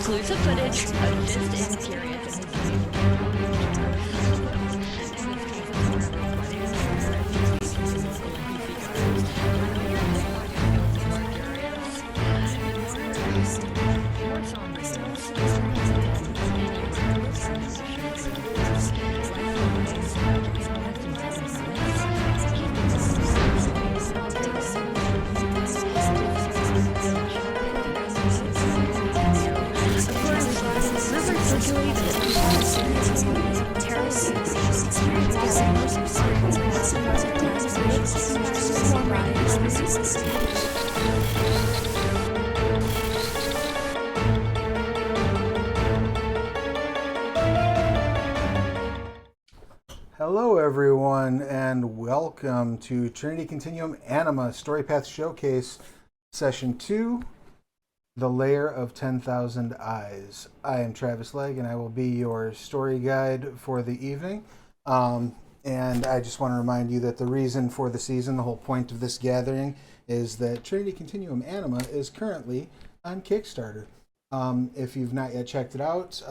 exclusive footage purchased in periods and Hello everyone and welcome to Trinity Continuum Anima Storypath Showcase Session 2, The Lair of 10,000 Eyes. I am Travis Legge and I will be your story guide for the evening. And I just want to remind you that the reason for the season, the whole point of this gathering, is that Trinity Continuum Anima is currently on Kickstarter. If you've not yet checked it out,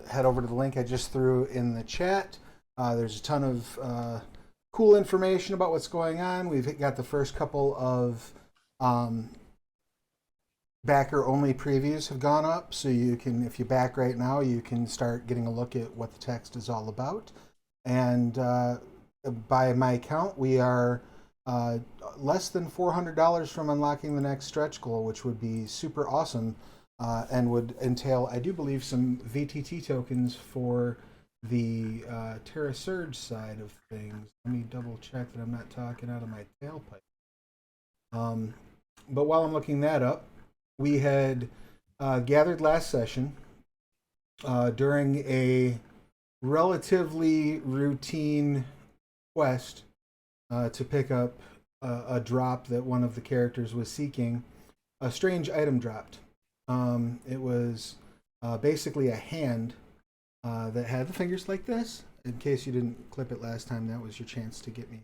head over to the link I just threw in the chat. There's a ton of cool information about what's going on. We've got the first couple of backer-only previews have gone up, so you can, if you back right now, you can start getting a look at what the text is all about. And by my count, we are less than $400 from unlocking the next stretch goal, which would be super awesome and would entail, I do believe, some VTT tokens for the Terra Surge side of things. Let me double check that I'm not talking out of my tailpipe. But while I'm looking that up, we had gathered last session during a relatively routine quest to pick up a drop that one of the characters was seeking. A strange item dropped. It was basically a hand that had the fingers like this. In case you didn't clip it last time, that was your chance to get me.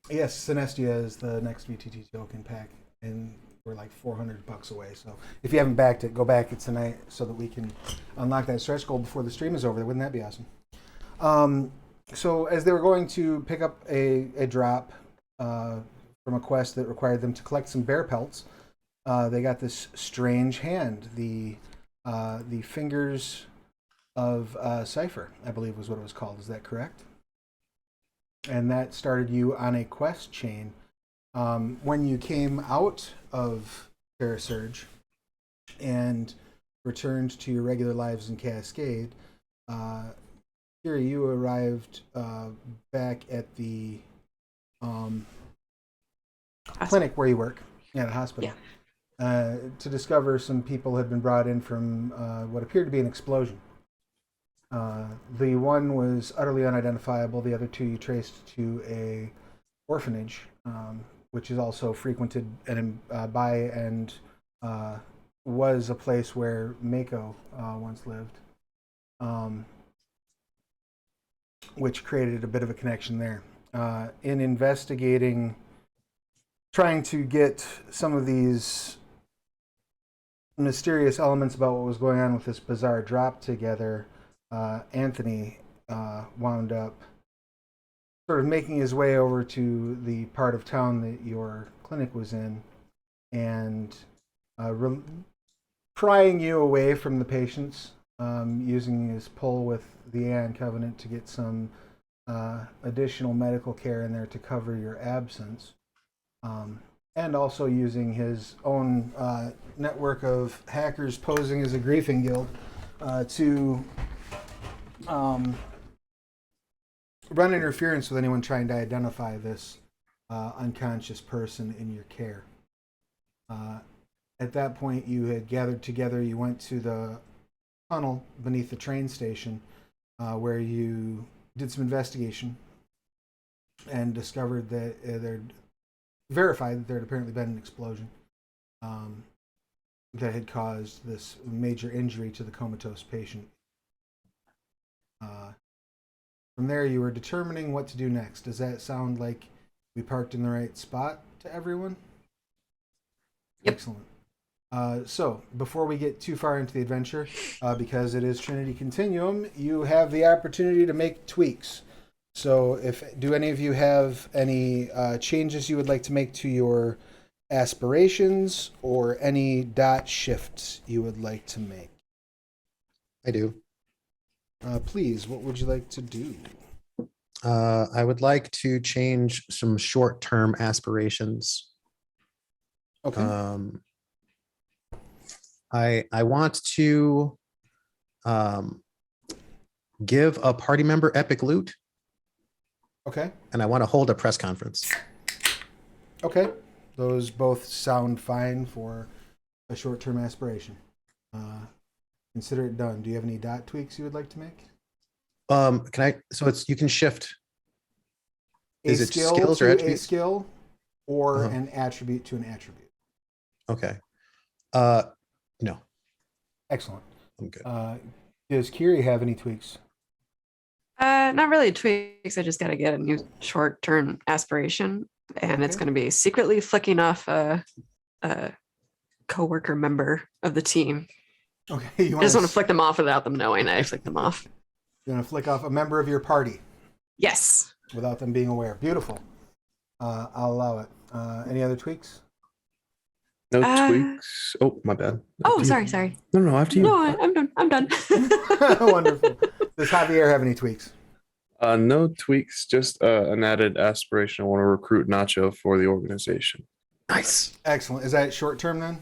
Yes, Sinestia is the next VTT token pack, and we're like $400 away. So if you haven't backed it, go back it tonight so that we can unlock that stretch goal before the stream is over. Wouldn't that be awesome? So as they were going to pick up a drop from a quest that required them to collect some bear pelts, they got this strange hand. The Fingers of Cipher, I believe was what it was called. Is that correct? And that started you on a quest chain. When you came out of Terra Surge and returned to your regular lives in Cascade, here you arrived back at the clinic where you work, at a hospital. Yeah. To discover some people had been brought in from what appeared to be an explosion. The one was utterly unidentifiable. The other two you traced to a orphanage, which is also frequented by and was a place where Mako once lived, which created a bit of a connection there. In investigating, trying to get some of these mysterious elements about what was going on with this bizarre drop together, Anthony wound up sort of making his way over to the part of town that your clinic was in and prying you away from the patients, using his pull with the Aeon Covenant to get some additional medical care in there to cover your absence. And also using his own network of hackers posing as a griefing guild to run interference with anyone trying to identify this unconscious person in your care. At that point, you had gathered together, you went to the tunnel beneath the train station where you did some investigation and discovered that verified that there had apparently been an explosion that had caused this major injury to the comatose patient. From there, you were determining what to do next. Does that sound like we parked in the right spot to everyone? Yep. Excellent. So before we get too far into the adventure, because it is Trinity Continuum, you have the opportunity to make tweaks. So do any of you have any changes you would like to make to your aspirations or any dot shifts you would like to make? I do. Please, what would you like to do? I would like to change some short-term aspirations. Okay. I want to give a party member epic loot, Okay. and I want to hold a press conference. Okay. Those both sound fine for a short-term aspiration. Consider it done. Do you have any dot tweaks you would like to make? You can shift. Is it skill skills to or a attributes? skill or Uh-huh. an attribute to an attribute? Okay. No, Excellent. I'm good. Does Kiri have any tweaks? Not really tweaks. I just got to get a new short-term aspiration, and it's Okay. going to be secretly flicking off a coworker member of the team. Okay. I just want to flick them off without them knowing I flicked them off. You want to flick off a member of your party Yes. without them being aware. Beautiful. I'll allow it. Any other tweaks? No Uh, tweaks. Oh, my bad. Oh, After you. sorry. No, after you. No, I'm done. I'm done. Wonderful. Does Javier have any tweaks? No tweaks, just an added aspiration. I want to recruit Nacho for the organization. Nice. Excellent. Is that short term then?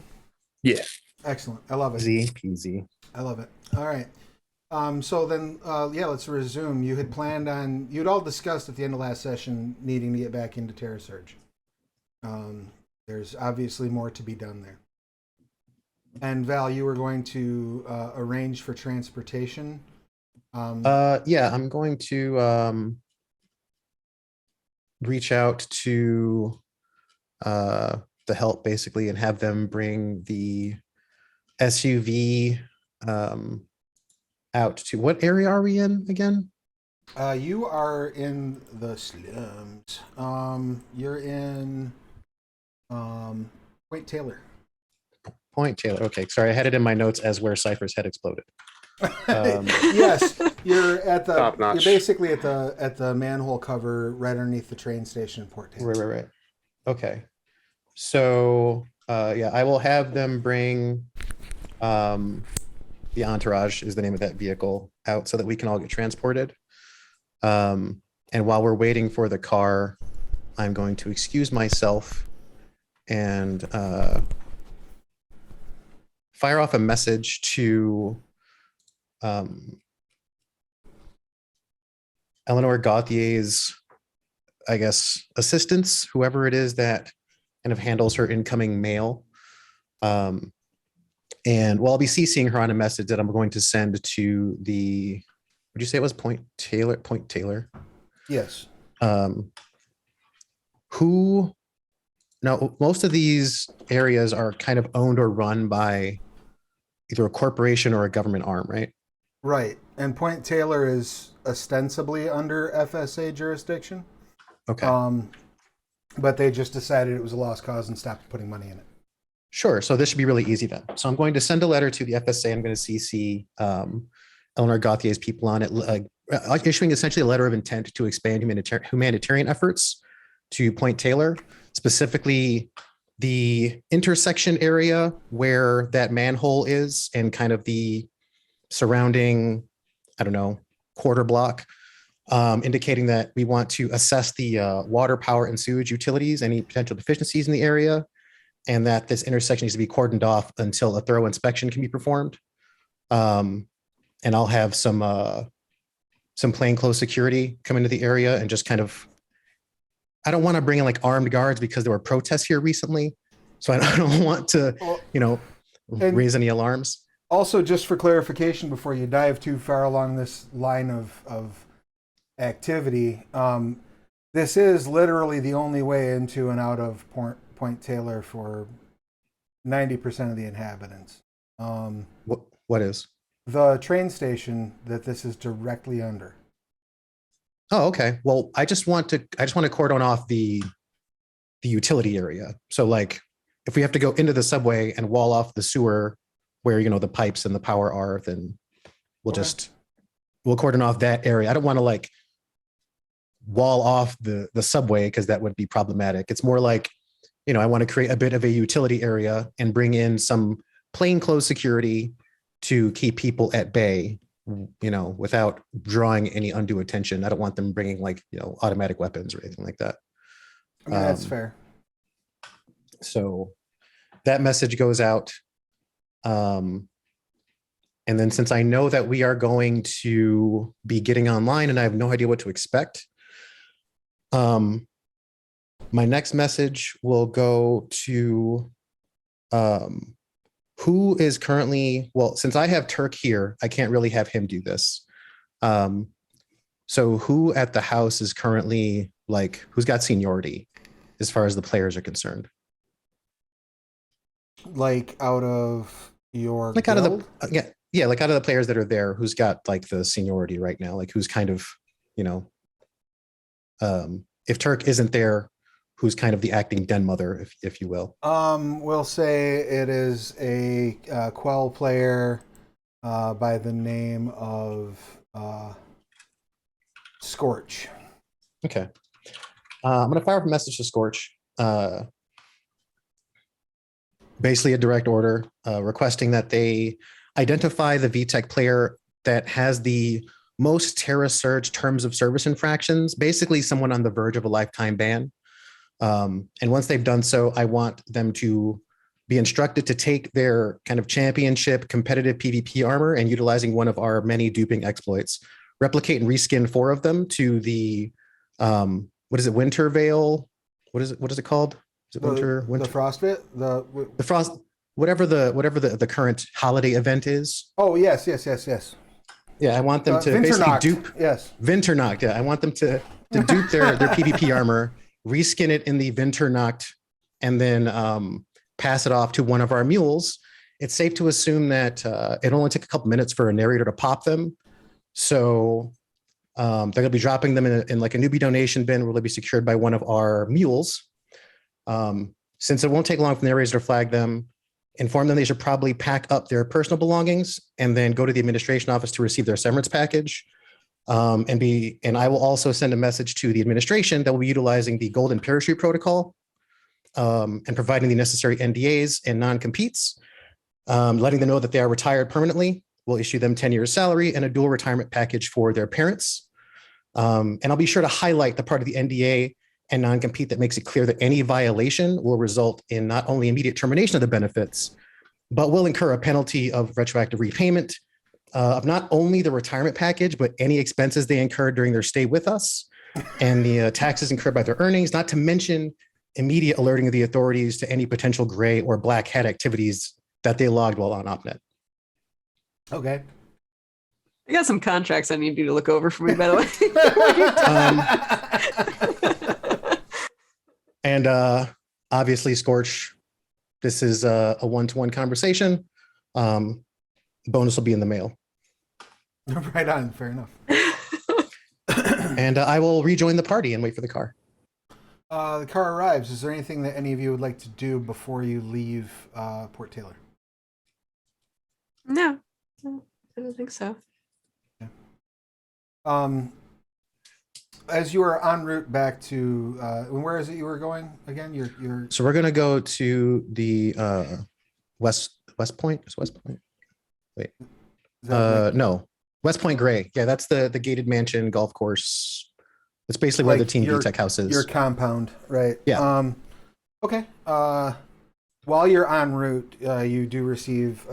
Yeah. Excellent. I love it. Easy peasy. I love it. All right. So then, let's resume. You had planned on, you'd all discussed at the end of last session needing to get back into Terra Surge. There's obviously more to be done there. And Val, you were going to arrange for transportation. Yeah, I'm going to reach out to the help basically and have them bring the SUV out to what area are we in again? You are in the slums. You're in Point Taylor. Point Taylor. Okay, sorry, I had it in my notes as where Cypher's head exploded. Yes, you're at the. Top notch. You're basically at the manhole cover right underneath the train station in Port Taylor. Right. Okay, so yeah, I will have them bring the Entourage is the name of that vehicle out so that we can all get transported. And while we're waiting for the car, I'm going to excuse myself and fire off a message to Eleanor Gauthier's, I guess, assistants, whoever it is that kind of handles her incoming mail. And I'll be CCing her on a message that I'm going to send to the, would you say it was Point Taylor? Point Taylor. Yes. Who, now most of these areas are kind of owned or run by either a corporation or a government arm, right? Right. And Point Taylor is ostensibly under FSA jurisdiction. Okay. But they just decided it was a lost cause and stopped putting money in it. Sure. So this should be really easy then. So I'm going to send a letter to the FSA. I'm going to CC Eleanor Gauthier's people on it, issuing essentially a letter of intent to expand humanitarian efforts to Point Taylor, specifically the intersection area where that manhole is and kind of the surrounding, I don't know, quarter block, indicating that we want to assess the water, power, and sewage utilities, any potential deficiencies in the area, and that this intersection needs to be cordoned off until a thorough inspection can be performed. And I'll have some plainclothes security come into the area and just kind of, I don't want to bring in like armed guards because there were protests here recently. So I don't want to, and raise any alarms. Also, just for clarification, before you dive too far along this line of activity, this is literally the only way into and out of Point Taylor for 90% of the inhabitants. What is? The train station that this is directly under. Oh, okay. Well, I just want to cordon off the utility area. So like if we have to go into the subway and wall off the sewer where, you know, the pipes and the power are, then we'll Okay. we'll cordon off that area. I don't want to like wall off the subway because that would be problematic. It's more like, you know, I want to create a bit of a utility area and bring in some plainclothes security to keep people at bay, you know, without drawing any undue attention. I don't want them bringing like, you know, automatic weapons or anything like that. I mean, that's Um, fair. So that message goes out. And then since I know that we are going to be getting online and I have no idea what to expect, my next message will go to who is currently, well, since I have Turk here, I can't really have him do this. So who at the house is currently like, who's got seniority as far as the players are concerned? Like out of your Like out of guild? the, yeah, like out of the players that are there, who's got like the seniority right now? Like who's kind of, you know, if Turk isn't there, who's kind of the acting den mother, if you will. We'll say it is a Quell player by the name of Scorch. Okay. I'm going to fire up a message to Scorch. Basically a direct order requesting that they identify the VTech player that has the most Terra Surge terms of service infractions, basically someone on the verge of a lifetime ban. And once they've done so, I want them to be instructed to take their kind of championship competitive PvP armor and utilizing one of our many duping exploits, replicate and reskin 4 of them to the, what is it, Winter Veil? What is it called? Is it Winter? The Frostbit? The Frost, whatever the current holiday event is. Oh, yes. Yeah, I want them to basically Vinternacht. dupe Yes. Vinternacht. Yeah, I want them to dupe their PvP armor, reskin it in the Vinternacht, and then pass it off to one of our mules. It's safe to assume that it only took a couple minutes for a narrator to pop them. So they're going to be dropping them in like a newbie donation bin where they'll be secured by one of our mules. Since it won't take long for the narrator to flag them, inform them they should probably pack up their personal belongings and then go to the administration office to receive their severance package. And I will also send a message to the administration that will be utilizing the golden parachute protocol and providing the necessary NDAs and non-competes, letting them know that they are retired permanently. We'll issue them 10 years salary and a dual retirement package for their parents. And I'll be sure to highlight the part of the NDA and non-compete that makes it clear that any violation will result in not only immediate termination of the benefits, but will incur a penalty of retroactive repayment of not only the retirement package, but any expenses they incurred during their stay with us and the taxes incurred by their earnings, not to mention immediate alerting of the authorities to any potential gray or black hat activities that they logged while on OpNet. Okay. I got some contracts I need you to look over for me, by the way. And obviously, Scorch, this is a one-to-one conversation. Bonus will be in the mail. Right on. Fair enough. And I will rejoin the party and wait for the car. The car arrives. Is there anything that any of you would like to do before you leave Port Taylor? No, I don't think so. As you are en route back to, where is it you were going again? You're. So we're gonna go to the West Point. Is West Point? Wait. Is that No, West Point Gray. Yeah, that's the gated mansion golf course. It's basically where the Team VTech house is. your compound, right? Yeah. Okay. While you're en route, you do receive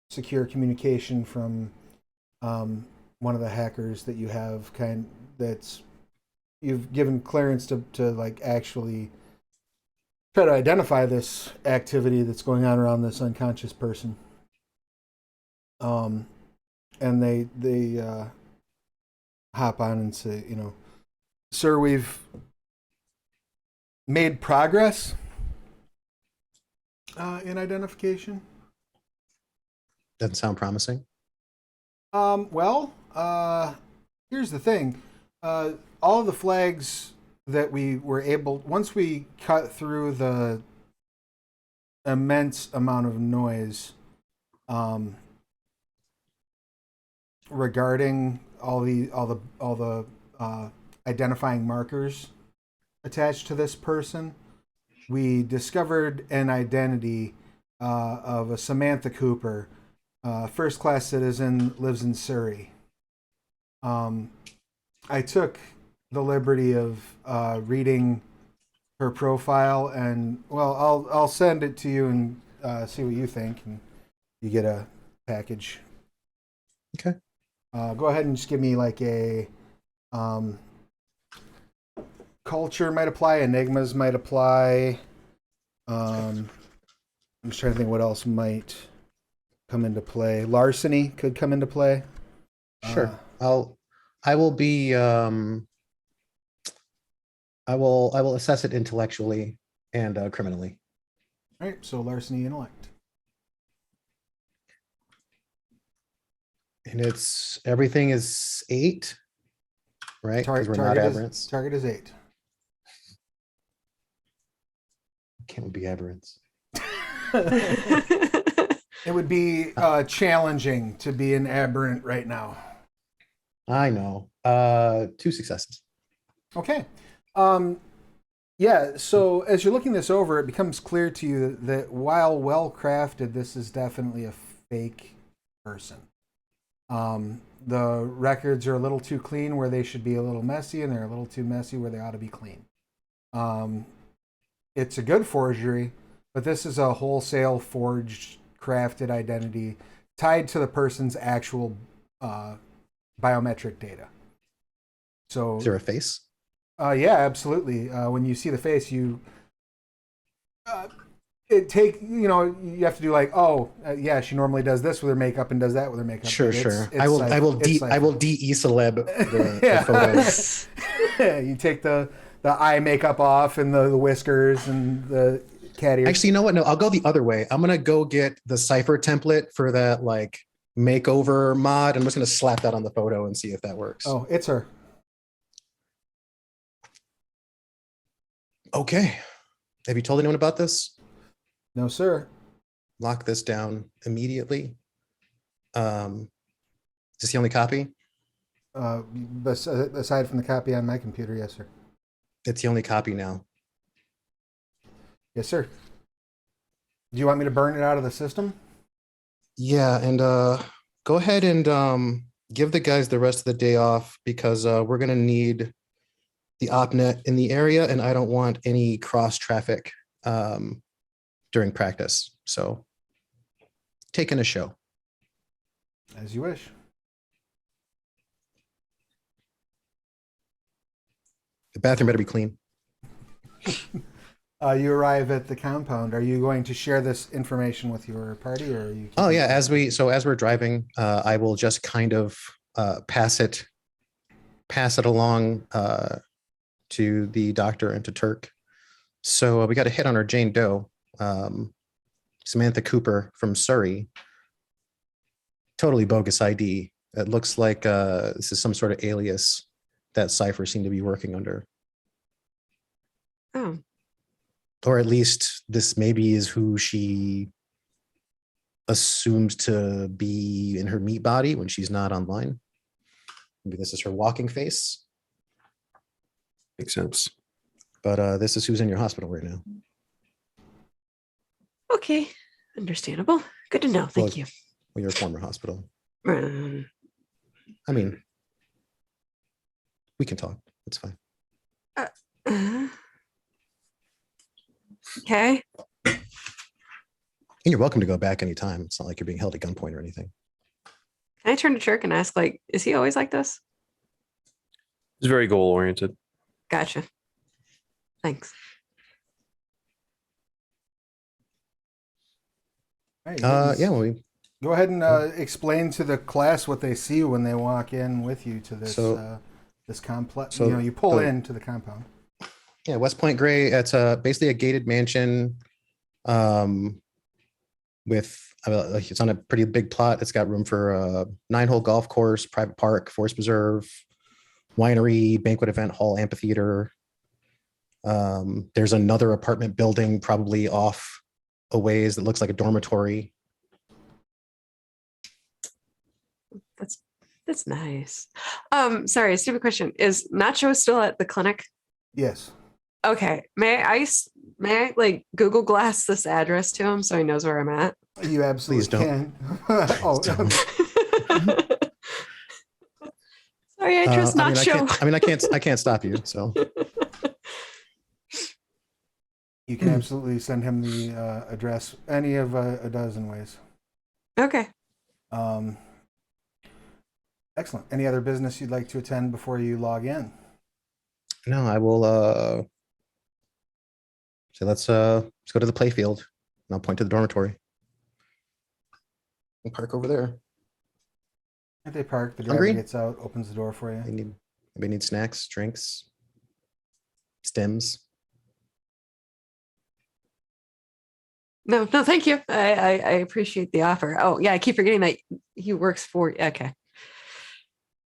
secure communication from one of the hackers that you have that's you've given clearance to like actually try to identify this activity that's going on around this unconscious person. And they hop on and say, sir, we've made progress in identification. Doesn't sound promising. Well, here's the thing. All of the flags that we were able, once we cut through the immense amount of noise regarding all the identifying markers attached to this person. We discovered an identity of a Samantha Cooper, first-class citizen, lives in Surrey. I took the liberty of reading her profile, and well, I'll send it to you and see what you think, and you get a package. Okay. Go ahead and just give me like a culture might apply, enigmas might apply. I'm just trying to think what else might come into play. Larceny could come into play. Sure. I will be I will assess it intellectually and criminally. All right, so larceny, intellect. And it's everything is 8, right? Because we're not aberrants. Target is 8. Can't be aberrants. It would be challenging to be an aberrant right now. I know. 2 successes. Okay. Yeah, so as you're looking this over, it becomes clear to you that while well crafted, this is definitely a fake person. The records are a little too clean where they should be a little messy, and they're a little too messy where they ought to be clean. It's a good forgery, but this is a wholesale forged, crafted identity tied to the person's actual biometric data. So, is there a face? Yeah, absolutely. When you see the face, you you have to do like, yeah, she normally does this with her makeup and does that with her makeup. Sure. I will de-celeb the photos. You take the eye makeup off and the whiskers and the cat ears. Actually, you know what? No, I'll go the other way. I'm gonna go get the cipher template for that like makeover mod. I'm just gonna slap that on the photo and see if that works. Oh, it's her. Okay. Have you told anyone about this? No, sir. Lock this down immediately. Is this the only copy? Aside from the copy on my computer, yes, sir. It's the only copy now. Yes, sir. Do you want me to burn it out of the system? Yeah, and go ahead and give the guys the rest of the day off because we're gonna need the opnet in the area, and I don't want any cross traffic during practice. So, taking a show. As you wish. The bathroom better be clean. You arrive at the compound. Are you going to share this information with your party, or are you? Oh yeah, as we're driving, I will just kind of pass it along to the doctor and to Turk. So we got a hit on our Jane Doe, Samantha Cooper from Surrey. Totally bogus ID. It looks like this is some sort of alias that Cypher seemed to be working under. Oh. Or at least this maybe is who she assumes to be in her meat body when she's not online. Maybe this is her walking face. Makes sense. But this is who's in your hospital right now. Okay. Understandable. Good to know. Thank you. Well, your former hospital. Um, I mean, we can talk. It's fine. Okay. And you're welcome to go back anytime. It's not like you're being held at gunpoint or anything. Can I turn to Turk and ask, like, is he always like this? It's very goal oriented. Gotcha. Thanks. Right, Yeah, well, go ahead and explain to the class what they see when they walk in with you to this this complex. So you pull into the compound. yeah, West Point Gray. It's basically a gated mansion with it's on a pretty big plot. It's got room for a 9-hole golf course, private park, forest preserve, winery, banquet event hall, amphitheater. There's another apartment building probably off a ways that looks like a dormitory. That's nice. Sorry, stupid question. Is Nacho still at the clinic? Yes. Okay. May I like Google Glass this address to him so he knows where I'm at? You absolutely Please don't. can. Oh, don't. Sorry, I trust Nacho. I can't stop you. So you can absolutely send him the address any of a dozen ways. Okay. Excellent. Any other business you'd like to attend before you log in? no, I will. So let's go to the playfield, and I'll point to the dormitory. We'll park over there. If they park, the driver Hungry? gets out, opens the door for you. Anybody need snacks, drinks, stems? No, thank you. I appreciate the offer. Oh yeah, I keep forgetting that he works for. Okay.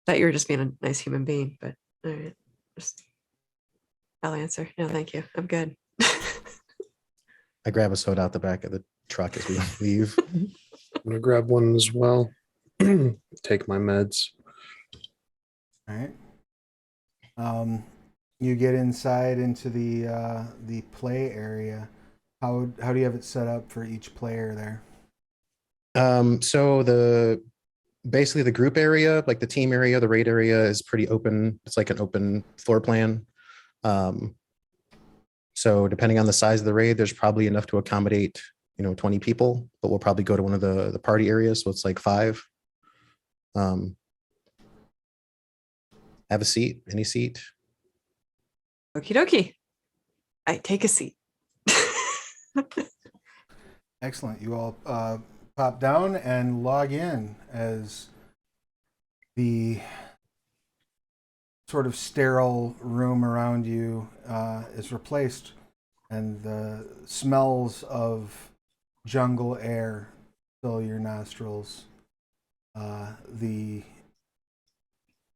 Thought you were just being a nice human being, but all right. I'll answer. No, thank you. I'm good. I grab a soda out the back of the truck as we leave. I'm gonna grab one as well. Take my meds. All right. You get inside into the play area. How do you have it set up for each player there? So basically the group area, like the team area, the raid area is pretty open. It's like an open floor plan. So depending on the size of the raid, there's probably enough to accommodate, 20 people, but we'll probably go to one of the party areas. So it's like 5. Have a seat, any seat. Okie dokie. I take a seat. Excellent. You all pop down and log in as the sort of sterile room around you is replaced, and the smells of jungle air fill your nostrils. The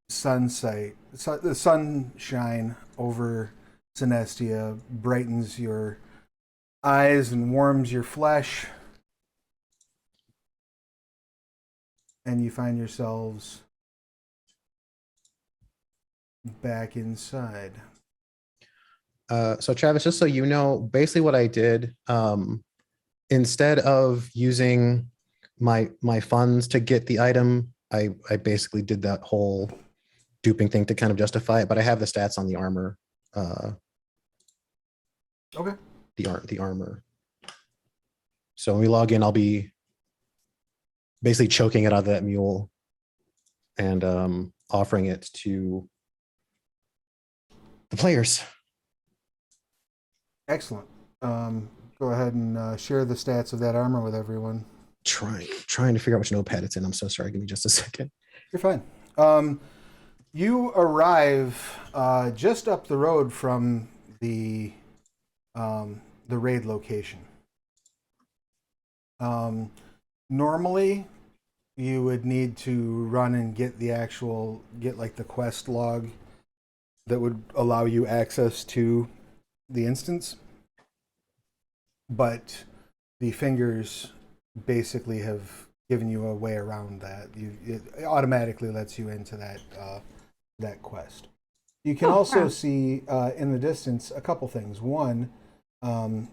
the sunshine over Synestia brightens your eyes and warms your flesh, and you find yourselves back inside. So Travis, just so you know, basically what I did, instead of using my funds to get the item, I basically did that whole duping thing to kind of justify it, but I have the stats on the armor. Okay. The armor. So when we log in, I'll be basically choking it out of that mule and offering it to the players. Excellent. Go ahead and share the stats of that armor with everyone. Trying to figure out which notepad it's in. I'm so sorry. Give me just a second. You're fine. You arrive just up the road from the raid location. Normally, you would need to run and get like the quest log that would allow you access to the instance, but the fingers basically have given you a way around that. It automatically lets you into that quest. You can also see in the distance a couple things. One,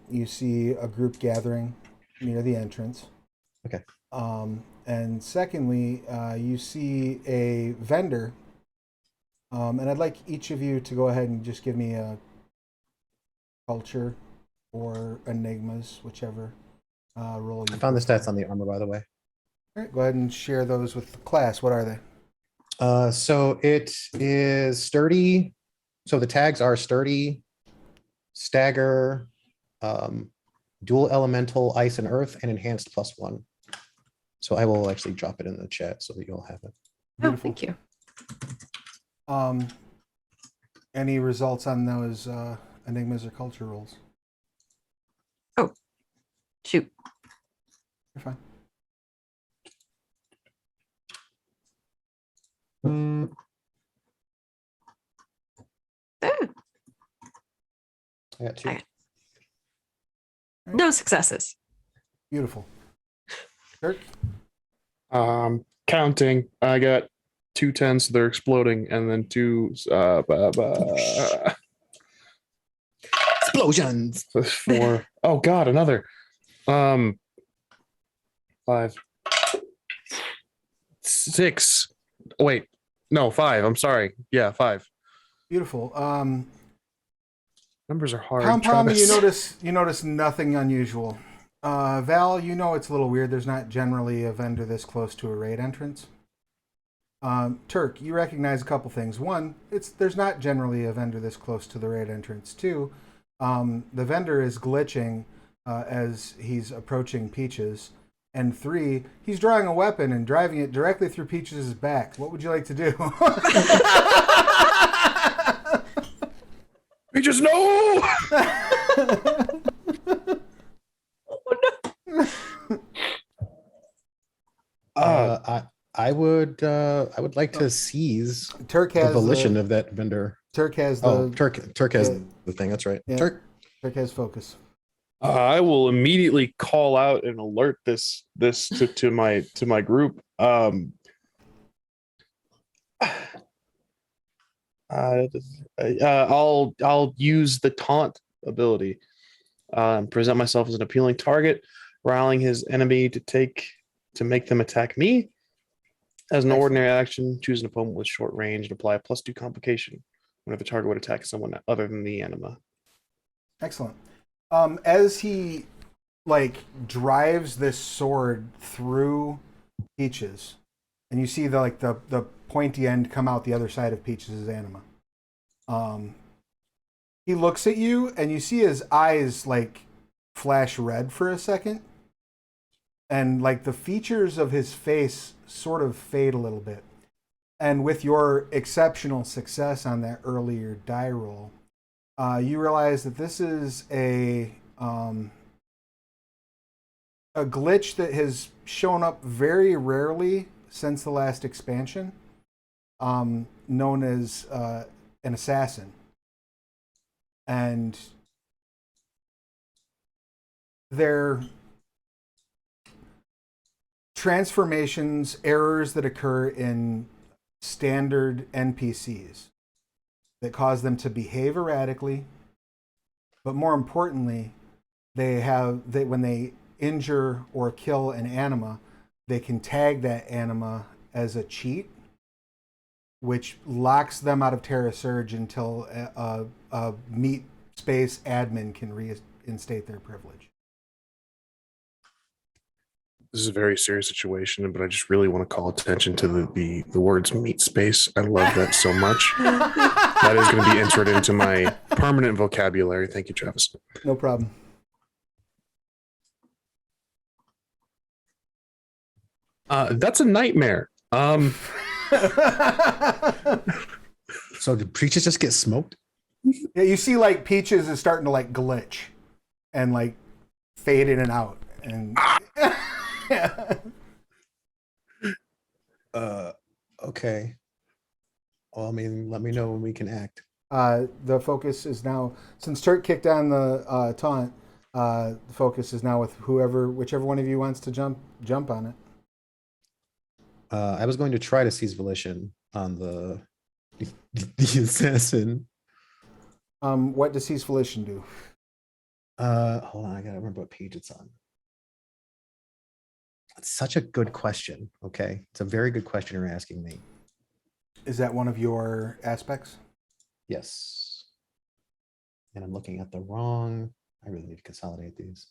you see a group gathering near the entrance. Okay. And secondly, you see a vendor. And I'd like each of you to go ahead and just give me a culture or enigmas, whichever role you I found the prefer. stats on the armor, by the way. All right, go ahead and share those with the class. What are they? So it is sturdy. So the tags are sturdy, stagger, dual elemental, ice and earth, and enhanced +1. So I will actually drop it in the chat so that you all have it. Oh, thank you. Any results on those enigmas or culture rolls? Oh, shoot. You're fine. Ah, I got 2. no successes. Beautiful. Dirk? Counting. I got 2 10s, so they're exploding, and then 2 Explosions. 4. Oh God, another. 5, 6. Wait, no, 5. I'm sorry. Yeah, 5. Beautiful. Numbers are hard. Pom Pom, Travis. you notice nothing unusual. Val, you know it's a little weird. There's not generally a vendor this close to a raid entrance. Turk, you recognize a couple things. One, there's not generally a vendor this close to the raid entrance. Two, the vendor is glitching as he's approaching Peaches. And 3, he's drawing a weapon and driving it directly through Peaches' back. What would you like to do? Peaches, no! I would like to seize Turk the has volition of that vendor. Turk has the Oh, Turk has the thing. That's right. Yeah. Turk. Turk has focus. I will immediately call out and alert this to my group. I'll use the taunt ability. Present myself as an appealing target, rallying his enemy to make them attack me. As an ordinary action, choose an opponent with short range and apply a +2 complication whenever the target would attack someone other than the anima. Excellent. As he drives this sword through Peaches, and you see the pointy end come out the other side of Peaches' anima. He looks at you, and you see his eyes flash red for a second, and the features of his face sort of fade a little bit. And with your exceptional success on that earlier die roll, you realize that this is a glitch that has shown up very rarely since the last expansion, known as an assassin. And they're transformations, errors that occur in standard NPCs that cause them to behave erratically, but more importantly, when they injure or kill an anima, they can tag that anima as a cheat, which locks them out of Terra Surge until a meat space admin can reinstate their privilege. This is a very serious situation, but I just really want to call attention to the words meat space. I love that so much. That is going to be entered into my permanent vocabulary. Thank you, Travis. No problem. That's a nightmare. So did Peaches just get smoked? Yeah, you see Peaches is starting to glitch and fade in and out. And Okay. Well, I mean, let me know when we can act. The focus is now, since Turk kicked on the taunt, the focus is now with whichever one of you wants to jump on it. I was going to try to seize volition on the assassin. What does Seize Volition do? Hold on, I gotta remember what page it's on. It's such a good question. Okay, it's a very good question you're asking me. Is that one of your aspects? Yes. And I'm looking at the wrong. I really need to consolidate these.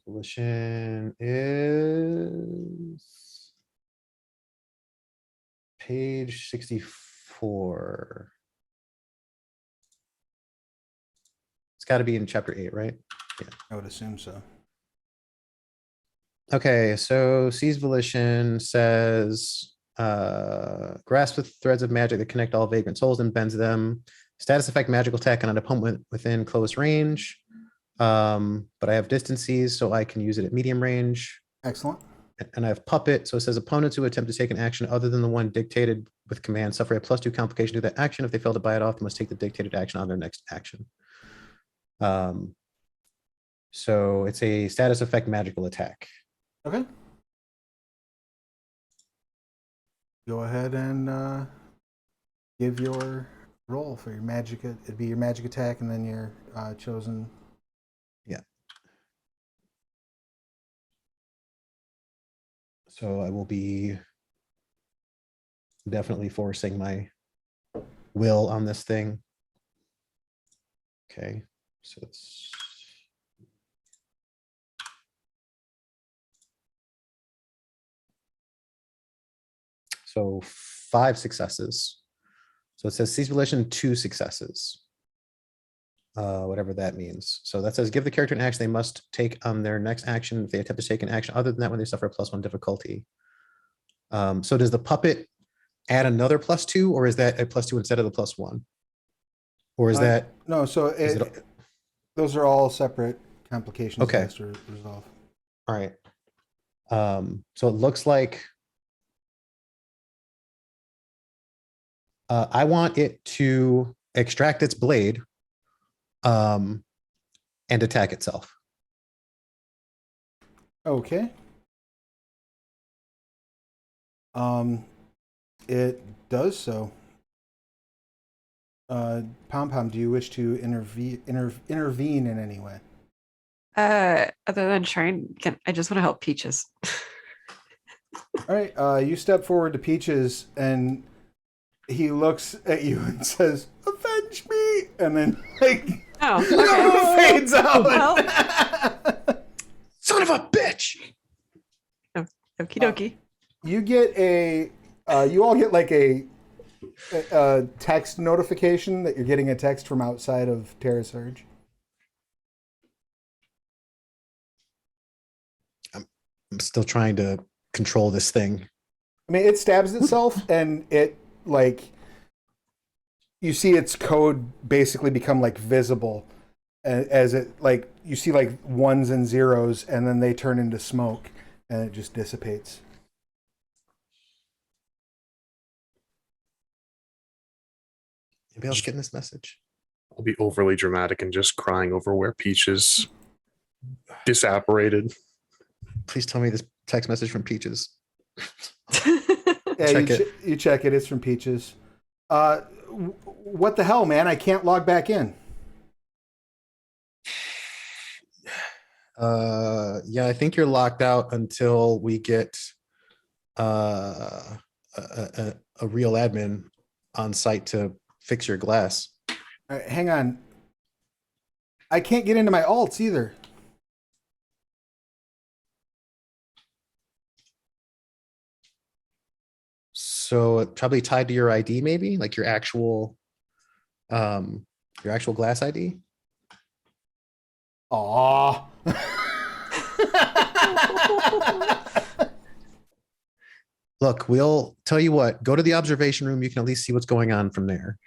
Volition is page 64. It's got to be in chapter 8, right? Yeah. I would assume so. Okay, so Seize Volition says, grasp with threads of magic that connect all vagrant souls and bends them. Status effect magical attack on an opponent within close range. But I have distances, so I can use it at medium range. Excellent. And I have puppet, so it says opponents who attempt to take an action other than the one dictated with command suffer a +2 complication to that action. If they fail to buy it off, they must take the dictated action on their next action. So it's a status effect magical attack. Okay. Go ahead and give your roll for your magic. It'd be your magic attack, and then your chosen. Yeah. So I will be definitely forcing my will on this thing. Okay, so it's so 5 successes. So it says seize volition, 2 successes. Whatever that means. So that says give the character an action they must take on their next action if they attempt to take an action other than that when they suffer a +1 difficulty. So does the puppet add another +2, or is that a +2 instead of the +1? Or is that no? So those are all separate complications. Okay. That has to resolve. all right? So it looks like I want it to extract its blade and attack itself. Okay. It does so. Pom Pom, do you wish to intervene in any way? Other than trying, I just want to help Peaches. All right. You step forward to Peaches, and he looks at you and says, "Avenge me!" And then Oh, okay. fades out. Well, Son of a bitch! okie dokie. You get you all get like a text notification that you're getting a text from outside of Terra Surge. I'm still trying to control this thing. I mean, it stabs itself, and it like you see its code basically become like visible as it like you see like ones and zeros, and then they turn into smoke, and it just dissipates. Maybe I'll get this message. I'll be overly dramatic and just crying over where Peach is disapparated. Please tell me this text message from Peaches. Yeah, Check it. You check it. It's from Peaches. What the hell, man? I can't log back in. Yeah, I think you're locked out until we get a real admin on site to fix your glass. All right, hang on. I can't get into my alts either. So it probably tied to your ID, maybe like your actual glass ID. Aw. Look, we'll tell you what, go to the observation room. You can at least see what's going on from there.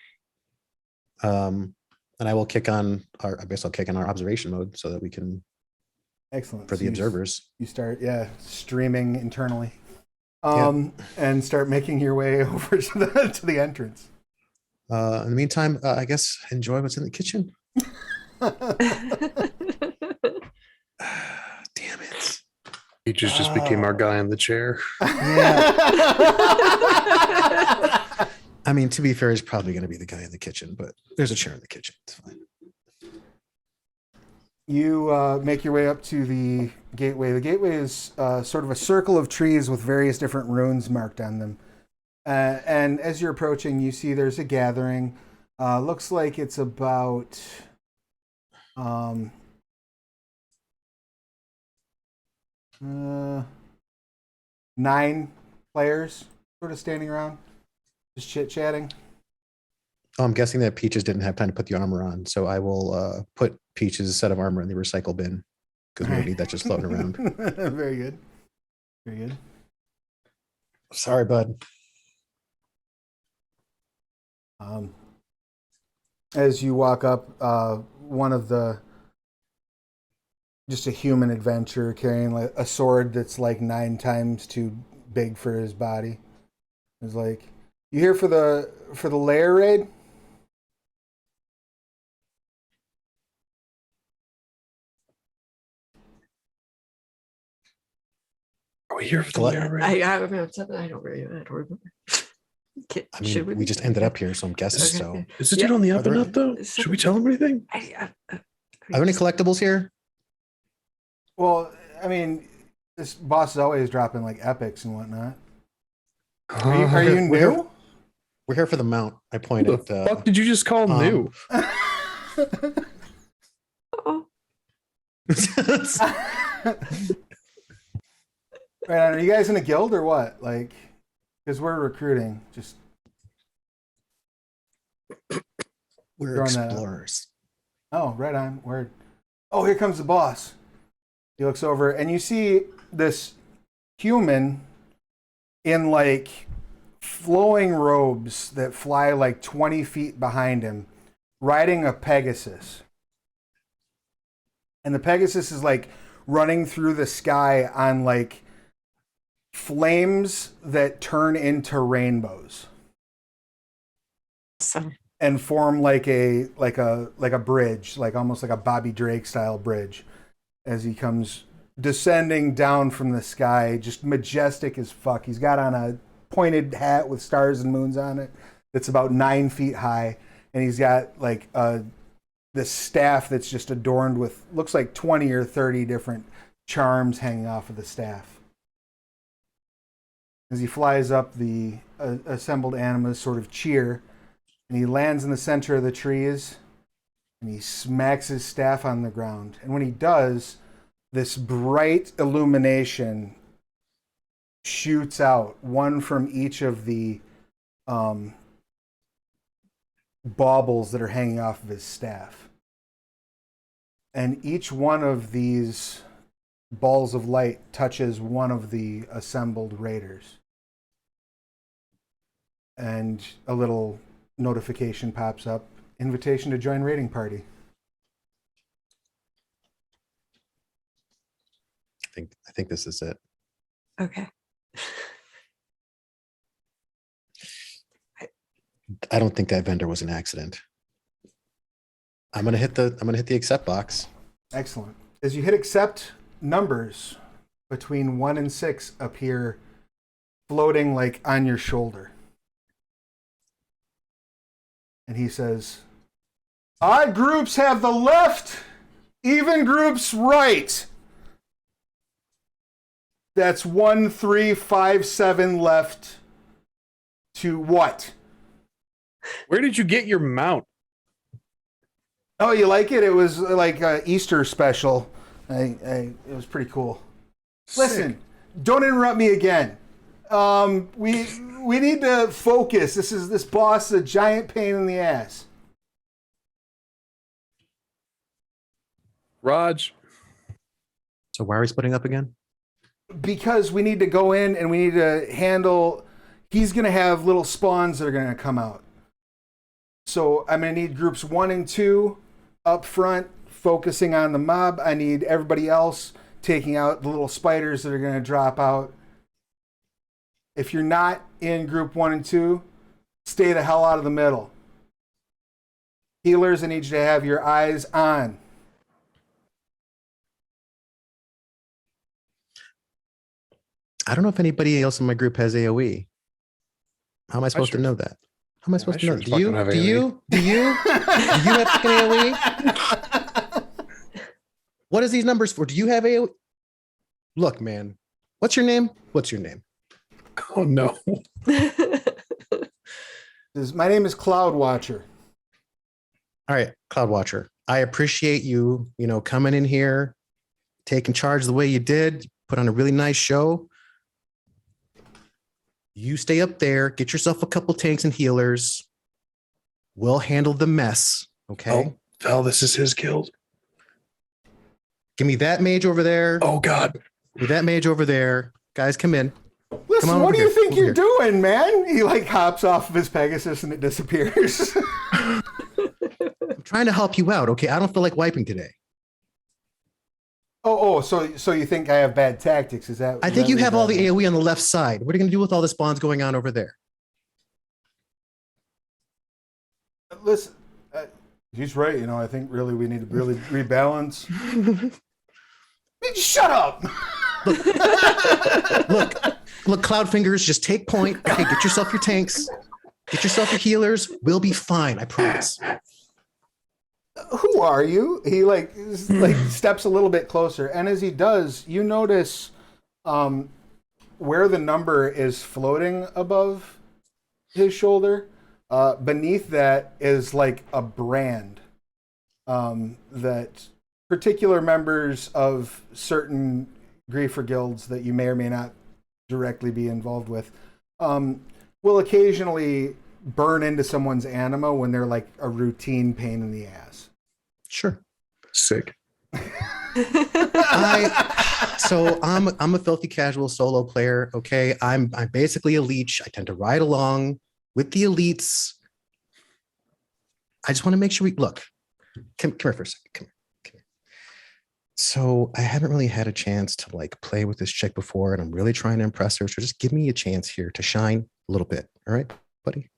And I will kick on I guess I'll kick on our observation mode so that we can, Excellent. for the observers. You start, streaming internally. Yep. And start making your way over to the entrance. In the meantime, I guess enjoy what's in the kitchen. Damn it. Peaches just became our guy in the chair. Yeah. I mean, to be fair, he's probably going to be the guy in the kitchen, but there's a chair in the kitchen. It's fine. You make your way up to the gateway. The gateway is sort of a circle of trees with various different runes marked on them. And as you're approaching, you see there's a gathering. Looks like it's about 9 players sort of standing around, just chit-chatting. Oh, I'm guessing that Peaches didn't have time to put the armor on, so I will put Peaches' set of armor in the recycle bin because we don't need that just floating around. Very good. Very good. Sorry, bud. As you walk up, one of just a human adventurer carrying like a sword that's like 9 times too big for his body is like, "You here for the Lair raid?" we here for the Glut- year already? I don't remember. I Should mean, we just ended up here, so I'm guessing Okay. so. Is the Yeah. dude on the Are up and there- up though? Should we tell him anything? Are there any collectibles here? Well, I mean, this boss is always dropping like epics and whatnot. Are you We're here- new? We're here for the mount. I Who point the at. fuck did you just call new? Oh, Right on. Are you guys in a guild or what? Like, because we're recruiting. Just We're Throwing that out. explorers. oh, right on. Word. Oh, here comes the boss. He looks over and you see this human in like flowing robes that fly like 20 feet behind him, riding a Pegasus. And the Pegasus is like running through the sky on like flames that turn into rainbows awesome. and form like a bridge, like almost like a Bobby Drake style bridge as he comes descending down from the sky, just majestic as fuck. He's got on a pointed hat with stars and moons on it that's about 9 feet high, and he's got like this staff that's just adorned with looks like 20 or 30 different charms hanging off of the staff. As he flies up, the assembled animas sort of cheer, and he lands in the center of the trees, and he smacks his staff on the ground. And when he does, this bright illumination shoots out, one from each of the baubles that are hanging off of his staff. And each one of these balls of light touches one of the assembled raiders. And a little notification pops up, invitation to join raiding party. I think this is it. Okay. I don't think that vendor was an accident. I'm gonna hit the accept box. Excellent. As you hit accept, numbers between 1 and 6 appear floating like on your shoulder. And he says, odd groups have the left, even groups right. That's 1, 3, 5, 7 left to what? Where did you get your mount? Oh, you like it? It was like an Easter special. It was pretty cool. Listen, don't interrupt me again. We need to focus. This boss is a giant pain in the ass. Raj, So why are we splitting up again? Because we need to go in and we need to handle. He's going to have little spawns that are going to come out. So I'm going to need groups 1 and 2 up front, focusing on the mob. I need everybody else taking out the little spiders that are going to drop out. If you're not in group 1 and 2, stay the hell out of the middle. Healers, I need you to have your eyes on. I don't know if anybody else in my group has AoE. How am I supposed to know that? How am I supposed to know? sure as Do fuck you? don't have Do you? Do you? Do you have fucking AoE? What is these numbers for? Do you have AoE? Look, man. What's your name? What's your name? oh no. My name is Cloud Watcher. All right, Cloud Watcher. I appreciate you, coming in here, taking charge the way you did, put on a really nice show. You stay up there, get yourself a couple tanks and healers. We'll handle the mess. Okay. Oh, Val, this is his guild. Give me that mage over there. Oh God. Give me that mage over there. Guys, come in. Listen, on what over do you here, think over you're doing, man? He like hops off of his Pegasus and it disappears. I'm trying to help you out. Okay. I don't feel like wiping today. So you think I have bad tactics? Is that? I is think that you what have all the you're AoE on the left side. What are you going to do with all the spawns going on over there? Listen, he's right. I think really we need to really rebalance. Shut up. Look, Cloudfingers, just take point. Okay, get yourself your tanks. Get yourself your healers. We'll be fine. I promise. Who are you? He like steps a little bit closer, and as he does, you notice where the number is floating above his shoulder. Beneath that is like a brand that particular members of certain griefer guilds that you may or may not directly be involved with will occasionally burn into someone's anima when they're like a routine pain in the ass. Sure. Sick. So I'm a filthy casual solo player. Okay, I'm basically a leech. I tend to ride along with the elites. I just want to make sure we look. Come here for a second. Come here. So I haven't really had a chance to like play with this chick before, and I'm really trying to impress her. So just give me a chance here to shine a little bit. All right, buddy.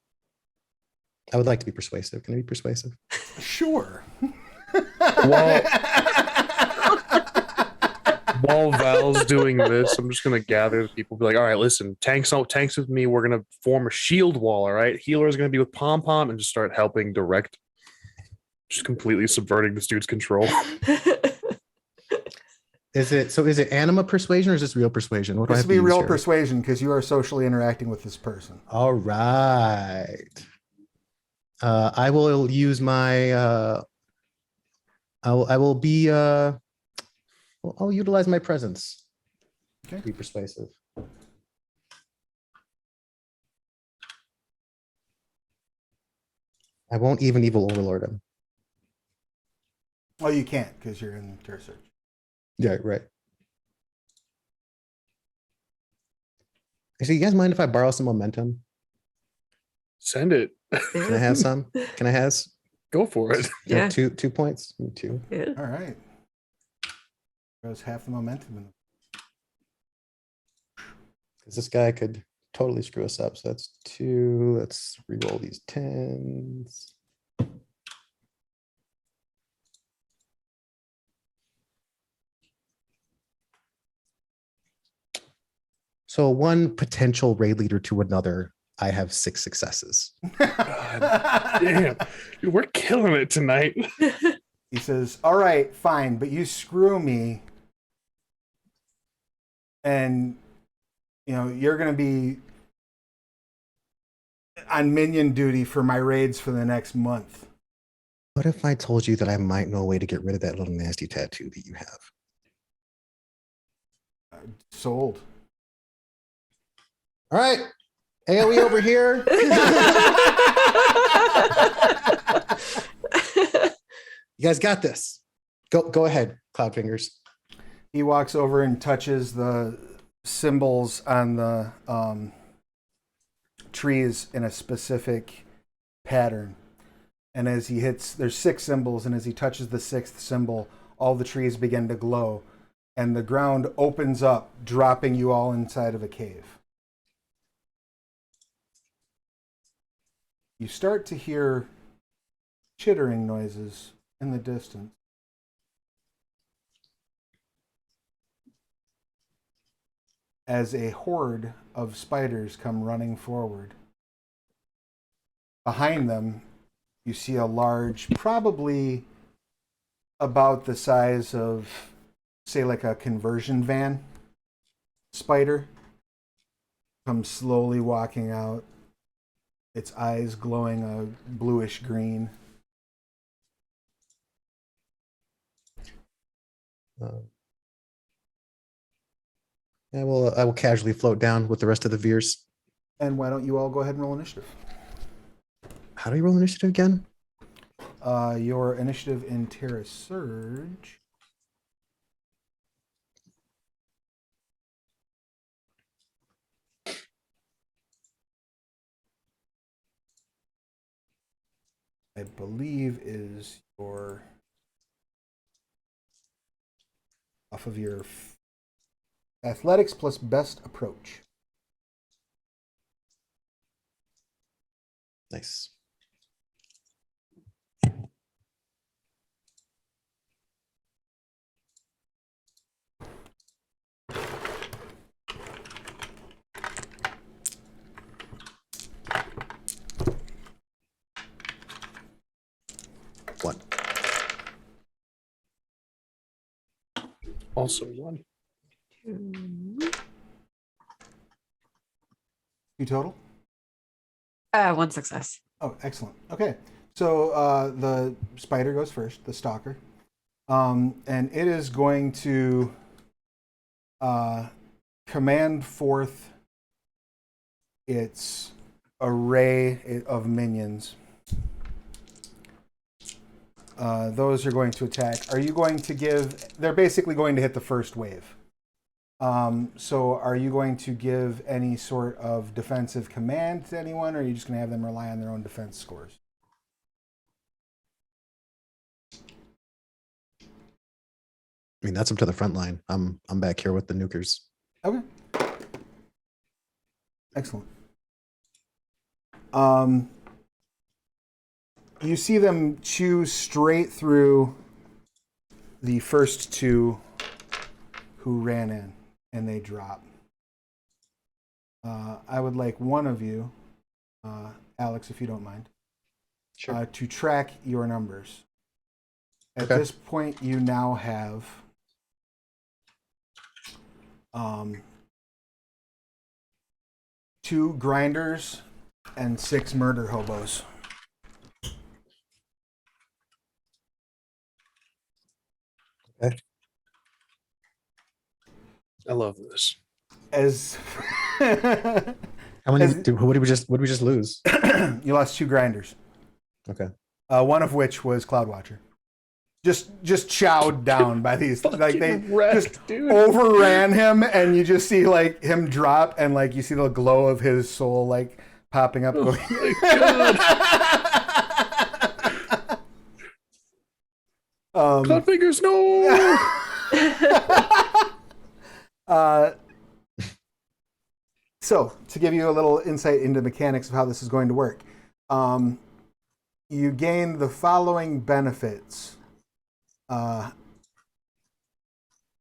I would like to be persuasive. Can I be persuasive? Sure. While Val's doing this, I'm just gonna gather the people, be like, all right, listen, tanks with me, we're gonna form a shield wall, all right? Healer's gonna be with Pom Pom and just start helping direct, just completely subverting this dude's control. Is it anima persuasion or is this real persuasion? What do I This have would to be use real here? persuasion because you are socially interacting with this person. All right. I will use my I will be I'll utilize my presence Okay. to be persuasive. I won't even evil overlord him. Oh, you can't because you're in Terror Search. Yeah, right. Actually, you guys mind if I borrow some momentum? Send it. Can I have some? Can I have Go for it. Yeah. 2 points? 2. Yeah. All right. Goes half the momentum in Because this guy could totally screw us up. So that's 2. Let's re-roll these 10s. So one potential raid leader to another, I have 6 successes. God damn. Dude, we're killing it tonight. He says, all right, fine, but you screw me and, you know, you're going to be on minion duty for my raids for the next month. What if I told you that I might know a way to get rid of that little nasty tattoo that you have? Sold. All right. AoE over here. You guys got this. Go ahead, Cloudfingers. He walks over and touches the symbols on the trees in a specific pattern. And as he hits, there's 6 symbols, and as he touches the 6th symbol, all the trees begin to glow, and the ground opens up, dropping you all inside of a cave. You start to hear chittering noises in the distance. As a horde of spiders come running forward. Behind them, you see a large, probably about the size of, say, like a conversion van spider, comes slowly walking out, its eyes glowing a bluish green. I will casually float down with the rest of the Veers. And why don't you all go ahead and roll initiative? How do you roll initiative again? Your initiative in Terra Surge. I believe is your off of your athletics plus best approach. Nice. Also one. 2. 2 total. 1 success. Oh, excellent. Okay, so the spider goes first, the stalker, and it is going to command forth its array of minions. Those are going to attack. Are you going to give? They're basically going to hit the first wave. So are you going to give any sort of defensive command to anyone, or are you just going to have them rely on their own defense scores? I mean, that's up to the front line. I'm back here with the nukers. Okay. Excellent. You see them chew straight through the first 2 who ran in, and they drop. I would like one of you, Alex, if you don't mind, to track your numbers. At this point, you now have 2 grinders and 6 murder hobos. Okay. I love this. As How many? What did we just lose? you lost 2 grinders, Okay. one of which was Cloud Watcher. Just chowed down by these, like they just dude. overran him, and you just see like him drop, and like you see the glow of his soul like popping up. Oh my God. Cloud fingers, no. So, to give you a little insight into the mechanics of how this is going to work, you gain the following benefits.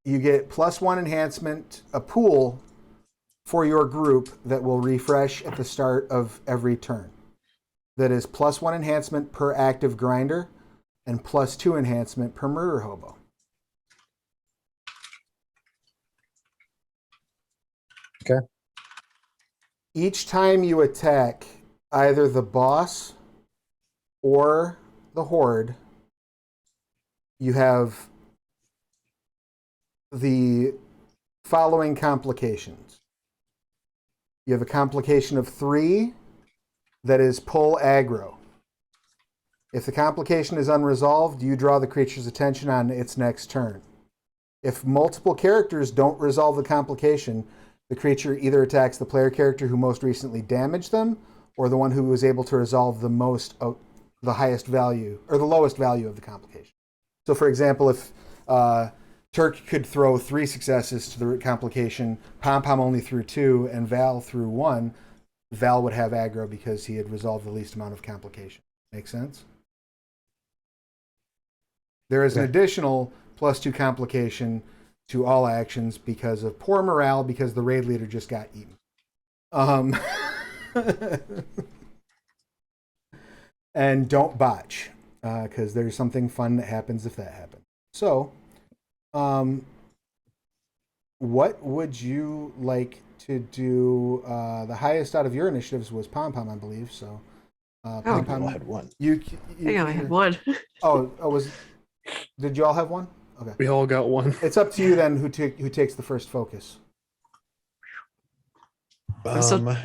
You get +1 enhancement, a pool for your group that will refresh at the start of every turn. That is +1 enhancement per active grinder and +2 enhancement per murder hobo. Okay. Each time you attack either the boss or the horde, you have the following complications. You have a complication of 3 that is pull aggro. If the complication is unresolved, you draw the creature's attention on its next turn. If multiple characters don't resolve the complication, the creature either attacks the player character who most recently damaged them, or the one who was able to resolve the highest value or the lowest value of the complication. So, for example, if Turk could throw 3 successes to the complication, Pom Pom only threw 2, and Val threw 1, Val would have aggro because he had resolved the least amount of complication. Make sense? There is an additional +2 complication to all actions because of poor morale, because the raid leader just got eaten. And don't botch, because there's something fun that happens if that happens. So, what would you like to do? The highest out of your initiatives was Pom Pom, I believe. So, Pom Pom had 1. Hang on, I had 1. Did you all have 1? Okay. We all got 1. It's up to you then who takes the first focus. I'm still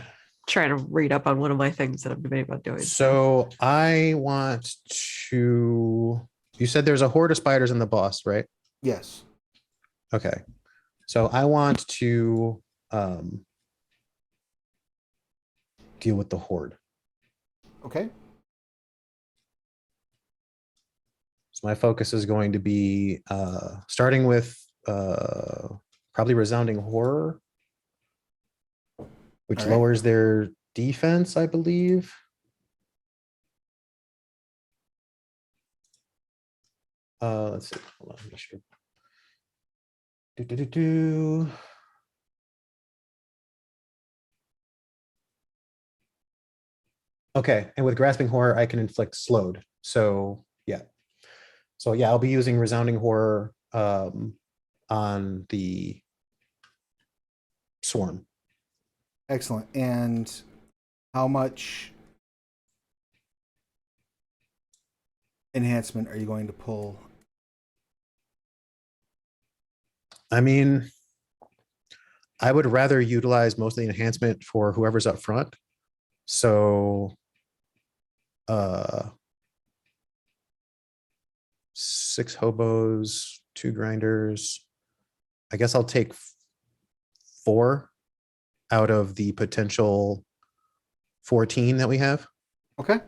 trying to read up on one of my things that I'm debating about doing. So I want to. You said there's a horde of spiders in the boss, right? Yes. Okay. So I want to deal with the horde. Okay. So my focus is going to be starting with probably Resounding Horror, which All right. lowers their defense, I believe. Let's see. Hold on, I'm not sure. Okay, and with Grasping Horror, I can inflict slowed. So yeah. So yeah, I'll be using Resounding Horror on the swarm. Excellent. And how much enhancement are you going to pull? I mean, I would rather utilize most of the enhancement for whoever's up front. So 6 hobos, 2 grinders. I guess I'll take 4 out of the potential 14 that we have. Okay.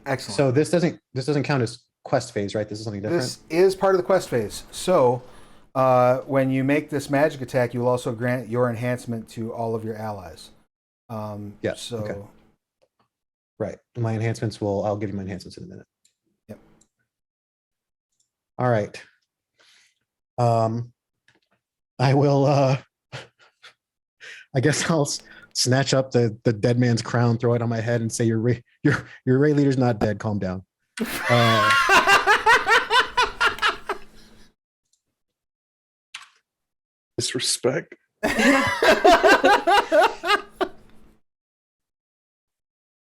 Excellent. So this doesn't count as quest phase, right? This is something different. This is part of the quest phase. So when you make this magic attack, you will also grant your enhancement to all of your allies. Yeah, So okay. Right. My enhancements I'll give you my enhancements in a minute. Yep. All right. I will I guess I'll snatch up the dead man's crown, throw it on my head, and say your raid leader's not dead. Calm down. Disrespect.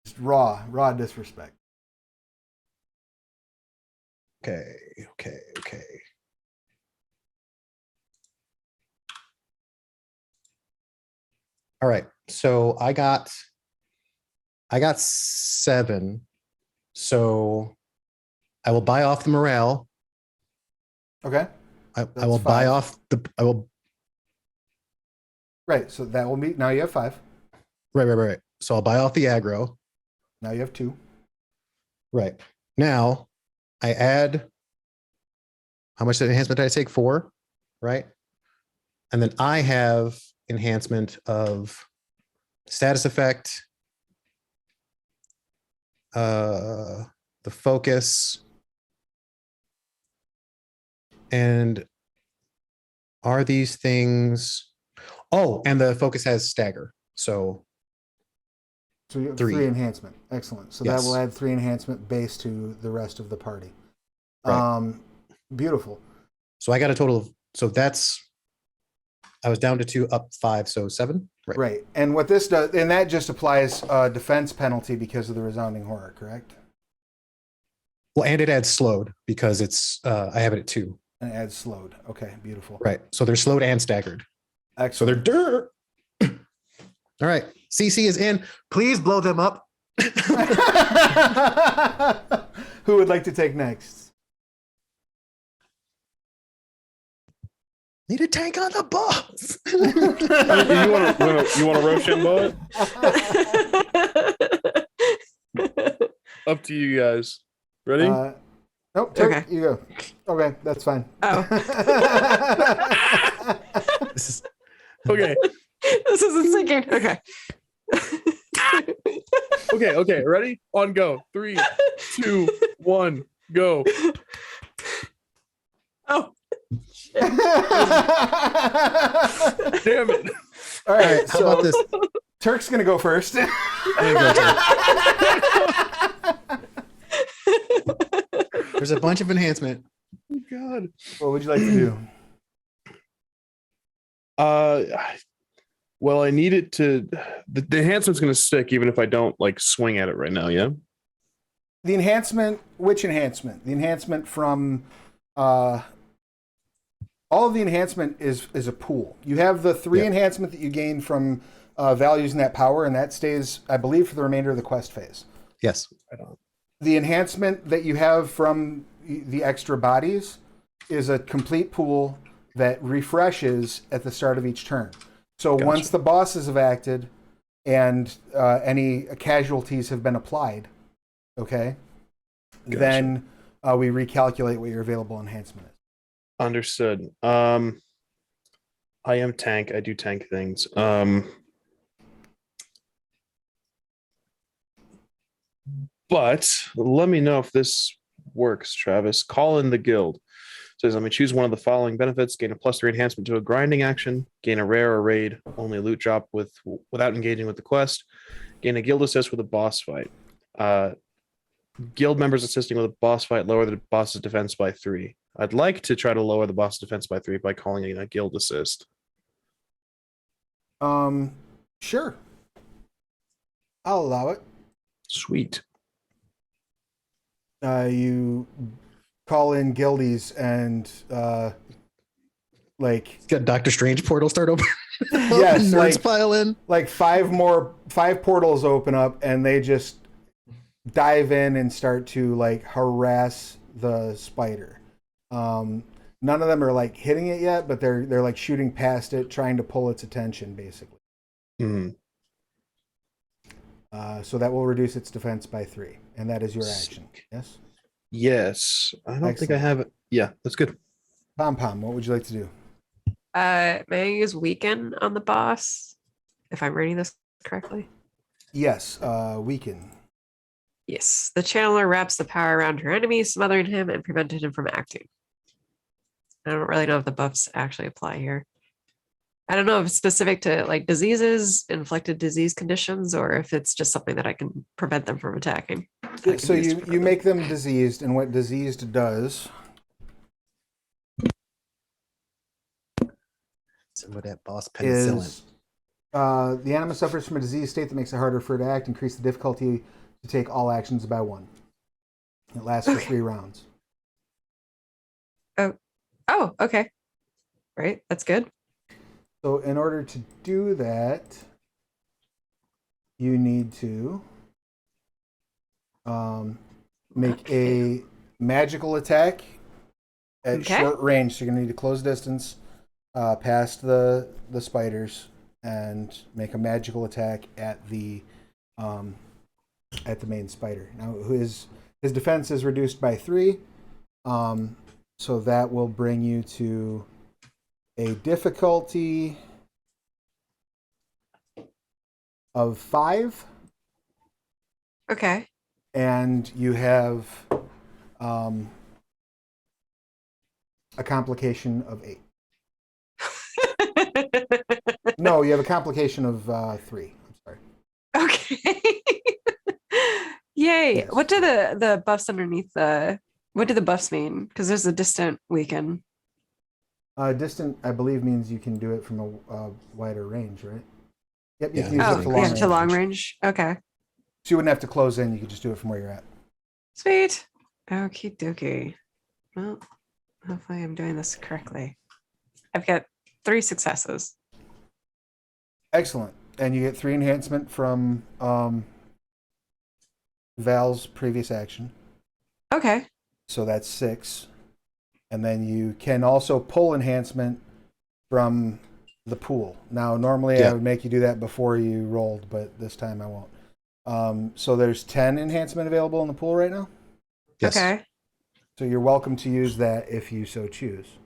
Just raw disrespect. Okay. All right. So I got 7. So I will buy off the morale. Okay. I That's will buy 5. off I will. Right. So that will be, now you have 5. Right. So I'll buy off the aggro. Now you have 2. Right. Now I add, how much enhancement did I take? 4, right? And then I have enhancement of status effect, the focus, and are these things? Oh, and the focus has stagger. So So you have 3. 3 enhancement. Excellent. So Yes. that will add 3 enhancement base to the rest of the party. Right. Beautiful. So I got a total of, so that's, I was down to 2, up 5, so 7. Right. And what this does, and that just applies defense penalty because of the resounding horror, correct? Well, and it adds slowed because it's I have it at 2. And it adds slowed. Okay, beautiful. Right. So they're slowed and staggered. So Excellent. they're dirt. All right. CC is in. Please blow them up. Who would like to take next? Need a tank on the boss. You want to Rochambeau it? Up to you guys. Ready? Nope. Okay. You go. Okay, that's fine. Oh, This is, Okay. this isn't sinking. Okay. Okay. Ready? On go. 3, 2, 1, go. Oh, Damn it. All right. how So about this? Turk's gonna go first. There you go, Turk. There's a bunch of enhancement. Oh, God. What would you like to do? Well, I need it to. The enhancement's going to stick even if I don't like swing at it right now. Yeah. The enhancement. Which enhancement? The enhancement from. All of the enhancement is a pool. You have the 3 Yeah. enhancement that you gain from values in that power, and that stays, I believe, for the remainder of the quest phase. Yes. The enhancement that you have from the extra bodies is a complete pool that refreshes at the start of each turn. So Gotcha. once the bosses have acted and any casualties have been applied, okay, Gotcha. then we recalculate what your available enhancement is. Understood. I am tank. I do tank things. But let me know if this works, Travis. Call in the guild. Says, let me choose one of the following benefits: gain a +3 enhancement to a grinding action, gain a rare or raid only loot drop without engaging with the quest, gain a guild assist with a boss fight. guild members assisting with a boss fight lower the boss's defense by 3. I'd like to try to lower the boss's defense by 3 by calling in a guild assist. Sure. I'll allow it. Sweet. You call in guildies and like Got Doctor Strange portal start open. Yes, Nerds like- pile in. like five portals open up and they just dive in and start to like harass the spider. None of them are like hitting it yet, but they're like shooting past it, trying to pull its attention, basically. Mhm. So that will reduce its defense by 3, and that is your action. Yes. Yes. I don't think I Excellent. have it. Yeah, that's good. Pom Pom, what would you like to do? May I use weaken on the boss? If I'm reading this correctly. Yes. Weaken. Yes. The channeler wraps the power around her enemy, smothering him and preventing him from acting. I don't really know if the buffs actually apply here. I don't know if it's specific to like diseases, inflicted disease conditions, or if it's just something that I can prevent them from attacking. I can So use to you prevent them. make them diseased, and what diseased does So with that boss penicillin. is the anima suffers from a disease state that makes it harder for it to act, increase the difficulty to take all actions by 1. It lasts for 3 rounds. Oh, okay. Right. That's good. So in order to do that, you need to make a magical attack at Okay. short range. So you're gonna need to close distance past the spiders and make a magical attack at the main spider. Now his defense is reduced by 3, so that will bring you to a difficulty of 5, Okay. and you have a complication of 8. No, you have a complication of 3. I'm sorry. Okay. Yay. Yes. What do the buffs underneath what do the buffs mean? Because there's a distant weaken. Distant, I believe, means you can do it from a wider range, right? Yep, you Yeah. can use Oh, it to long yeah, long range. to long range. Okay. So you wouldn't have to close in. You could just do it from where you're at. Sweet. Okie dokie. Well, hopefully I'm doing this correctly. I've got 3 successes. Excellent. And you get 3 enhancement from Val's previous action. Okay. So that's 6. And then you can also pull enhancement from the pool. Now, normally Yeah. I would make you do that before you rolled, but this time I won't. So there's 10 enhancement available in the pool right now. Yes. Okay. So you're welcome to use that if you so choose.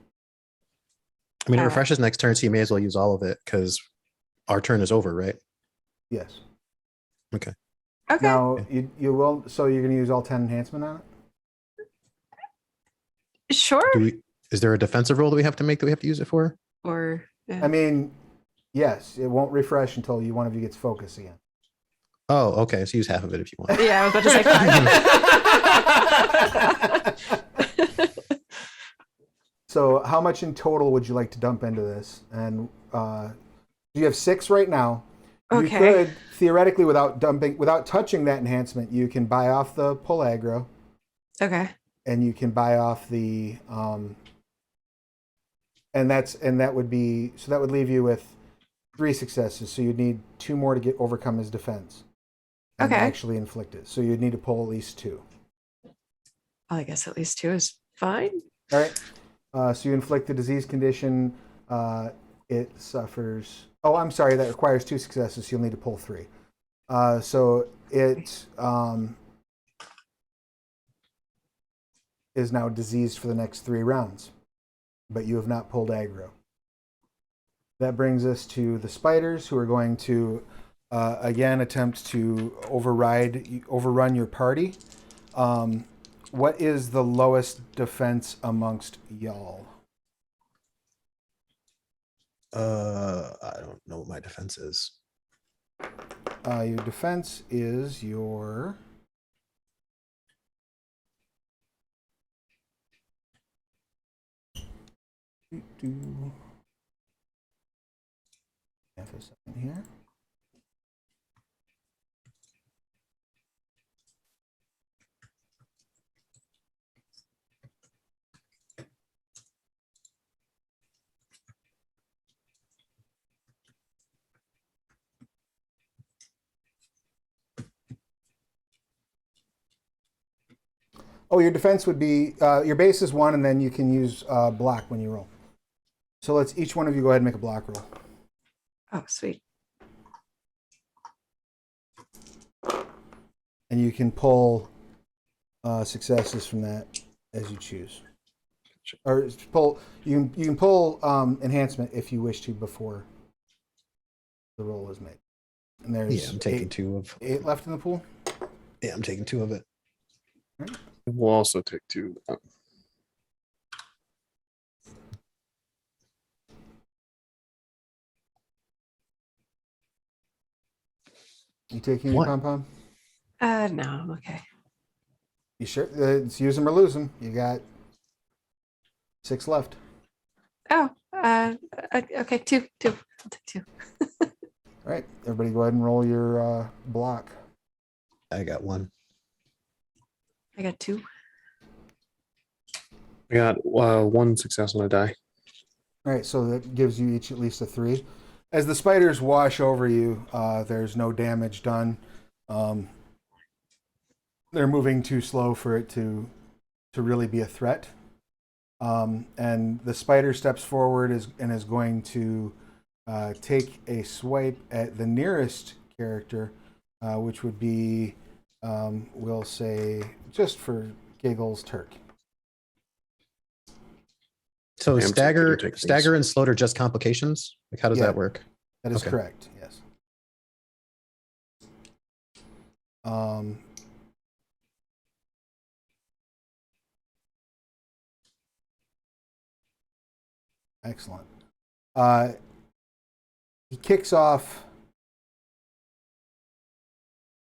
I mean, it refreshes next turn, so you may as well use all of it because our turn is over, right? Yes. Okay. Now, you will, so you're going to use all 10 enhancement on it? Sure. Is there a defensive roll that we have to make that we have to use it for? Or yeah. I mean, yes, it won't refresh until one of you gets focus again. Oh, okay. So use half of it if you want. Yeah, I was about to say 5. So how much in total would you like to dump into this? And you have 6 right now. You Okay. could theoretically, without touching that enhancement, you can buy off the pull aggro, Okay. and you can buy off the and that would leave you with 3 successes. So you'd need 2 more to overcome his defense and Okay. actually inflict it. So you'd need to pull at least 2. Well, I guess at least 2 is fine. All right. So you inflict the disease condition. It suffers. Oh, I'm sorry. That requires 2 successes. So you'll need to pull 3. So it is now diseased for the next 3 rounds, but you have not pulled aggro. That brings us to the spiders, who are going to again attempt to overrun your party. What is the lowest defense amongst y'all? I don't know what my defense is. Your defense is your Do. Half a second here. Oh, your defense would be your base is 1, and then you can use block when you roll. So let's each one of you go ahead and make a block roll. Oh, sweet. And you can pull successes from that as you choose. Or pull you can pull enhancement if you wish to before the roll is made. And there's Yeah, I'm taking 2 of. 8 left in the pool. Yeah, I'm taking 2 of it. We'll also take 2. You taking any What? pom pom? No, I'm okay. You sure? It's use them or lose them. You got 6 left. Oh, okay, 2. I'll take 2. All right, everybody, go ahead and roll your block. I got 1. I got 2. I got 1 success on a die. All right, so that gives you each at least a 3. As the spiders wash over you, there's no damage done. They're moving too slow for it to really be a threat. And the spider steps forward and is going to take a swipe at the nearest character, which would be, we'll say, just for giggles, Turk. So Yeah, I'm stagger, taking these. stagger, and slow are just complications. Like, how does Yeah. that work? That is Okay. correct, yes. Excellent. He kicks off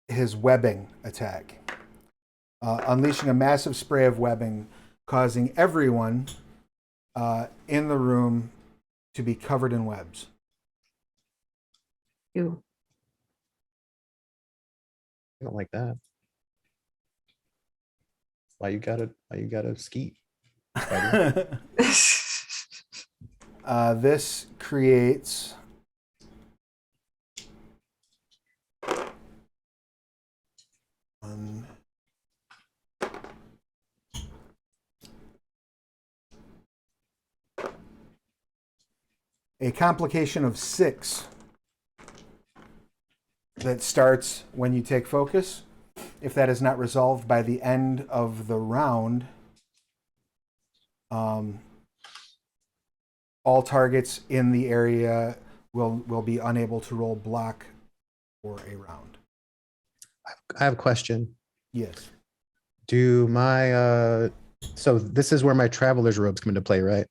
his webbing attack, unleashing a massive spray of webbing, causing everyone in the room to be covered in webs. Ew. I don't like that. Why you gotta skeet? Spider? This creates a complication of 6 that starts when you take focus. If that is not resolved by the end of the round, all targets in the area will be unable to roll block for a round. I have a question. Yes. Do my so this is where my traveler's robes come into play, right?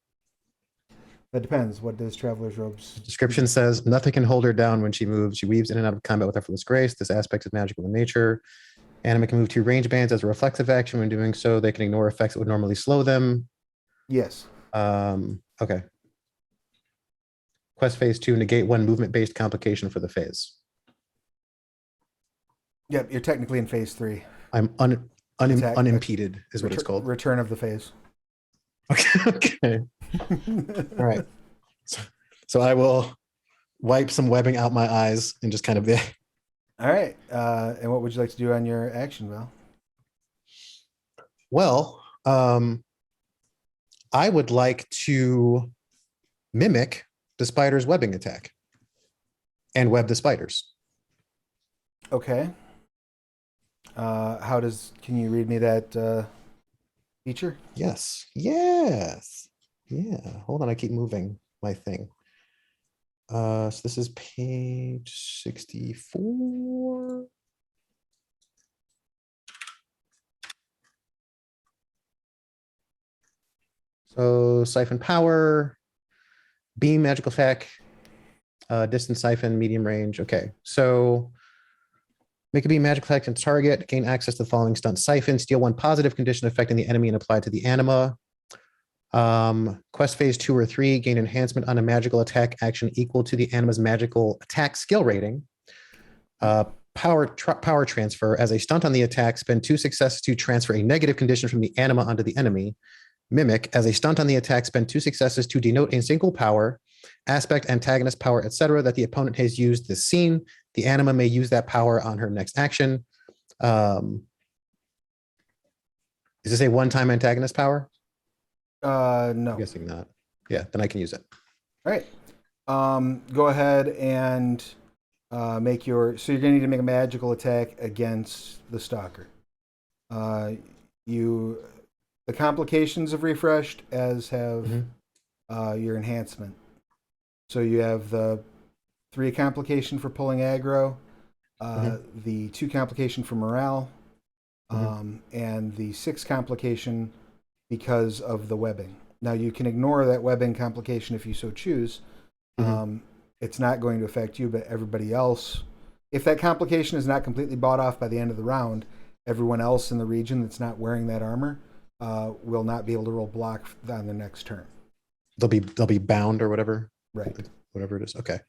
That depends. What does Traveler's Robes? Description says nothing can hold her down when she moves. She weaves in and out of combat with effortless grace. This aspect is magical in nature. Anima can move 2 range bands as a reflexive action. When doing so, they can ignore effects that would normally slow them. Yes. Okay. Quest phase 2, negate 1 movement-based complication for the phase. Yep, you're technically in phase 3. I'm Attack- unimpeded is what it's called. Return of the phase. Okay. All right. So I will wipe some webbing out my eyes and just kind of be. All right. And what would you like to do on your action, Val? Well, I would like to mimic the spider's webbing attack and web the spiders. Okay. Can you read me that feature? Yes. Yeah. Hold on. I keep moving my thing. So this is page 64. So siphon power, beam magical effect, distance siphon, medium range. Okay. So make a beam magic effect and target, gain access to the following stunt siphon, steal 1 positive condition affecting the enemy and apply to the anima. Quest phase 2 or 3, gain enhancement on a magical attack action equal to the Anima's magical attack skill rating. Power transfer. As a stunt on the attack, spend 2 successes to transfer a negative condition from the Anima onto the enemy. Mimic. As a stunt on the attack, spend 2 successes to denote a single power, aspect, antagonist power, etc. that the opponent has used this scene. The Anima may use that power on her next action. Is this a one-time antagonist power? No. I'm guessing not. Yeah, then I can use it. All right. Go ahead and make your. So you're going to need to make a magical attack against the stalker. The complications have refreshed, as have your enhancement. So you have the 3 complication for pulling aggro, the 2 complication for morale, and the 6 complication because of the webbing. Now you can ignore that webbing complication if you so choose. It's not going to affect you, but everybody else. If that complication is not completely bought off by the end of the round, everyone else in the region that's not wearing that armor will not be able to roll block on the next turn. They'll be bound or whatever. Right. Whatever it is. Okay.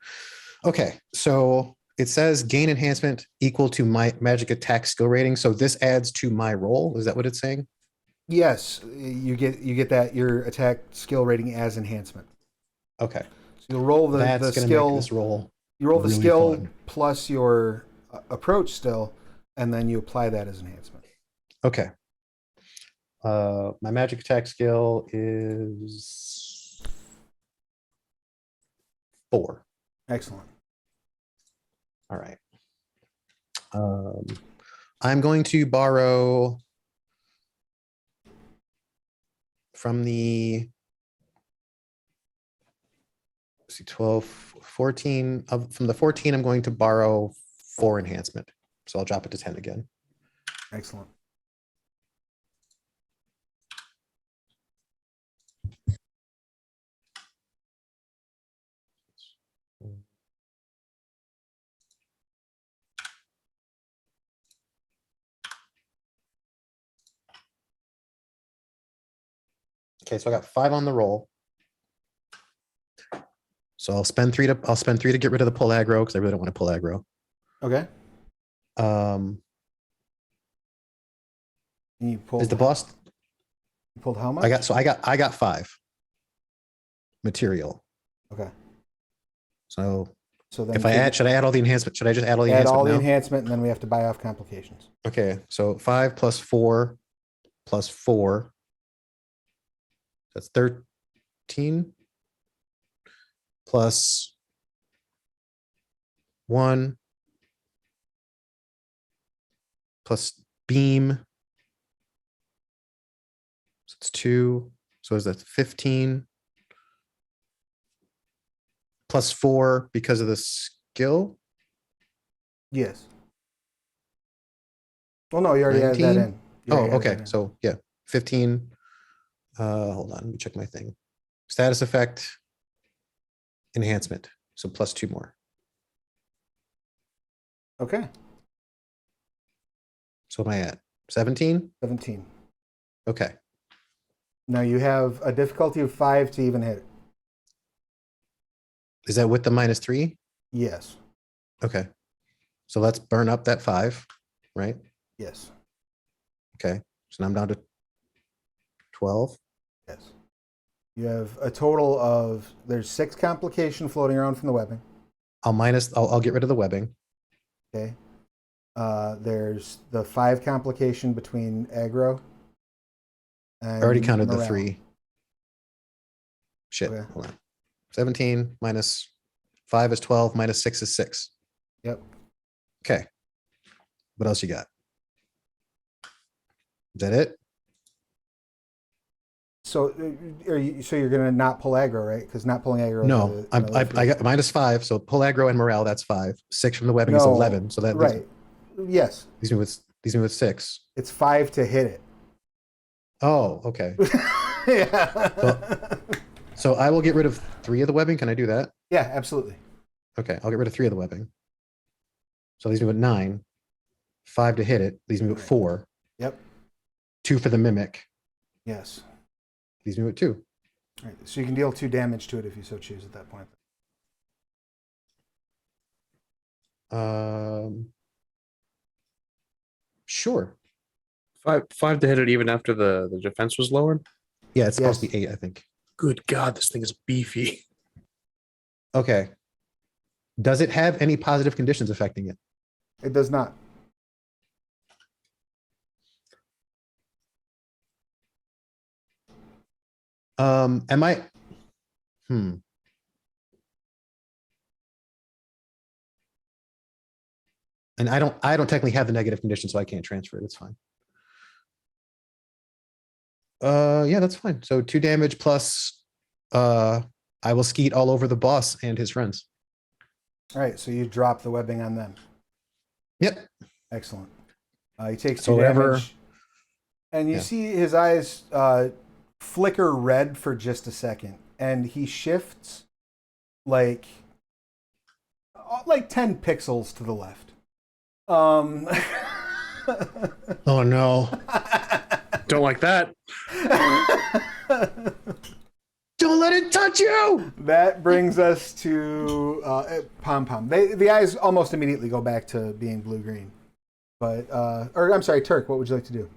So it says gain enhancement equal to my magic attack skill rating. So this adds to my roll. Is that what it's saying? Yes, you get that your attack skill rating as enhancement. Okay. So you'll roll the skill. Make this roll. You roll the really skill fun. plus your approach still, and then you apply that as enhancement. Okay. My magic attack skill is 4. Excellent. All right. I'm going to borrow from the 12, 14 from the 14, I'm going to borrow 4 enhancement. So I'll drop it to 10 again. Excellent. Okay, so I got 5 on the roll. So I'll spend 3 to get rid of the pull aggro because I really don't want to pull aggro. Okay. You pulled. Is the boss? You pulled how much? I got 5 material. Okay. So then if I add, should I add all the enhancement? Should I just add all the add enhancement all the now? enhancement, and then we have to buy off complications. Okay, so 5 plus 4 plus 4. That's 13 plus 1 plus beam. So it's 2. So is that 15 plus 4 because of the skill? Yes. Well, no, you already added that 19? in. You already added Okay. that in. So yeah, 15. Hold on, let me check my thing. Status effect enhancement. So plus 2 more. Okay. So what am I at? 17? 17. Okay. Now you have a difficulty of 5 to even hit it. Is that with the -3? Yes. Okay. So let's burn up that 5, right? Yes. Okay. So now I'm down to 12. Yes. You have a total of, there's 6 complication floating around from the webbing. I'll get rid of the webbing. Okay. There's the 5 complication between aggro. I already counted the morale. 3. Shit. Okay. Hold on. 17 minus 5 is 12, minus 6 is 6. Yep. Okay. What else you got? Is that it? So, you're gonna not pull aggro, right? Because not pulling aggro. No, I got -5. So pull aggro and morale, that's 5. 6 from the webbing is No, 11. So that right. Yes, leaves me with 6. it's 5 to hit it. Oh, okay. Yeah. So I will get rid of 3 of the webbing. Can I do that? Yeah, absolutely. Okay, I'll get rid of 3 of the webbing. So it leaves me with 9. 5 to hit it. Leaves me with 4. Yep. 2 for the mimic. Yes. Leaves me with 2. All right, so you can deal 2 damage to it if you so choose at that point. Sure. Five to hit it even after the defense was lowered. Yeah, it's supposed Yes. to be 8, I think. Good God, this thing is beefy. Okay. Does it have any positive conditions affecting it? It does not. Am I? Hmm. And I don't technically have the negative condition, so I can't transfer it. It's fine. Yeah, that's fine. So 2 damage plus I will skeet all over the boss and his friends. All right, so you drop the webbing on them. Yep. Excellent. He takes 2 So whatever- damage. And you Yeah. see his eyes flicker red for just a second. And he shifts like 10 pixels to the left. Oh no. Don't like that. Don't let it touch you. That brings us to Pom Pom. The eyes almost immediately go back to being blue-green. But, or I'm sorry, Turk, what would you like to do?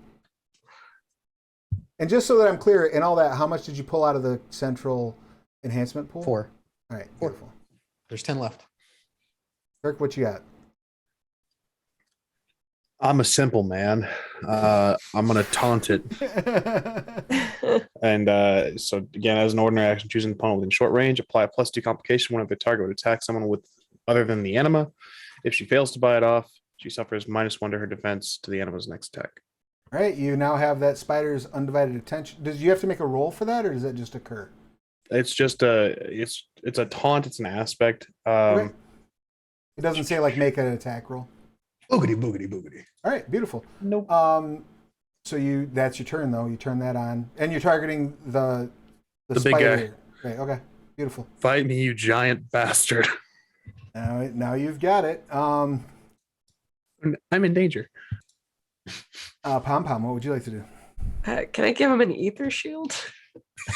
And just so that I'm clear, in all that, how much did you pull out of the central enhancement pool? 4. All right, 4. beautiful. There's 10 left. Turk, what you got? I'm a simple man. I'm gonna taunt it. And so again, as an ordinary action, choosing an opponent within short range, apply a +2 complication whenever the target would attack someone with other than the anima. If she fails to buy it off, she suffers -1 to her defense to the anima's next attack. All right, you now have that spider's undivided attention. Does you have to make a roll for that, or does that just occur? It's just it's a taunt. It's an aspect. Okay. It doesn't say like make an attack roll. Boogity, boogity, boogity. All right, beautiful. Nope. So that's your turn though. You turn that on, and you're targeting the The big spider. Right. Okay. Beautiful. Fight me, you giant bastard. Now you've got it. I'm in danger. Pom Pom, what would you like to do? Can I give him an ether shield?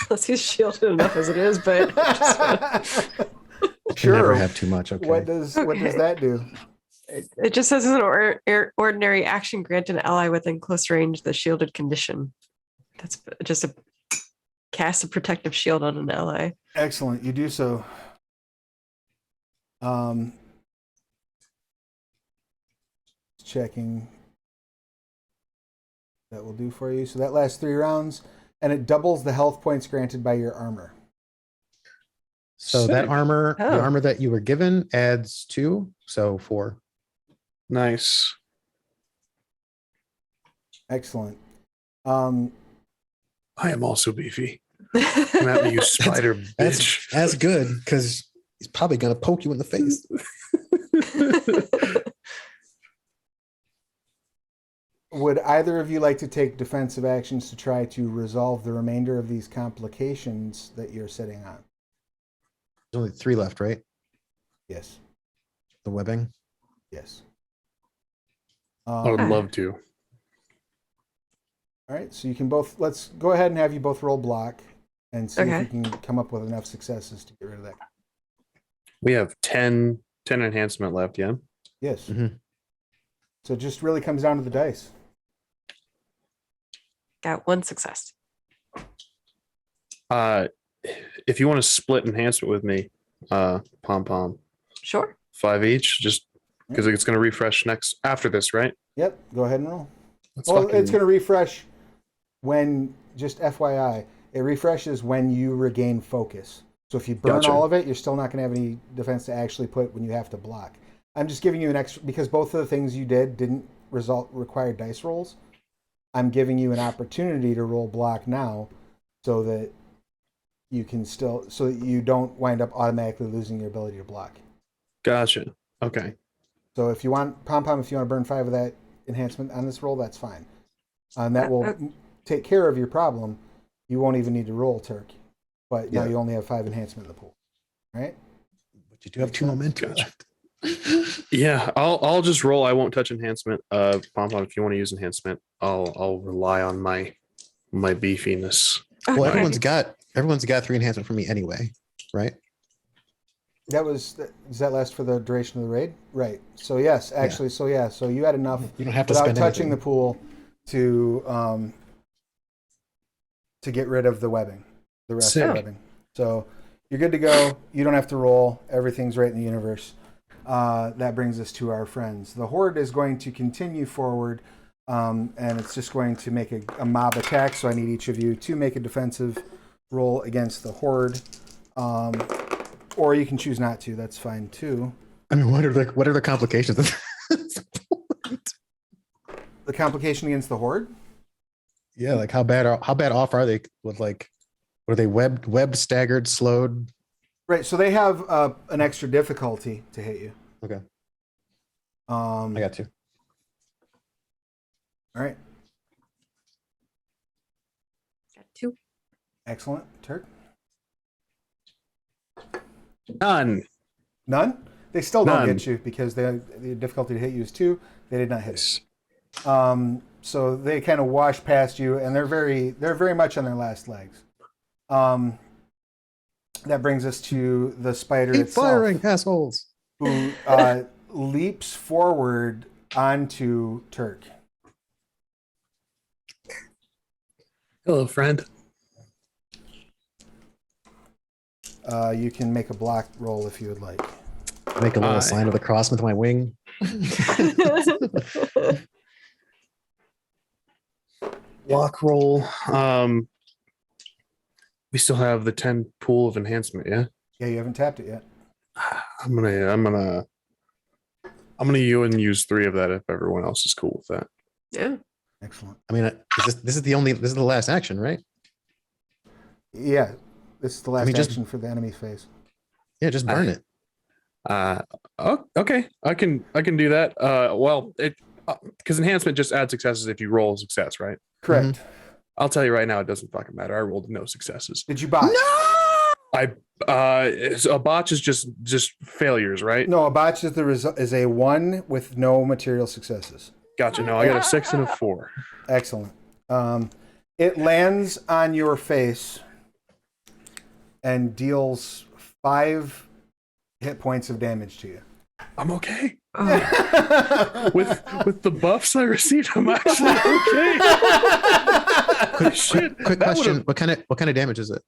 Unless he's shielded enough as it is, but Can never have too much. Okay. What does Okay. that do? it just says as an ordinary action, grant an ally within close range the shielded condition. That's just a cast a protective shield on an ally. Excellent. You do so. Checking. That will do for you. So that lasts 3 rounds, and it doubles the health points granted by your armor. So that Sick. armor, Oh. the armor that you were given adds 2, so 4. Nice. Excellent. I am also beefy. Come at me, you spider bitch. That's good because he's probably gonna poke you in the face. Would either of you like to take defensive actions to try to resolve the remainder of these complications that you're sitting on? There's only 3 left, right? Yes. The webbing. Yes. I would love to. All right, so you can both, let's go ahead and have you both roll block and see if Okay. you can come up with enough successes to get rid of that. We have 10 enhancement left, yeah? Yes. Mhm. So it just really comes down to the dice. Got 1 success. If you want to split enhancement with me, Pom Pom, Sure. 5 each, just because it's going to refresh next after this, right? Yep, go ahead and roll. Let's Well, fucking- it's going to refresh when, just FYI, it refreshes when you regain focus. So if you burn Gotcha. all of it, you're still not going to have any defense to actually put when you have to block. I'm just giving you an extra, because both of the things you did didn't require dice rolls. I'm giving you an opportunity to roll block now so that you can still, so that you don't wind up automatically losing your ability to block. Gotcha. Okay. So if you want, Pom Pom, if you want to burn 5 of that enhancement on this roll, that's fine. And that will take care of your problem. You won't even need to roll, Turk. But now Yeah. you only have 5 enhancement in the pool. Right? But you do have 2 momentum Gotcha. left. Yeah, I'll just roll. I won't touch enhancement. Pom Pom, if you want to use enhancement, I'll rely on my beefiness. Well, Okay. everyone's got 3 enhancement from me anyway, right? Does that last for the duration of the raid? Right. So yes, actually, so yeah, so you had enough You don't have to without spend touching anything. the pool to get rid of the webbing, the rest of Sick. the webbing. So you're good to go. You don't have to roll. Everything's right in the universe. That brings us to our friends. The Horde is going to continue forward, and it's just going to make a mob attack. So I need each of you to make a defensive roll against the Horde. Or you can choose not to. That's fine too. I mean, what are the complications of this? The complication against the Horde? Yeah, like how bad off are they with like, were they webbed, staggered, slowed? Right. So they have an extra difficulty to hit you. Okay, I I got you. All right. Got 2. Excellent. Turk? None. None? They still don't None. get you because the difficulty to hit you is 2. They did not hit. Yes. So they kind of wash past you, and they're very much on their last legs. That brings us to the spider Keep itself, firing, assholes. who leaps forward onto Turk. Hello, friend. You can make a block roll if you would like. Make a little Aye. sign of the cross with my wing. Block roll. We still have the 10 pool of enhancement, yeah? Yeah, you haven't tapped it yet. I'm gonna you and use 3 of that if everyone else is cool with that. Yeah. Excellent. I mean, this is the last action, right? Yeah, this is the last mean, just- action for the enemy phase. Yeah, just burn it. Oh, okay. I can do that. Well, it because enhancement just adds successes if you roll a success, right? Correct. I'll tell you right now, it doesn't fucking matter. I rolled no successes. Did you botch? So a botch is just failures, right? No, a botch is a 1 with no material successes. Gotcha. No, I got a 6 and a 4. Excellent. It lands on your face and deals 5 hit points of damage to you. I'm okay. Oh, With the buffs I received, I'm actually okay. Shit. Quick that question: would've- what kind of damage is it?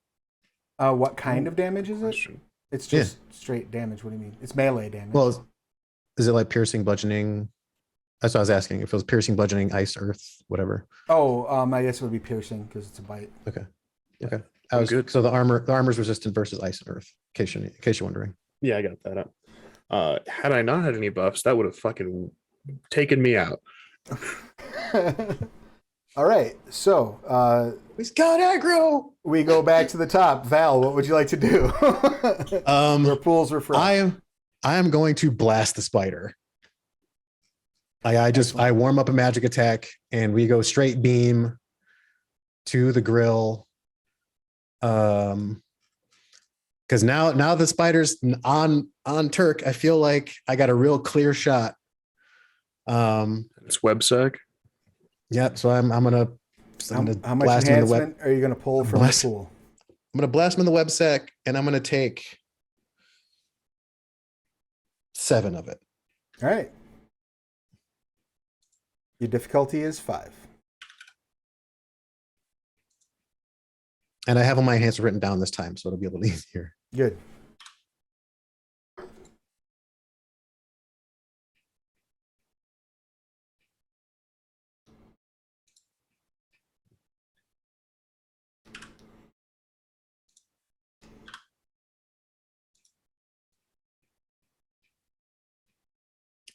What kind of damage is it? Question. It's just straight damage. What do you mean? It's melee damage. Well, is it like piercing, bludgeoning? That's what I was asking. If it was piercing, bludgeoning, ice, earth, whatever. I guess it would be piercing because it's a bite. Okay. Yeah. Okay. I was Good. So the armor's resistant versus ice and earth. In case you're wondering. Yeah, I got that up. Had I not had any buffs, that would have fucking taken me out. All right, so He's got aggro. we go back to the top. Val, what would you like to do? Your pools refresh. I am going to blast the spider. I warm up a magic attack and we go straight beam to the grill. Because now the spider's on Turk. I feel like I got a real clear shot. It's websec. Yeah, so I'm gonna how much blast him in the web. enhancement are you going to pull from Blast- the pool? I'm gonna blast him in the web sec, and I'm gonna take 7 of it. All right. Your difficulty is 5. And I have all my enhancements written down this time, so it'll be a little easier. Good.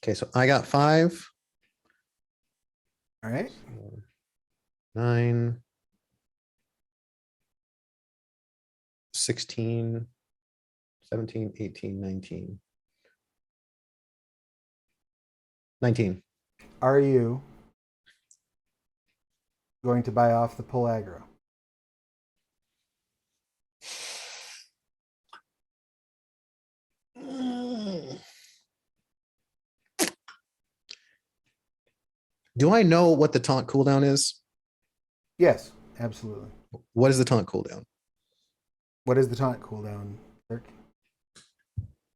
Okay, so I got 5, All right. 9, 16, 17, 18, 19. 19. Are you going to buy off the pull aggro? Do I know what the taunt cooldown is? Yes, absolutely. What is the taunt cooldown? What is the taunt cooldown, Turk?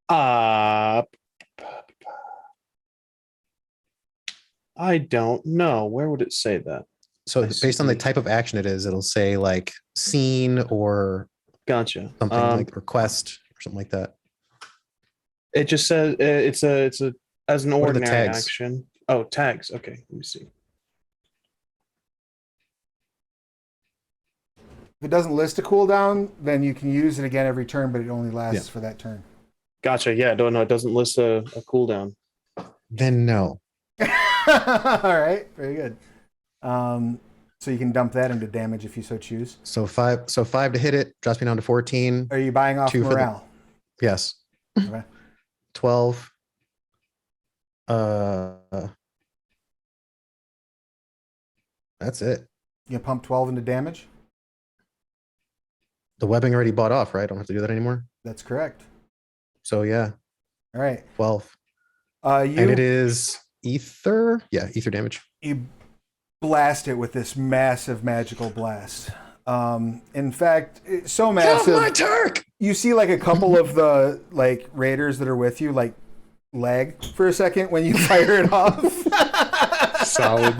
I don't know. Where would it say that? So I based on the see. type of action it is, it'll say like scene or Gotcha. something like request or something like that. It just says it's a as an What are the ordinary tags? action. Oh, tags. Okay, let me see. If it doesn't list a cooldown, then you can use it again every turn, but it only lasts for that turn. Gotcha. Yeah, no, it doesn't list a cooldown. Then no. All right, very good. So you can dump that into damage if you so choose. So five to hit it, drops me down to 14. Are you buying off 2 for the- morale? Yes. Okay. 12. That's it. You pump 12 into damage? The webbing already bought off, right? I don't have to do that anymore. That's correct. So yeah, All right. 12. And it You is ether. Yeah, ether damage. blast it with this massive magical blast. In fact, it's so massive. Turk! You see like a couple of the like raiders that are with you like lag for a second when you fire it off. Solid.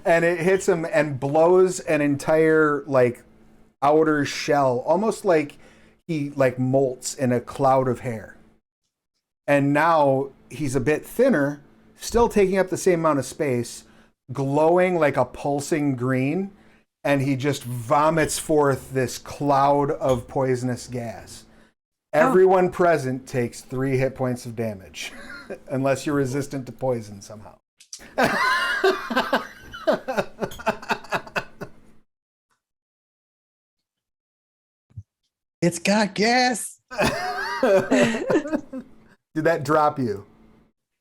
And it hits him and blows an entire like outer shell, almost like he like molts in a cloud of hair. And now he's a bit thinner, still taking up the same amount of space, glowing like a pulsing green, and he just vomits forth this cloud of poisonous gas. Everyone present takes 3 hit points of damage, unless you're resistant to poison somehow. It's got gas. Did that drop you?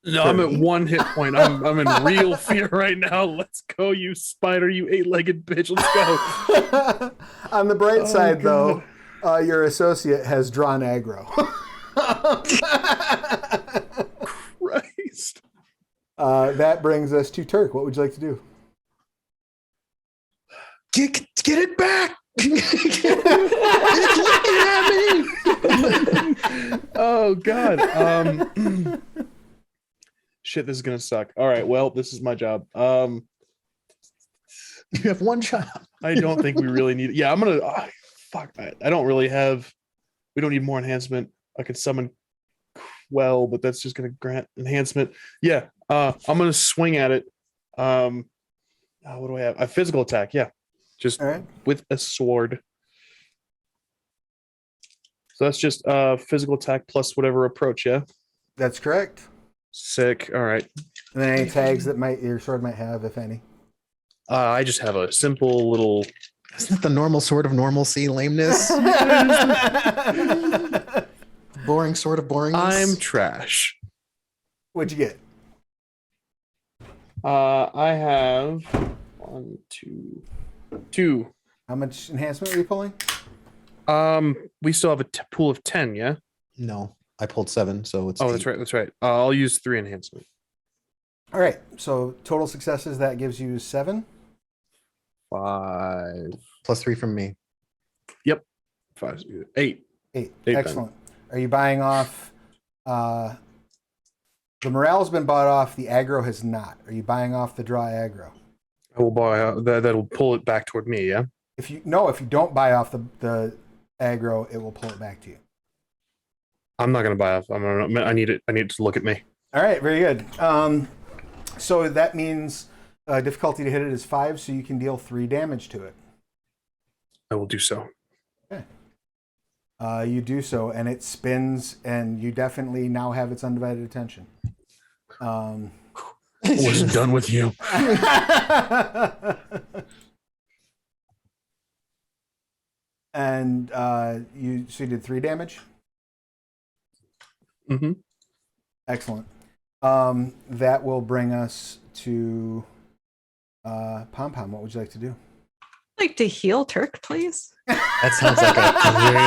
No, I'm at 1 hit point. I'm in real fear right now. Let's go, you spider, you 8-legged bitch. Let's go. On the bright side, God. though, your associate has drawn aggro. Christ. That brings us to Turk. What would you like to do? Get it back. It's looking at me. Oh God. Shit, this is gonna suck. All right, well, this is my job. You have one job. I don't think we really need. Yeah, I'm gonna. Fuck. I don't really have. We don't need more enhancement. I could summon Quell, but that's just gonna grant enhancement. Yeah. I'm gonna swing at it. What do I have? A physical attack. Yeah. Just All right. with a sword. So that's just physical attack plus whatever approach. Yeah. That's correct. Sick. All right. And then any tags that your sword might have, if any. I just have a simple little. Isn't that the normal sort of normalcy lameness? Boring sort of boringness. I'm trash. What'd you get? I have 2. How much enhancement are you pulling? We still have a pool of 10. Yeah. No, I pulled 7, so it's. Oh, 8. that's right. That's right. I'll use 3 enhancement. All right. So total successes, that gives you 7. 5. Plus 3 from me. 5. 8. 8. then. Excellent. Are you buying off? The morale's been bought off. The aggro has not. Are you buying off the draw aggro? I will buy that. That'll pull it back toward me. Yeah. If you don't buy off the aggro, it will pull it back to you. I'm not gonna buy off. I need it. I need it to look at me. All right, very good. So that means difficulty to hit it is 5, so you can deal 3 damage to it. I will do so. You do so, and it spins, and you definitely now have its undivided attention. I wasn't done with you. And you did 3 damage. Mm-hmm. Excellent. That will bring us to Pom Pom. What would you like to do? I'd like to heal Turk, please. That sounds like a great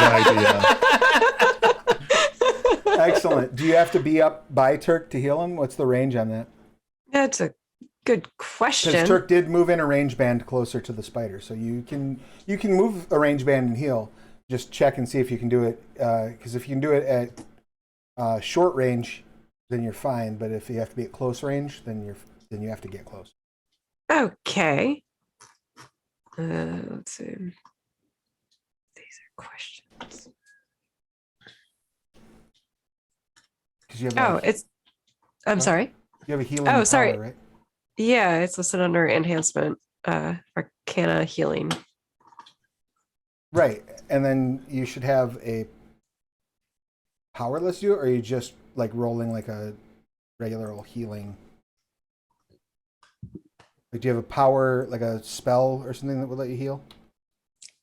idea. Excellent. Do you have to be up by Turk to heal him? What's the range on that? Yeah, it's a Good Because question. Turk did move in a range band closer to the spider, so you can move a range band and heal. Just check and see if you can do it. Because if you can do it at short range, then you're fine. But if you have to be at close range, then you have to get close. Okay. Let's see. These are questions. Because you have Oh, I'm Huh? sorry. you have a healing. Oh, sorry. power, right? Yeah, it's listed under enhancement, Arcana healing. Right, and then you should have a powerless do, or are you just like rolling like a regular old healing? Like, do you have a power, like a spell or something that would let you heal?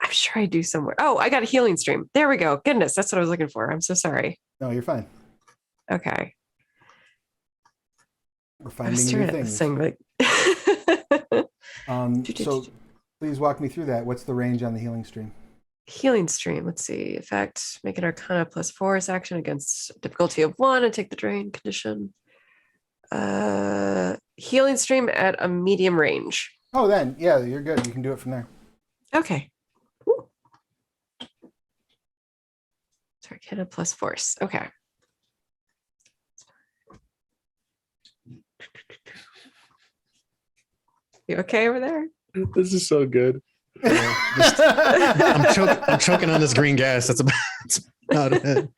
I'm sure I do somewhere. Oh, I got a healing stream. There we go. Goodness, that's what I was looking for. I'm so sorry. No, you're fine. Okay. We're I was finding new staring at this things. thing, like So please walk me through that. What's the range on the healing stream? healing stream. Let's see. Effect, make an Arcana plus force action against difficulty of 1 and take the drain condition. Healing stream at a medium range. Oh, then yeah, you're good. You can do it from there. Okay. Ooh. So Arcana plus force. Okay. You okay over there? This is so good. I'm choking on this green gas. That's about it.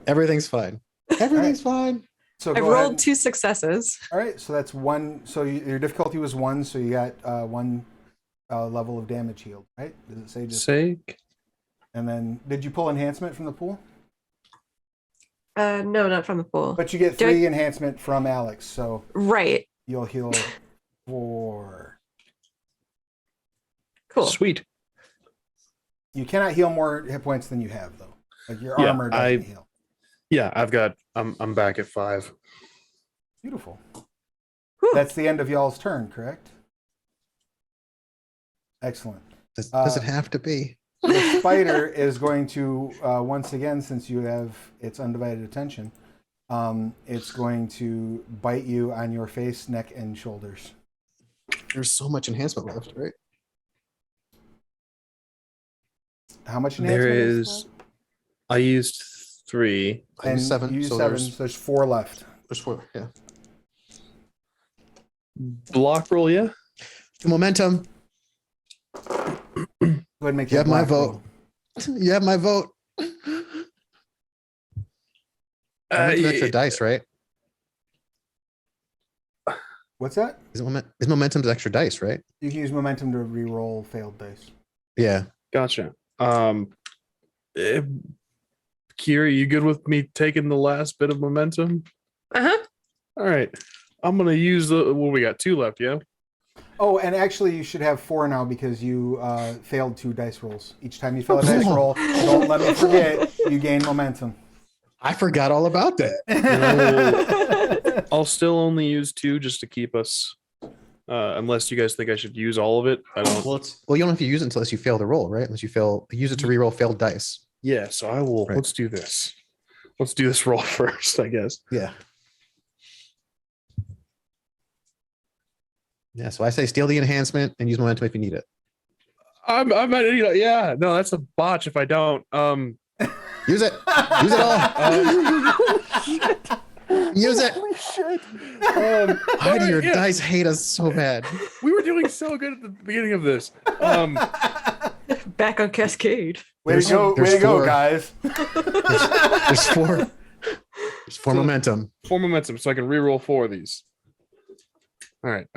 Everything's fine. Everything's fine. So I go rolled ahead. 2 successes. All right, so that's one. So your difficulty was 1, so you got 1 level of damage healed, right? Does it say just? Sake. And then, did you pull enhancement from the pool? No, not from the pool. But you get Do 3 enhancement from Alex, so Right. you'll heal 4. Cool. Sweet. You cannot heal more hit points than you have, though. Like your Yeah, armor doesn't heal. Yeah, I'm back at 5. Beautiful. Whew. That's the end of y'all's turn, correct? Excellent. Does it have to be? The spider is going to once again, since you have its undivided attention, it's going to bite you on your face, neck, and shoulders. There's so much enhancement left, right? How much There enhancement is. left? I used 3. I used 7. You used So 7, so there's 4 left. there's 4. Yeah. Block roll, yeah. Momentum. Go ahead and make You that have my block roll. vote. You have my vote. Extra dice, right? What's that? Is momentum's extra dice, right? You can use momentum to re-roll failed dice. Yeah. Gotcha. Kira, you good with me taking the last bit of momentum? Uh-huh. All right. I'm gonna use we got 2 left, yeah? Oh, and actually, you should have 4 now because you failed 2 dice rolls. Each time you fail a dice roll, don't let me forget, you gain momentum. I forgot all about that. I'll still only use 2 just to keep us unless you guys think I should use all of it. I don't. Well, you don't have to use it unless you fail the roll, right? Unless you use it to re-roll failed dice. Yeah, so I will. Right. Let's do this. Let's do this roll first, I guess. Yeah. Yeah. So I say steal the enhancement and use momentum if you need it. I'm yeah. No, that's a botch if I don't. Use it. Use it all. Use it. Holy shit. Why do your yeah. dice hate us so bad? We were doing so good at the beginning of this. Back on Cascade. Way to go, there's 4. guys. There's 4. There's 4 momentum. 4 momentum, so I can re-roll 4 of these. All right.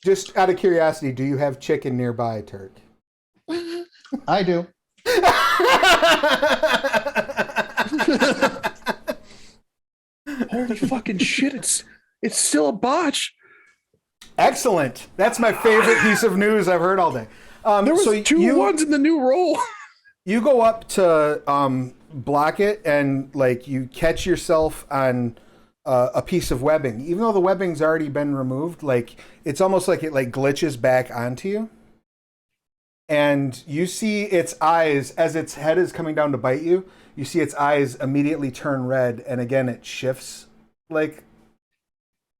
Just out of curiosity, do you have chicken nearby, Turk? I do. Holy fucking shit! It's still a botch. Excellent. That's my favorite piece of news I've heard all day. There was so 2 1s in the new roll. You go up to block it, and like you catch yourself on a piece of webbing, even though the webbing's already been removed. Like it's almost like it like glitches back onto you, and you see its eyes as its head is coming down to bite you. You see its eyes immediately turn red, and again it shifts like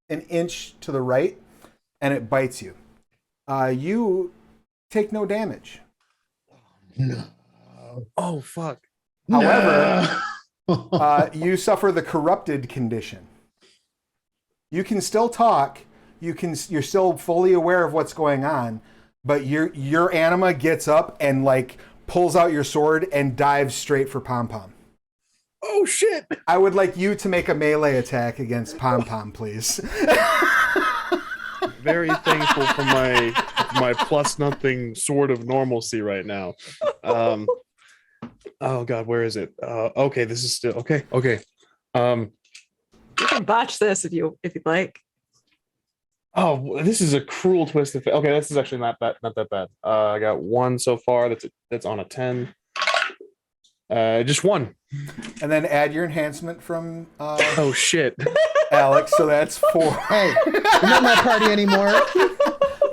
an inch to the right, and it bites you. You take no damage. No. Oh fuck. However, No. you suffer the corrupted condition. You can still talk. You're still fully aware of what's going on, but your anima gets up and like pulls out your sword and dives straight for Pom Pom. Oh shit. I would like you to make a melee attack against Pom Pom, please. Very thankful for my plus nothing sort of normalcy right now. Oh god, where is it? Okay, this is still okay. You can botch this if you'd like. Oh, this is a cruel twist of fate. Okay, this is actually not that bad. I got one so far. That's on a 10. Just one. And then add your enhancement from Oh shit. Alex, so that's 4. Hey, you're not my party anymore.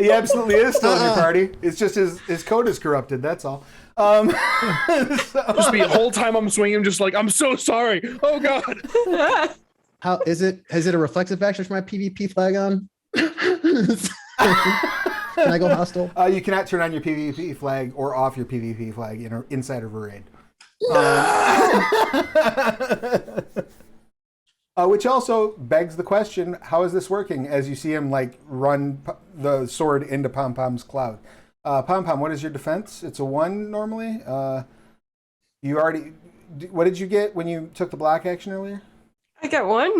He absolutely is still in your party. It's just his code is corrupted. That's all. Just the whole time I'm swinging, just like I'm so sorry. Oh god. How is it? Is it a reflexive action for my PvP flag on? Can I go hostile? You cannot turn on your PvP flag or off your PvP flag inside of a raid. Which also begs the question: how is this working? As you see him like run the sword into Pom Pom's cloud. Pom Pom, what is your defense? It's a 1 normally. You already. What did you get when you took the block action earlier? I got 1.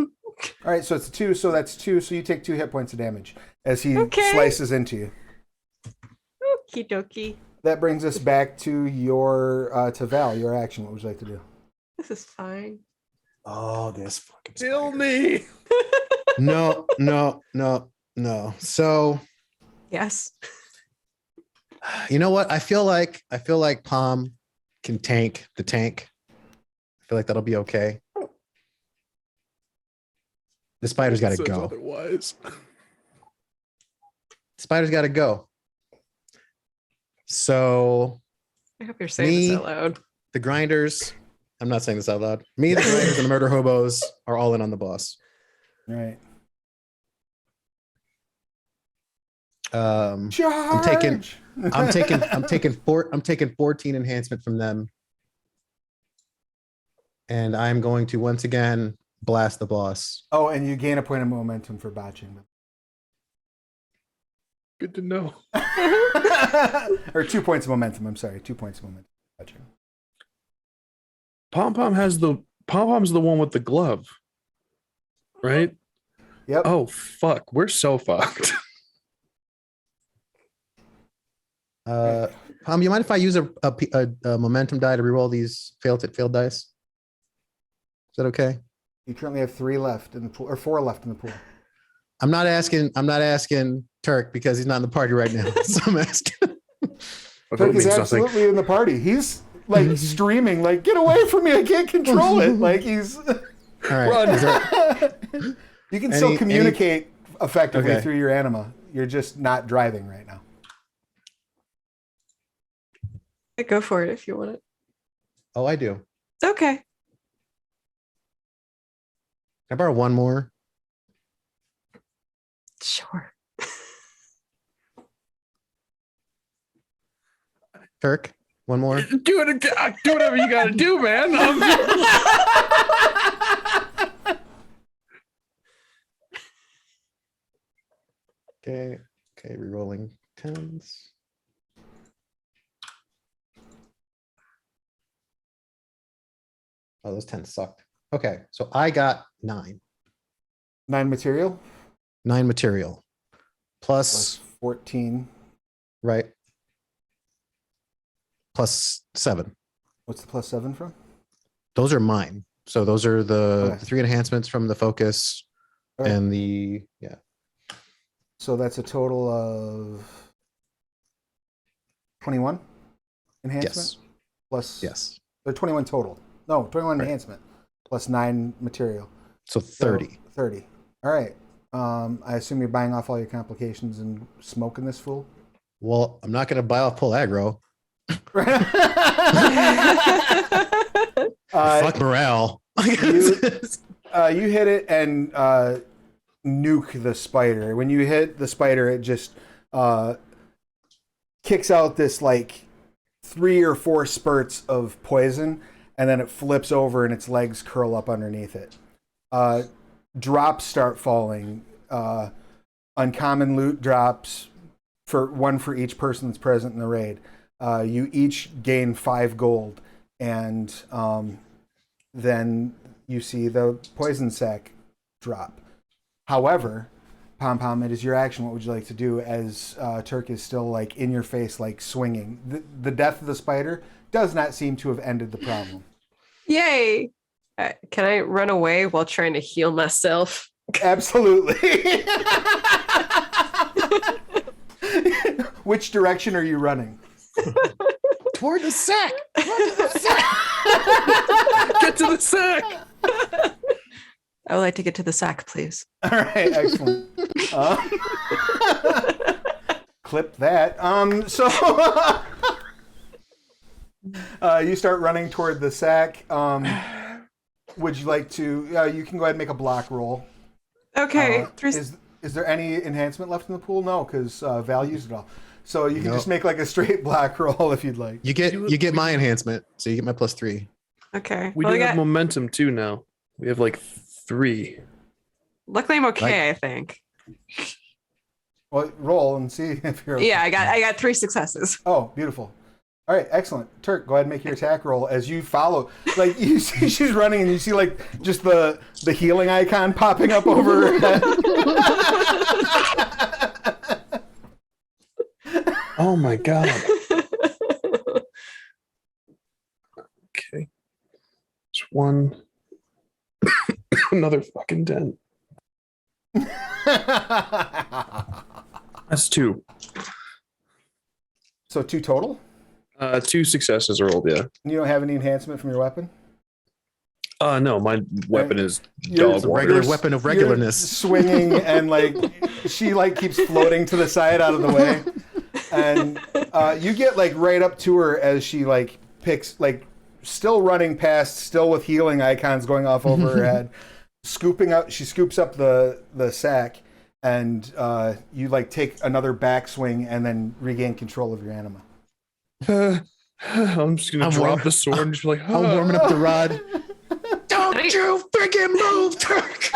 All right, so it's a 2. So that's 2. So you take 2 hit points of damage as he Okay. slices into you. Okie dokie. That brings us back to to Val. Your action. What would you like to do? This is fine. Oh, this fucking Kill me. No. So Yes. you know what? I feel like Palm can tank the tank. I feel like that'll be okay. The spider's got to Says go. Otherwise. Spider's got to go. So I hope you're saying this Me- out loud. the grinders. I'm not saying this out loud. Me, the grinders, and the murder hobos are all in on the boss. All right. Taking- Charge! I'm taking 14 enhancement from them. And I'm going to once again blast the boss. Oh, and you gain a point of momentum for botching. Good to know. Or 2 points of momentum. I'm sorry, 2 points of momentum. Botching. Pom Pom's the one with the glove, right? Yep. Oh fuck, we're so fucked. Palm, you mind if I use a momentum die to reroll these failed dice? Is that okay? You currently have 3 left in the pool, or 4 left in the pool. I'm not asking Turk because he's not in the party right now. So I'm asking. Turk is absolutely in the party. He's like streaming, like, get away from me, I can't control it. Like he's All right. Is there- you can still communicate effectively Okay. through your anima. You're just not driving right now. Go for it if you want it. oh, I do. Okay. Can I borrow one more? Sure. Turk, one more. Do whatever you gotta do, man. Okay. Rerolling 10s. Oh, those 10s sucked. Okay, so I got 9. 9 material 9 material. plus Plus, 14. right? Plus 7. What's the plus 7 from? Those are mine. So those are the Okay. 3 enhancements from the focus All right. and the, yeah. So that's a total of 21 enhancement Yes. plus. Yes. They're 21 total. No, 21 Right. enhancement plus 9 material. So So 30. 30. All right. I assume you're buying off all your complications and smoking this fool. Well, I'm not going to buy off pull aggro. Uh, Fuck morale. you hit it, and nuke the spider. When you hit the spider, it just kicks out this like 3 or 4 spurts of poison, and then it flips over and its legs curl up underneath it. Drops start falling. Uncommon loot drops, for one for each person that's present in the raid. You each gain 5 gold, and then you see the poison sac drop. However, Pom Pom, it is your action. What would you like to do as Turk is still like in your face, like swinging? The death of the spider does not seem to have ended the problem. Yay! Can I run away while trying to heal myself? Absolutely. Which direction are you running? Toward the sack. Get to the sack. I would like to get to the sack, please. All right, excellent. Clip that. So you start running toward the sack. Would you like to? You can go ahead and make a block roll. Okay. Is there any enhancement left in the pool? No, because Val used it all. So you can just make like a straight block roll if you'd like. You get my enhancement, so you get my +3. Okay. We Well, do have momentum too now. We have like 3. luckily, I'm okay. I think. Well, roll and see if you're. Yeah, I got 3 successes. Oh, beautiful. All right, excellent. Turk, go ahead and make your attack roll as you follow. Like you see, she's running, and you see like just the healing icon popping up over her head. Oh my god. Okay. It's 1. Another fucking 10. That's 2. So 2 total? 2 successes rolled, yeah. You don't have any enhancement from your weapon? No, my weapon is You're- dog It's a water. regular weapon of You're regularness. swinging, and like she like keeps floating to the side out of the way, and you get like right up to her as she like picks like still running past, still with healing icons going off over her head, she scoops up the sack, and you like take another backswing and then regain control of your anima. I'm just gonna I'm drop warm- the sword and just be like, I'm warming up the rod. Don't you freaking move, Turk!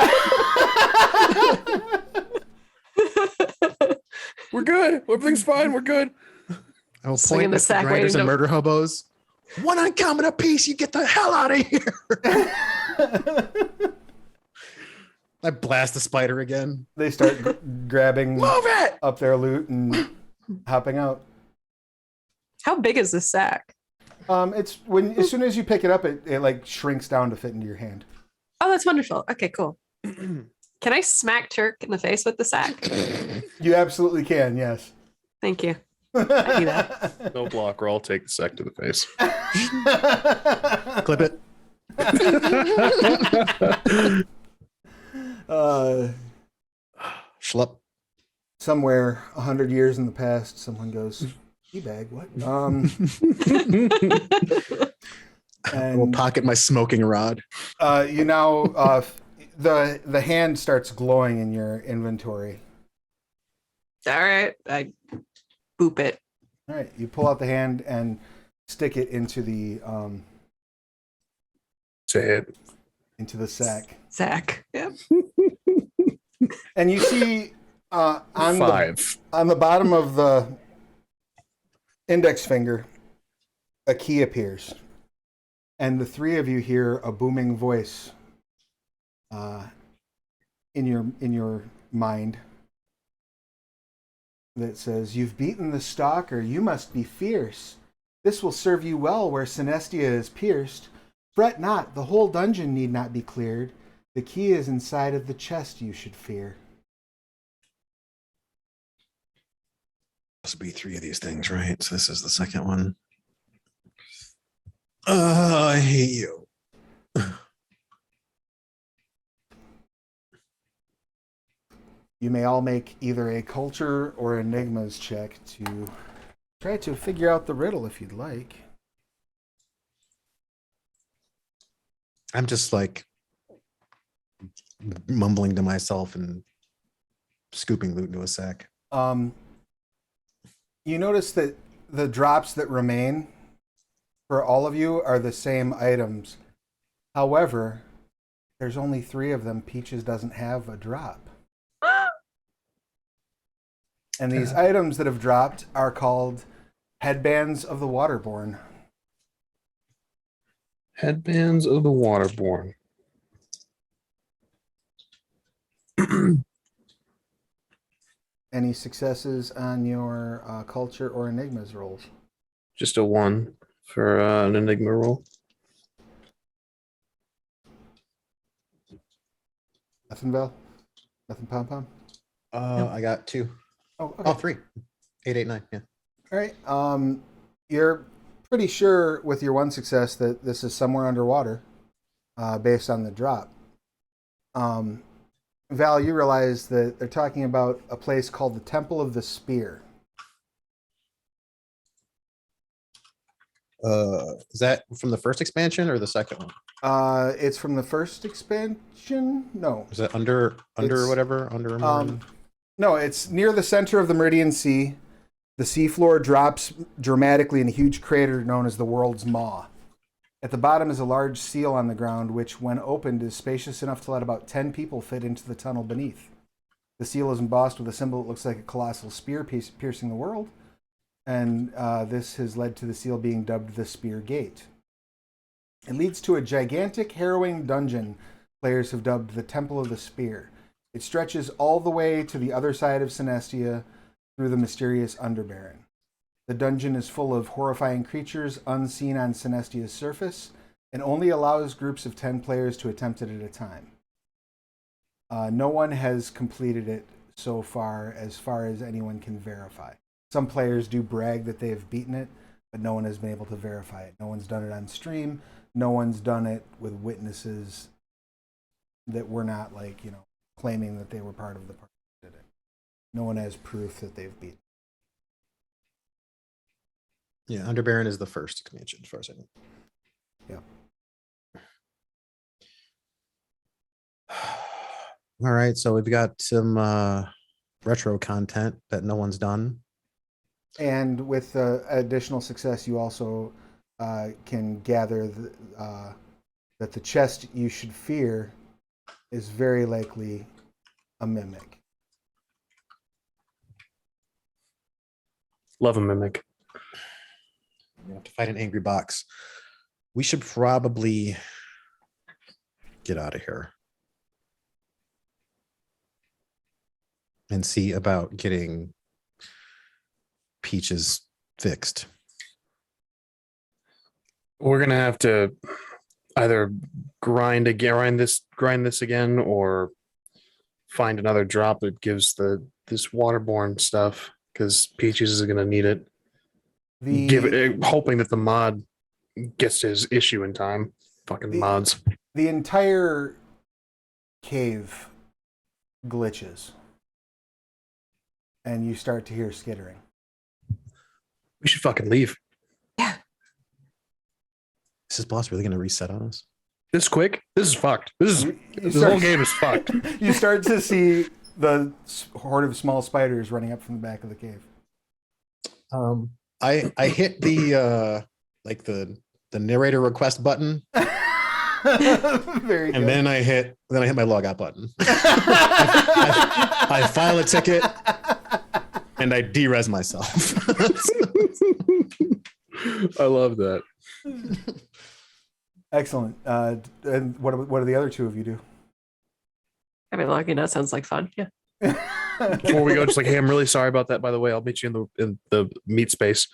We're good. Everything's fine. We're good. I will Swinging point the at the sack, grinders waiting and to- murder hobos. 1 uncommon apiece, you get the hell out of here! I blast the spider again. They start grabbing Move it! up their loot and hopping out. How big is this sack? It's when as soon as you pick it up, it like shrinks down to fit into your hand. Oh, that's wonderful. Okay, cool. Can I smack Turk in the face with the sack? You absolutely can, yes. Thank you. I do that. No block, or I'll take the sack to the face. Clip it. Schlup. Somewhere 100 years in the past, someone goes, "Teabag, what?" I will And pocket my smoking rod. you now the hand starts glowing in your inventory. All right. I boop it. All right, you pull out the hand and stick it into the Say it. sack, Sack. Yep. and you see on 5. the bottom of the index finger, a key appears, and the 3 of you hear a booming voice in your mind that says, "You've beaten the stalker. You must be fierce. This will serve you well where Synestia is pierced. Fret not. The whole dungeon need not be cleared. The key is inside of the chest you should fear." Supposed to be 3 of these things, right? So this is the second one. I hate you. You may all make either a culture or enigmas check to try to figure out the riddle if you'd like. I'm just like mumbling to myself and scooping loot into a sack. You notice that the drops that remain for all of you are the same items. However, there's only 3 of them. Peaches doesn't have a drop. And these items that have dropped are called Headbands of the Waterborne. Headbands of the Waterborne. Any successes on your culture or enigmas rolls? Just a 1 for an enigma roll. Nothing, Val? Nothing, Pom Pom? I got 2. Oh, okay. Oh, 3. 8, 8, 9. Yeah. All right. You're pretty sure with your 1 success that this is somewhere underwater, based on the drop. Val, you realize that they're talking about a place called the Temple of the Spear. Is that from the first expansion or the second one? It's from the first expansion. No, Is it under It's, whatever? Under a meridian? no, it's near the center of the Meridian Sea. The seafloor drops dramatically in a huge crater known as the World's Maw. At the bottom is a large seal on the ground, which, when opened, is spacious enough to let about 10 people fit into the tunnel beneath. The seal is embossed with a symbol that looks like a colossal spear piercing the world, and this has led to the seal being dubbed the Spear Gate. It leads to a gigantic, harrowing dungeon players have dubbed the Temple of the Spear. It stretches all the way to the other side of Synestia through the mysterious Underbaron. The dungeon is full of horrifying creatures unseen on Synestia's surface and only allows groups of 10 players to attempt it at a time. No one has completed it so far as anyone can verify. Some players do brag that they have beaten it, but no one has been able to verify it. No one's done it on stream. No one's done it with witnesses that were not claiming that they were part of the party that did it. No one has proof that they've beaten. Yeah, Underbaron is the first expansion, as far as I know. Yeah. All right, so we've got some retro content that no one's done. And with additional success, you also can gather that the chest you should fear is very likely a mimic. Love a mimic. You have to fight an angry box. We should probably get out of here and see about getting Peaches fixed. We're gonna have to either grind this again, or find another drop that gives this waterborne stuff, because Peaches is gonna need it. Hoping that the mod gets to his issue in time. Fucking mods. The entire cave glitches, and you start to hear skittering. We should fucking leave. Yeah. Is this boss really going to reset on us? This quick? This is fucked. This whole game is fucked. You start to see the horde of small spiders running up from the back of the cave. I hit the the narrator request button. Very good. And then I hit my logout button. I file a ticket and I derez myself. I love that. Excellent. And what do the other 2 of you do? I mean, logging out sounds like fun. Yeah. Before we go, just hey, I'm really sorry about that. By the way, I'll meet you in the meat space,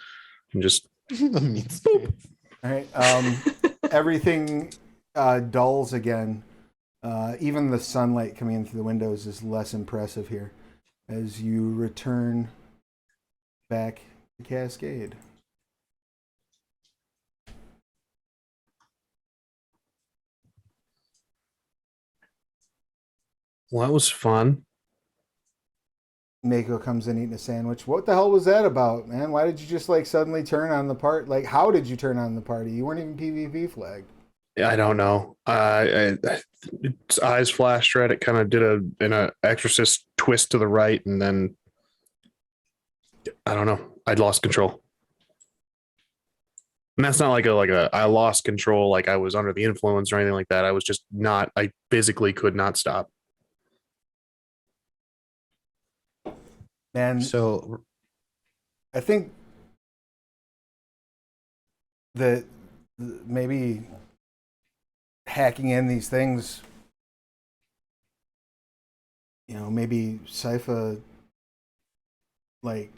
and just All right. Everything dulls again. Even the sunlight coming in through the windows is less impressive here as you return back to Cascade. Well, that was fun. Mako comes in eating a sandwich. What the hell was that about, man? Why did you just suddenly turn on the part? How did you turn on the party? You weren't even PvP flagged. I don't know. Its eyes flashed red. It kind of did an exorcist twist to the right, and then I don't know. I'd lost control. And that's not like a I lost control, like I was under the influence or anything like that. I was just not. I physically could not stop. And So I think that maybe hacking in these things, maybe Sypha like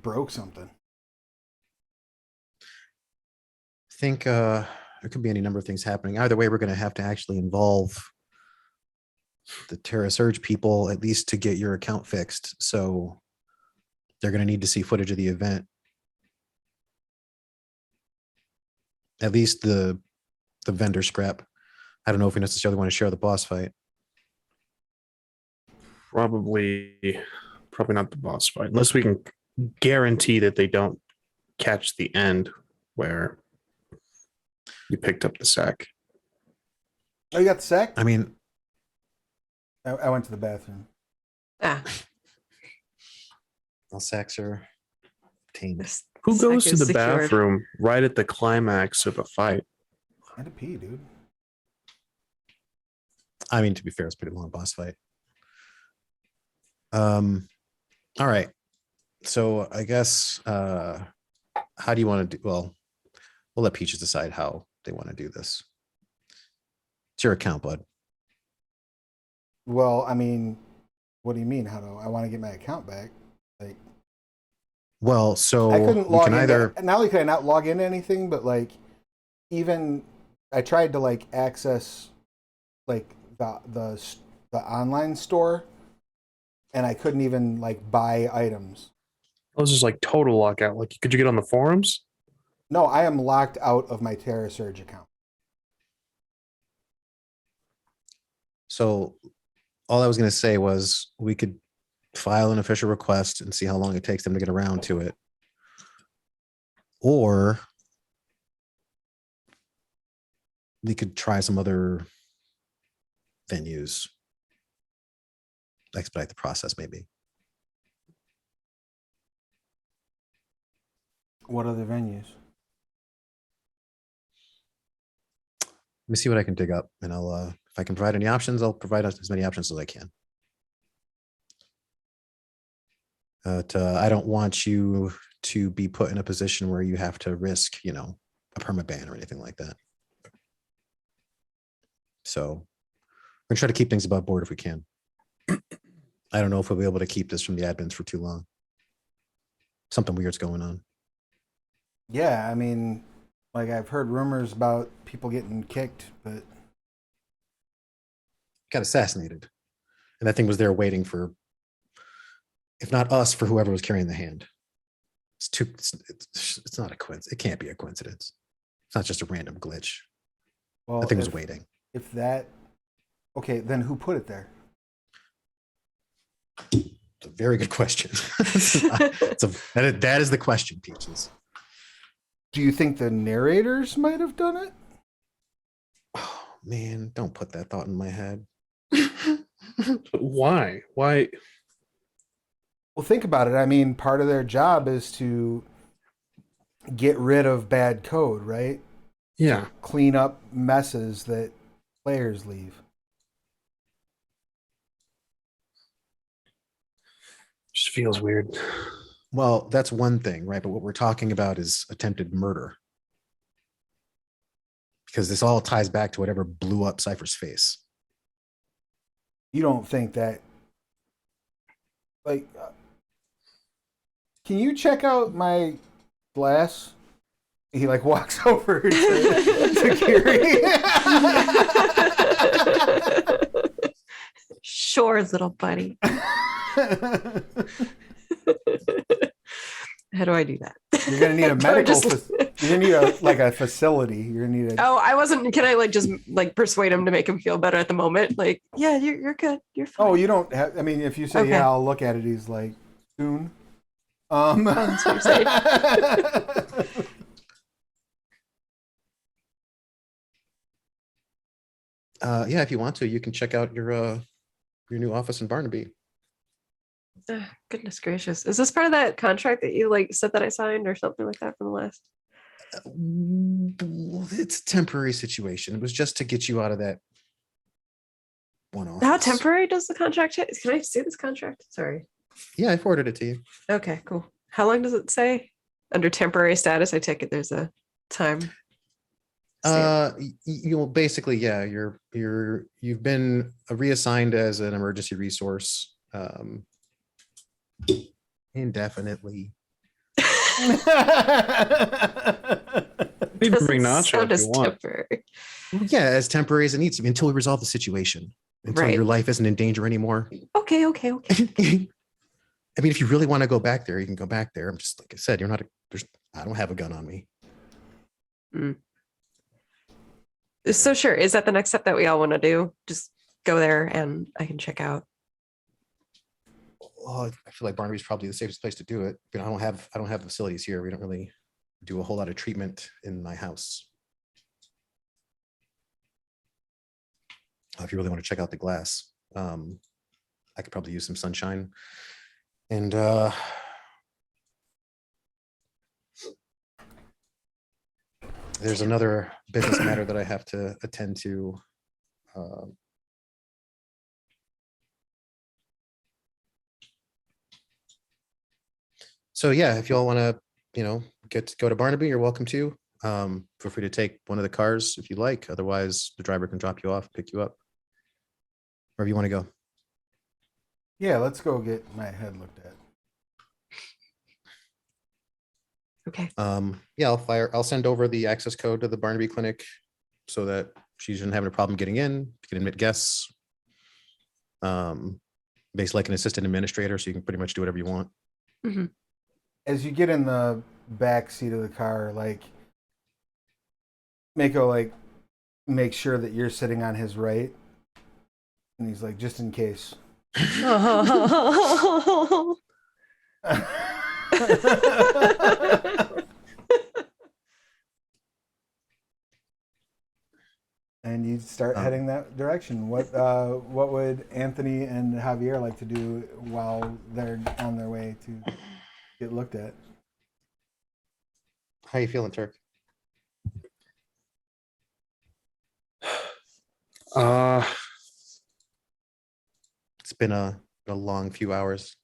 broke something. I think there could be any number of things happening. Either way, we're going to have to actually involve the Terra Surge people, at least to get your account fixed. So they're going to need to see footage of the event. At least the vendor scrap. I don't know if we necessarily want to share the boss fight. Probably not the boss fight, unless we can guarantee that they don't catch the end where you picked up the sack. Oh, you got the sack? I mean, I went to the bathroom. all sacks are tamed. This Who sack goes to is the secured. bathroom right at the climax of a fight? I had to pee, dude. I mean, to be fair, it's a pretty long boss fight. All right. So I guess how do you want to do? Well, we'll let Peaches decide how they want to do this. It's your account, bud. Well, I mean, what do you mean? How do I want to get my account back? Like, Well, so I couldn't you log can in. either Not only could I not log into anything, but like, even I tried to like access like the online store, and I couldn't even like buy items. It was just like total lockout. Like, could you get on the forums? No, I am locked out of my Terra Surge account. So all I was going to say was we could file an official request and see how long it takes them to get around to it. Or we could try some other venues. Expedite the process, maybe. What other venues? Let me see what I can dig up, and I'll if I can provide any options, I'll provide as many options as I can. But I don't want you to be put in a position where you have to risk, a permaban or anything like that. So we're gonna try to keep things above board if we can. I don't know if we'll be able to keep this from the admins for too long. Something weird's going on. Yeah, I mean, like I've heard rumors about people getting kicked, but Got assassinated, and that thing was there waiting for, if not us, for whoever was carrying the hand. It's not a coincidence. It can't be a coincidence. It's not just a random glitch. well, That thing was waiting. If that, okay, then who put it there? It's a very good question. That is the question, Peaches. Do you think the narrators might have done it? Oh man, don't put that thought in my head. Why? Why? Well, think about it. I mean, part of their job is to get rid of bad code, right? Yeah. Clean up messes that players leave. Just feels weird. Well, that's one thing, right? But what we're talking about is attempted murder. Because this all ties back to whatever blew up Cypher's face. You don't think that, like, can you check out my glass? He like walks over to security. Sure, little buddy. How do I do that? You're gonna need a Do I medical. just- You're gonna need a facility. You're gonna need a. Oh, I wasn't. Can I like just like persuade him to make him feel better at the moment? Like, yeah, you're good. You're fine. Oh, you don't have. I mean, if you say Okay. yeah, I'll look at it. He's like, soon. That's what you're saying. Yeah, if you want to, you can check out your new office in Barnaby. Goodness gracious. Is this part of that contract that you like said that I signed or something like that from the last? It's a temporary situation. It was just to get you out of that one office. How temporary does the contract hit? Can I see this contract? Sorry. Yeah, I forwarded it to you. Okay, cool. How long does it say? Under temporary status, I take it there's a time. stamp. You'll basically, yeah, you've been reassigned as an emergency resource indefinitely. You can Doesn't bring Nacho sound if as you want. temporary. Yeah, as temporary as it needs to be until we resolve the situation, until your Right. life isn't in danger anymore. Okay. I mean, if you really want to go back there, you can go back there. I'm just, like I said, I don't have a gun on me. So sure, is that the next step that we all want to do? Just go there and I can check out. Oh, I feel like Barnaby's probably the safest place to do it. I don't have facilities here. We don't really do a whole lot of treatment in my house. If you really want to check out the glass, I could probably use some sunshine. And there's another business matter that I have to attend to. So yeah, if you all want to, go to Barnaby, you're welcome to. Feel free to take one of the cars if you like. Otherwise, the driver can drop you off, pick you up, wherever you want to go. Yeah, let's go get my head looked at. Okay. Yeah, I'll send over the access code to the Barnaby clinic so that she shouldn't have a problem getting in. You can admit guests. Basically like an assistant administrator, so you can pretty much do whatever you want. Mm-hmm. As you get in the back seat of the car, Mako make sure that you're sitting on his right, and he's like, just in case. And you start heading that direction. What would Anthony and Javier like to do while they're on their way to get looked at? How you feeling, Turk? It's been a long few hours.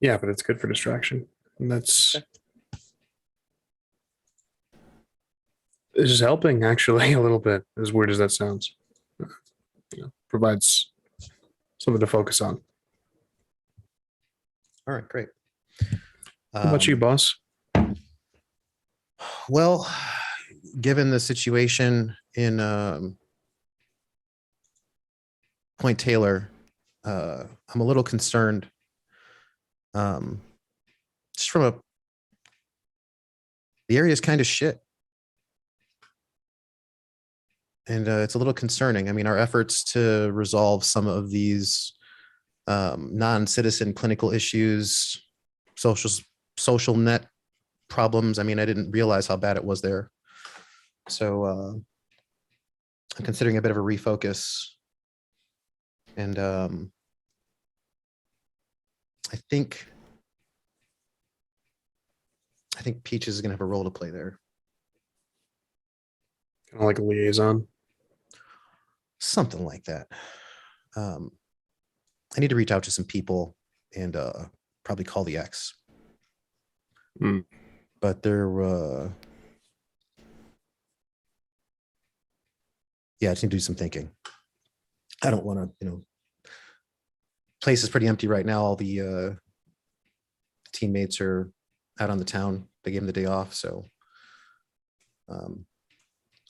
Yeah, but it's good for distraction. And it's just helping actually a little bit, as weird as that sounds. Provides something to focus on. All right, great. How about you, boss? Well, given the situation in Point Taylor, I'm a little concerned. Just from the area is kind of shit. And it's a little concerning. I mean, our efforts to resolve some of these non-citizen clinical issues, social net problems. I mean, I didn't realize how bad it was there. So I'm considering a bit of a refocus. And I think Peaches is going to have a role to play there. Kind of like a liaison. Something like that. I need to reach out to some people and probably call the ex. But they're yeah, I just need to do some thinking. I don't want to, place is pretty empty right now. All the teammates are out on the town. They gave them the day off, so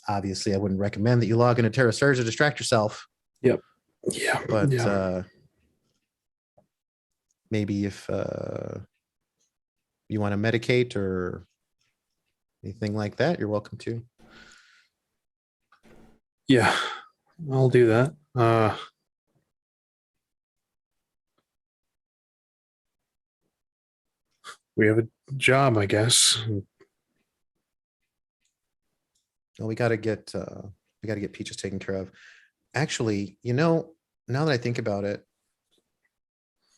obviously I wouldn't recommend that you log into Terra Surge to distract yourself. Yep. Yeah. But maybe if you want to medicate or anything like that, you're welcome to. Yeah, I'll do that. We have a job, I guess. Well, we got to get Peaches taken care of. Actually, now that I think about it,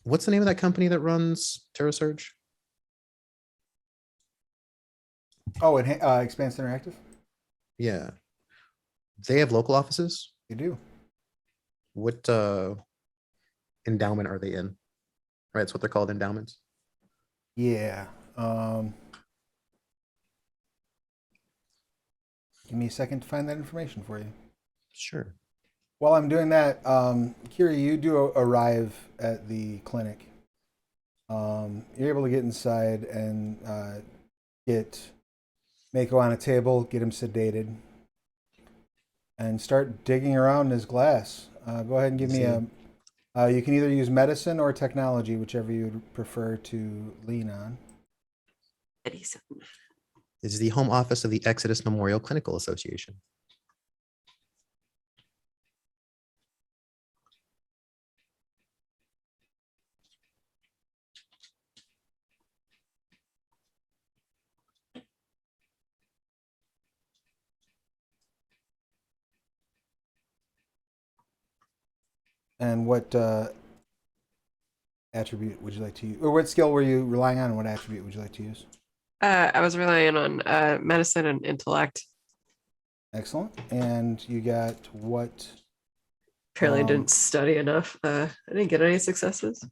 what's the name of that company that runs TerraSurge? Oh, and Expanse Interactive? Yeah. They have local offices. You do. What endowment are they in? Right, that's what they're called, endowments. Yeah. Give me a second to find that information for you. Sure. While I'm doing that, Kiri, you do arrive at the clinic. You're able to get inside and get Mako on a table, get him sedated, and start digging around in his glass. Go ahead and give me a. You can either use medicine or technology, whichever you would prefer to lean on. This is the home office of the Exodus Memorial Clinical Association. And what attribute would you like to use? Or what skill were you relying on, and what attribute would you like to use? I was relying on medicine and intellect. Excellent. And you got what? Apparently didn't study enough. I didn't get any successes.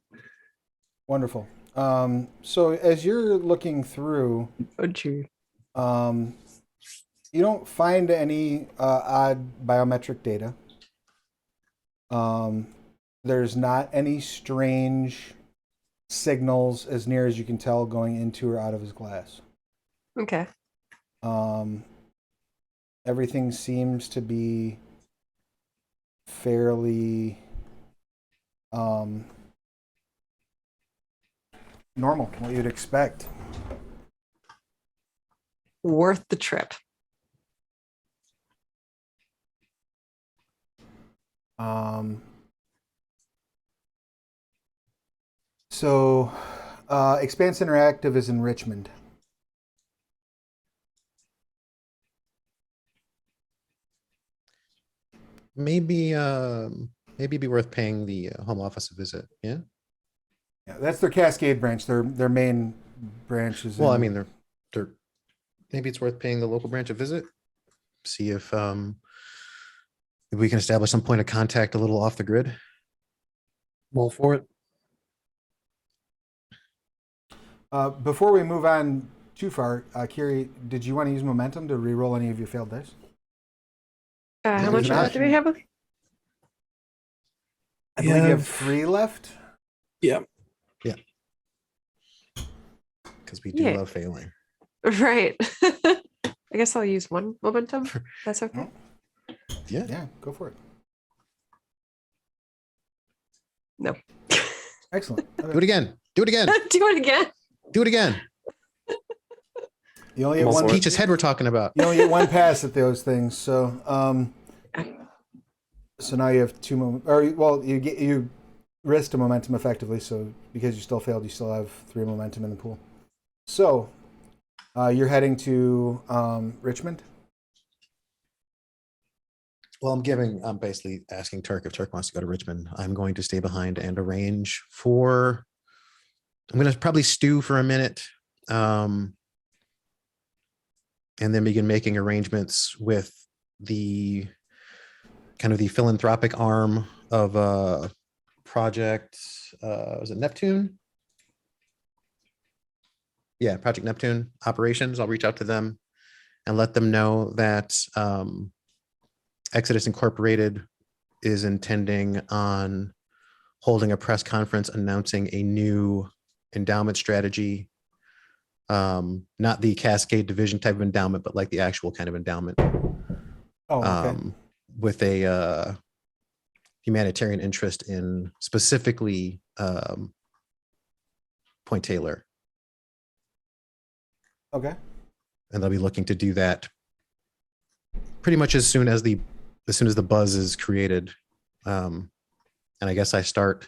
Wonderful. So as you're looking through, Oh, gee. you don't find any odd biometric data. There's not any strange signals as near as you can tell going into or out of his glass. Okay. Everything seems to be fairly normal, what you'd expect. Worth the trip. So Expanse Interactive is in Richmond. Maybe it'd be worth paying the home office a visit. Yeah. Yeah, that's their Cascade branch. Their main branch is. Well, I mean, they're maybe it's worth paying the local branch a visit. See if we can establish some point of contact a little off the grid. Well, for it. Before we move on too far, Kiri, did you want to use momentum to re-roll any of your failed dice? How There's much an do we have? I believe you have 3 left. Yeah. Because we do Yeah. love failing. Right. I guess I'll use one momentum. That's okay. Yeah. Yeah, go for it. No. Excellent. Do it again. Do it again. Do it again. Do it again. You only get Well, one. for it. Peach's head we're talking about. You only get one pass at those things. So, so now you have 2 moments. Or well, you risked a momentum effectively. So because you still failed, you still have 3 momentum in the pool. So, you're heading to Richmond. Well, I'm basically asking Turk if Turk wants to go to Richmond. I'm going to stay behind and arrange for. I'm going to probably stew for a minute, and then begin making arrangements with the kind of the philanthropic arm of project. Was it Neptune? Yeah, Project Neptune operations. I'll reach out to them and let them know that Exodus Incorporated is intending on holding a press conference announcing a new endowment strategy. Not the Cascade Division type of endowment, but like the actual kind of endowment. Oh, okay. With a humanitarian interest in specifically Point Taylor. Okay. And they'll be looking to do that pretty much as soon as the buzz is created. And I guess I start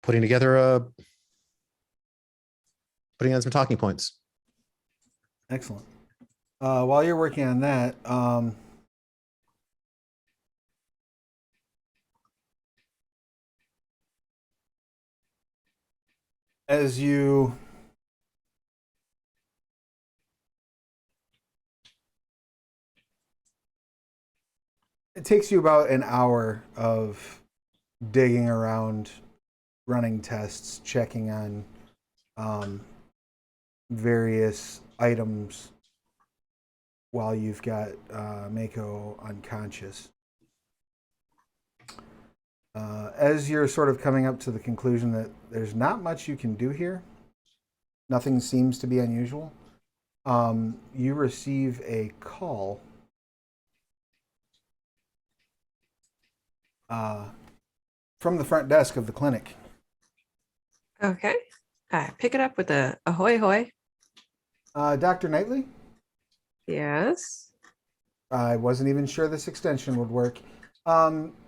putting on some talking points. Excellent. While you're working on that, As you it takes you about an hour of digging around, running tests, checking on various items while you've got Mako unconscious. As you're sort of coming up to the conclusion that there's not much you can do here, nothing seems to be unusual, you receive a call from the front desk of the clinic. Okay. I pick it up with a ahoy hoy. Dr. Knightley? Yes. I wasn't even sure this extension would work.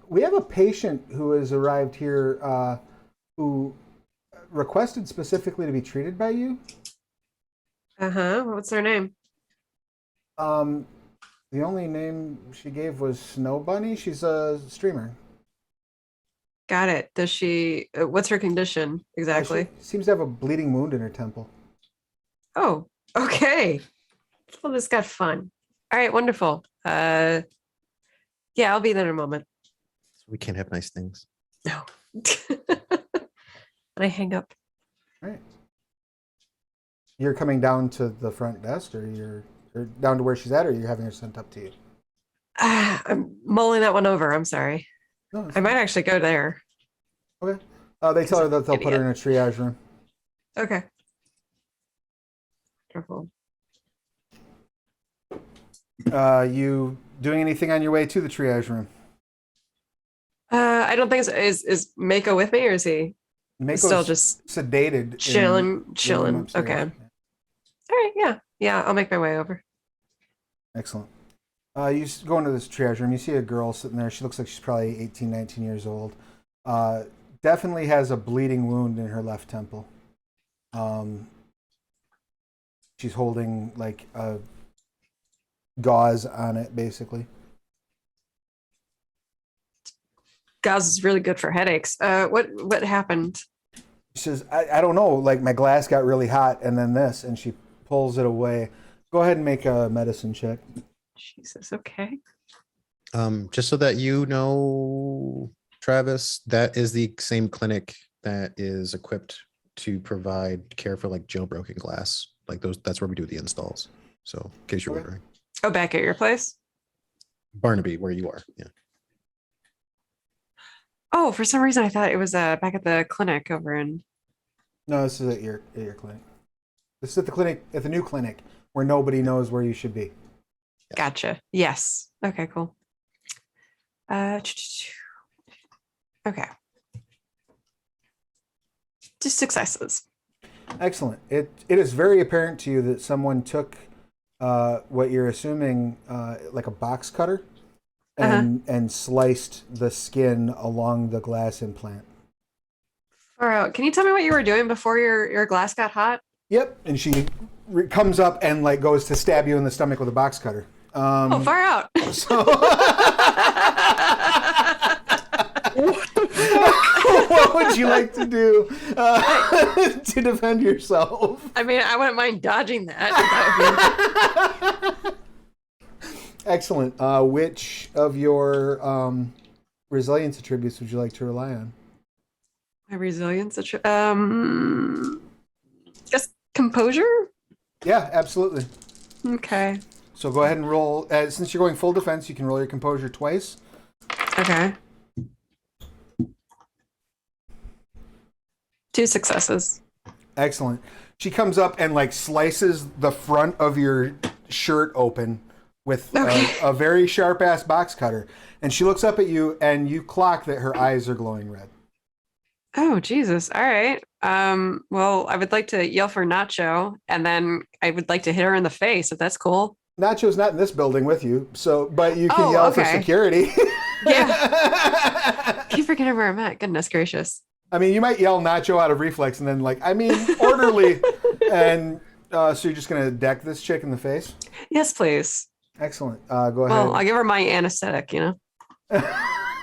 We have a patient who has arrived here who requested specifically to be treated by you. Uh-huh. What's their name? The only name she gave was Snow Bunny. She's a streamer. Got it. Does she, what's her condition exactly? She seems to have a bleeding wound in her temple. Oh, okay. Well, this got fun. All right, wonderful. Yeah, I'll be there in a moment. We can't have nice things. No. And I hang up. All right. You're coming down to the front desk, or you're down to where she's at, or you're having her sent up to you? I'm mulling that one over. I'm sorry. No, I might actually go there. Okay. They tell her that they'll put her in a triage room. Okay. Wonderful. You doing anything on your way to the triage room? I don't think is Mako with me, or is he Mako's still just sedated, chilling? in the room upstairs. Okay. All right. Yeah. I'll make my way over. Excellent. You go into this triage room. You see a girl sitting there. She looks like she's probably 18, 19 years old. Definitely has a bleeding wound in her left temple. She's holding like a gauze on it, basically. Gauze is really good for headaches. What happened? She says, I don't know. Like my glass got really hot, and then this, and she pulls it away. Go ahead and make a medicine check. Jesus. Okay. Just so that you know, Travis, that is the same clinic that is equipped to provide care for like jailbroken glass. Like those, that's where we do the installs. So in case you're Okay. wondering. Oh, back at your place? Barnaby, where you are. Yeah. Oh, for some reason I thought it was back at the clinic over in. No, this is at your clinic. This is at the clinic, at the new clinic, where nobody knows where you should be. Gotcha. Yes. Okay, cool. Okay. Just successes. Excellent. It is very apparent to you that someone took what you're assuming like a box cutter and sliced the skin along the glass implant. Far out. Can you tell me what you were doing before your glass got hot? Yep. And she comes up and like goes to stab you in the stomach with a box cutter. Oh, far out. So what would you like to do to defend yourself? I mean, I wouldn't mind dodging that. Excellent. Which of your resilience attributes would you like to rely on? My resilience. Just composure. Yeah, absolutely. Okay. So go ahead and roll. Since you're going full defense, you can roll your composure twice. Okay. 2 successes. Excellent. She comes up and like slices the front of your shirt open with a very sharp ass box cutter, and she looks up at you, and you clock that her eyes are glowing red. Oh, Jesus. All right. Well, I would like to yell for Nacho, and then I would like to hit her in the face, if that's cool. Nacho's not in this building with you, but you can yell for security. Yeah. Keep forgetting where I'm at. Goodness gracious. I mean, you might yell Nacho out of reflex, and then orderly, and so you're just gonna deck this chick in the face. Yes, please. Excellent. Go ahead. Well, I'll give her my anesthetic, you know.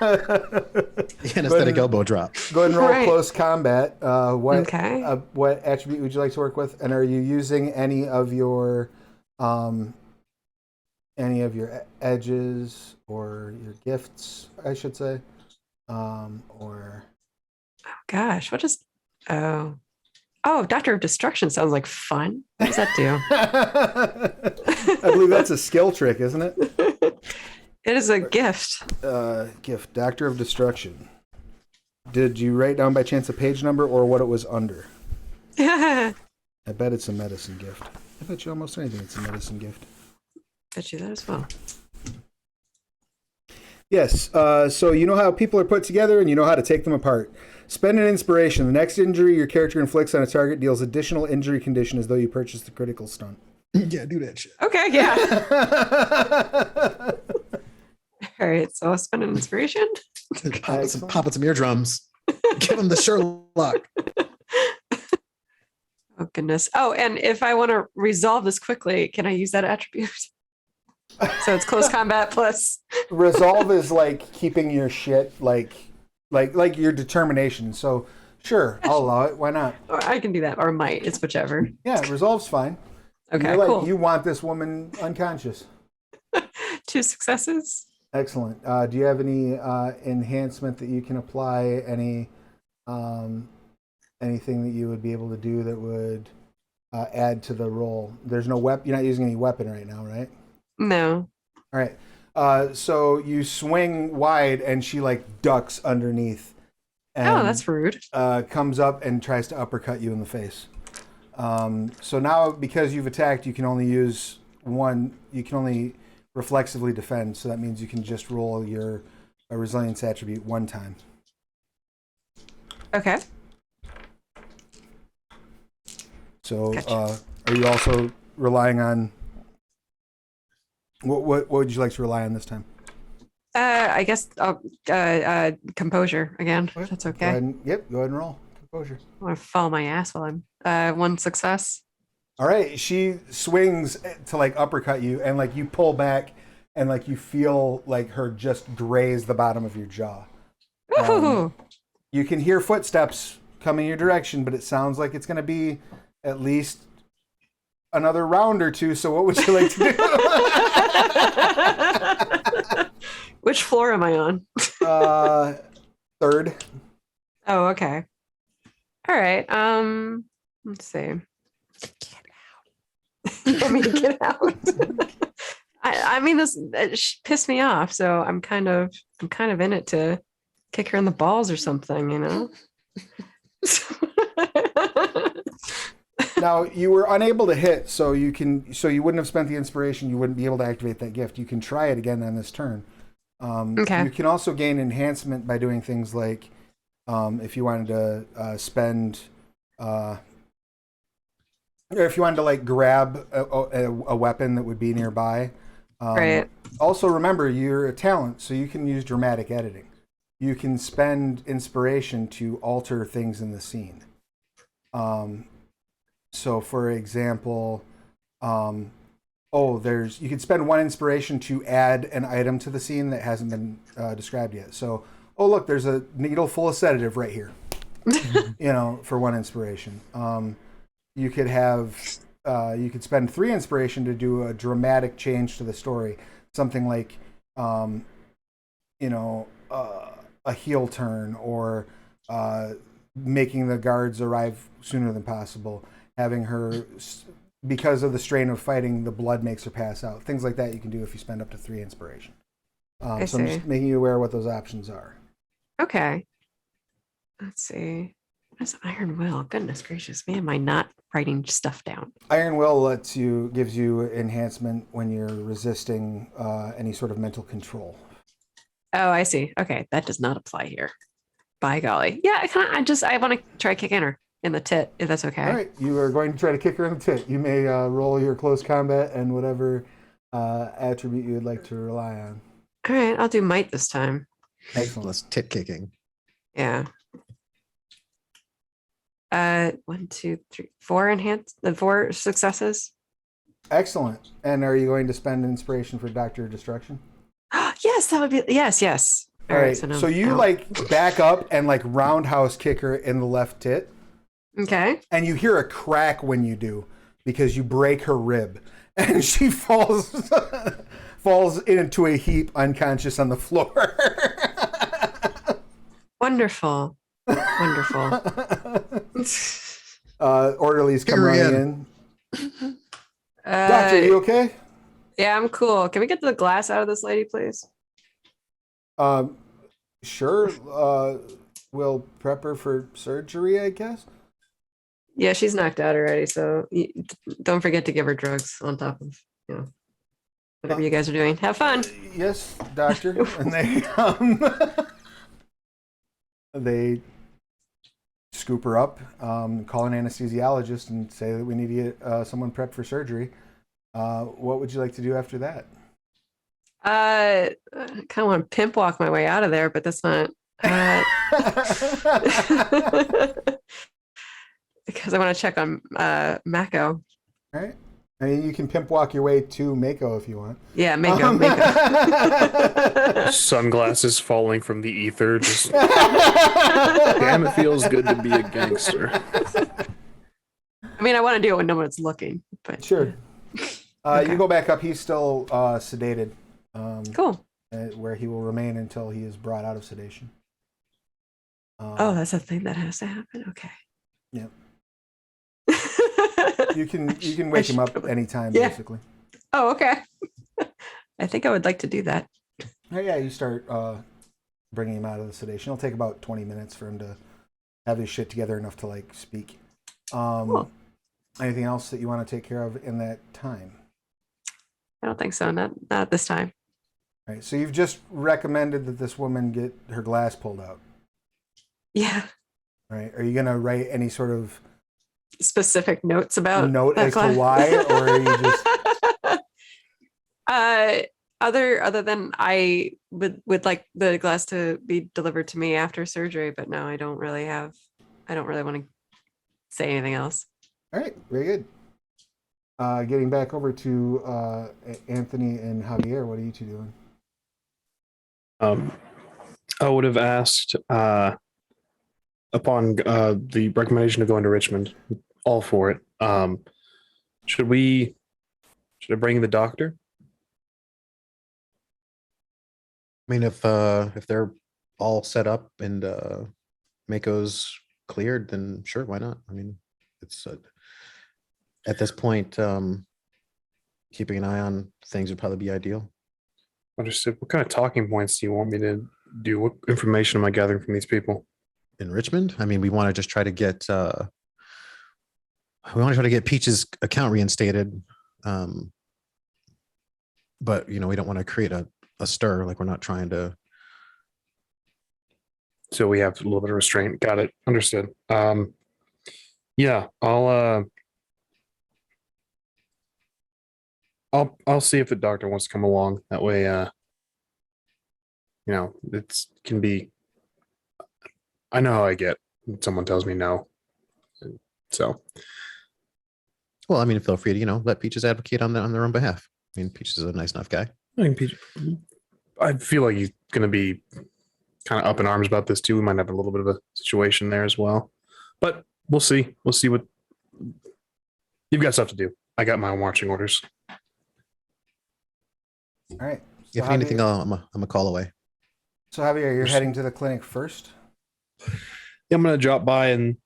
Instead of elbow drop. Go ahead and roll Right. close combat. Okay. What attribute would you like to work with? And are you using any of your edges or your gifts, I should say? Or Gosh, what is? Oh, Doctor of Destruction sounds like fun. What does that do? I believe that's a skill trick, isn't it? It is a gift. Gift, Doctor of Destruction. Did you write down by chance a page number or what it was under? I I bet it's a medicine gift. I bet you almost anything it's a medicine gift. bet you that as well. Yes, so you know how people are put together and you know how to take them apart. Spend an inspiration. The next injury your character inflicts on a target deals additional injury condition as though you purchased the critical stunt. Yeah, do that shit. Okay, yeah. All right, so I'll spend an inspiration. Pop some eardrums. Give him the Sherlock. Oh goodness. Oh, and if I want to resolve this quickly, can I use that attribute? So it's close combat plus. Resolve is like keeping your shit like your determination. So sure, I'll allow it. Why not? Or I can do that, or might. It's whichever. Yeah, resolve's fine. Okay, You're like, cool. you want this woman unconscious. 2 successes. Excellent. Do you have any enhancement that you can apply? Any anything that you would be able to do that would add to the roll? There's no weapon. You're not using any weapon right now, right? No. All right. So you swing wide, and she like ducks underneath. And, Oh, that's rude. comes up and tries to uppercut you in the face. So now, because you've attacked, you can only use one. You can only reflexively defend. So that means you can just roll your resilience attribute one time. Okay. So Gotcha. are you also relying on? What would you like to rely on this time? I guess composure again. If that's Go okay. ahead and, go ahead and roll composure. I want to fall my ass while I'm 1 success. All right, she swings to like uppercut you, and like you pull back, and like you feel like her just graze the bottom of your jaw. Ooh. You can hear footsteps coming your direction, but it sounds like it's going to be at least another round or two. So, what would you like to do? Which floor am I on? Third. Oh, okay. All right. Let's see. You want me to get out? I mean, this pissed me off, so I'm kind of in it to kick her in the balls or something, you know. Now you were unable to hit, so you wouldn't have spent the inspiration. You wouldn't be able to activate that gift. You can try it again on this turn. Okay. You can also gain enhancement by doing things like, if you wanted to spend, or if you wanted to like grab a weapon that would be nearby. Right. Also, remember you're a talent, so you can use dramatic editing. You can spend inspiration to alter things in the scene. So, for example, you could spend 1 inspiration to add an item to the scene that hasn't been described yet. So, oh look, there's a needle full of sedative right here. For 1 inspiration. You could spend 3 inspiration to do a dramatic change to the story. Something like, a heel turn, or making the guards arrive sooner than possible. Having her, because of the strain of fighting, the blood makes her pass out. Things like that you can do if you spend up to 3 inspiration. So I'm just making you aware of what those options are. Okay. Let's see. What is Iron Will? Goodness gracious me, am I not writing stuff down? Iron Will gives you enhancement when you're resisting any sort of mental control. Oh, I see. Okay, that does not apply here. By golly. Yeah, I want to try kicking her in the tit, if that's okay. All right, you are going to try to kick her in the tit. You may roll your close combat and whatever attribute you would like to rely on. All right, I'll do might this time. Excellent. Less tit kicking. Yeah. 1, 2, 3, 4 4 successes. Excellent. And are you going to spend inspiration for Dr. Destruction? Yes, that would be yes. All right. so, no, So you no. like back up and like roundhouse kick her in the left tit, Okay. and you hear a crack when you do because you break her rib, and she falls falls into a heap unconscious on the floor. Wonderful. Wonderful. Orderlies come Here running again. in. Doctor, you okay? Yeah, I'm cool. Can we get the glass out of this lady, please? Sure. We'll prep her for surgery, I guess. Yeah, she's knocked out already, so don't forget to give her drugs on top of, whatever you guys are doing. Have fun. Yes, doctor. And they scoop her up, call an anesthesiologist, and say that we need to get someone prepped for surgery. What would you like to do after that? I kind of want to pimp walk my way out of there, but that's not. Because I want to check on Mako. All right. I mean, you can pimp walk your way to Mako if you want. Yeah, Mako. Sunglasses falling from the ether. Just damn, it feels good to be a gangster. I mean, I want to do it when no one's looking, but Sure. Okay. You go back up. He's still sedated. Cool. Where he will remain until he is brought out of sedation. Oh, that's a thing that has to happen. Okay. Yep. You can wake him up anytime, Yeah. basically. Oh, okay. I think I would like to do that. Oh, yeah, you start bringing him out of the sedation. It'll take about 20 minutes for him to have his shit together enough to like speak. Cool. Anything else that you want to take care of in that time? I don't think so. Not this time. All right. So you've just recommended that this woman get her glass pulled out. Yeah. All right. Are you gonna write any sort of Specific notes about note that as class? to why, or are you just other than I would like the glass to be delivered to me after surgery, but no, I don't really want to say anything else. all right? Very good. Getting back over to Anthony and Javier, what are you two doing? I would have asked upon the recommendation of going to Richmond, all for it. Should I bring the doctor? I mean, if they're all set up and Mako's cleared, then sure, why not? I mean, it's at this point, keeping an eye on things would probably be ideal. Understood. What kind of talking points do you want me to do? What information am I gathering from these people? In Richmond, I mean, we want to just try to get Peach's account reinstated, but we don't want to create a stir. Like, we're not trying to. So we have a little bit of restraint. Got it. Understood. Yeah, I'll see if the doctor wants to come along. That way, it can be. I know how I get when someone tells me no. So, Well, I mean, feel free to let Peaches advocate on their own behalf. I mean, Peaches is a nice enough guy. I feel like he's going to be kind of up in arms about this too. We might have a little bit of a situation there as well, but we'll see. We'll see what you've got stuff to do. I got my own marching orders. All right. So If anything, I'm a call away. So Javier, you're heading to the clinic first. Yeah, I'm going to drop by and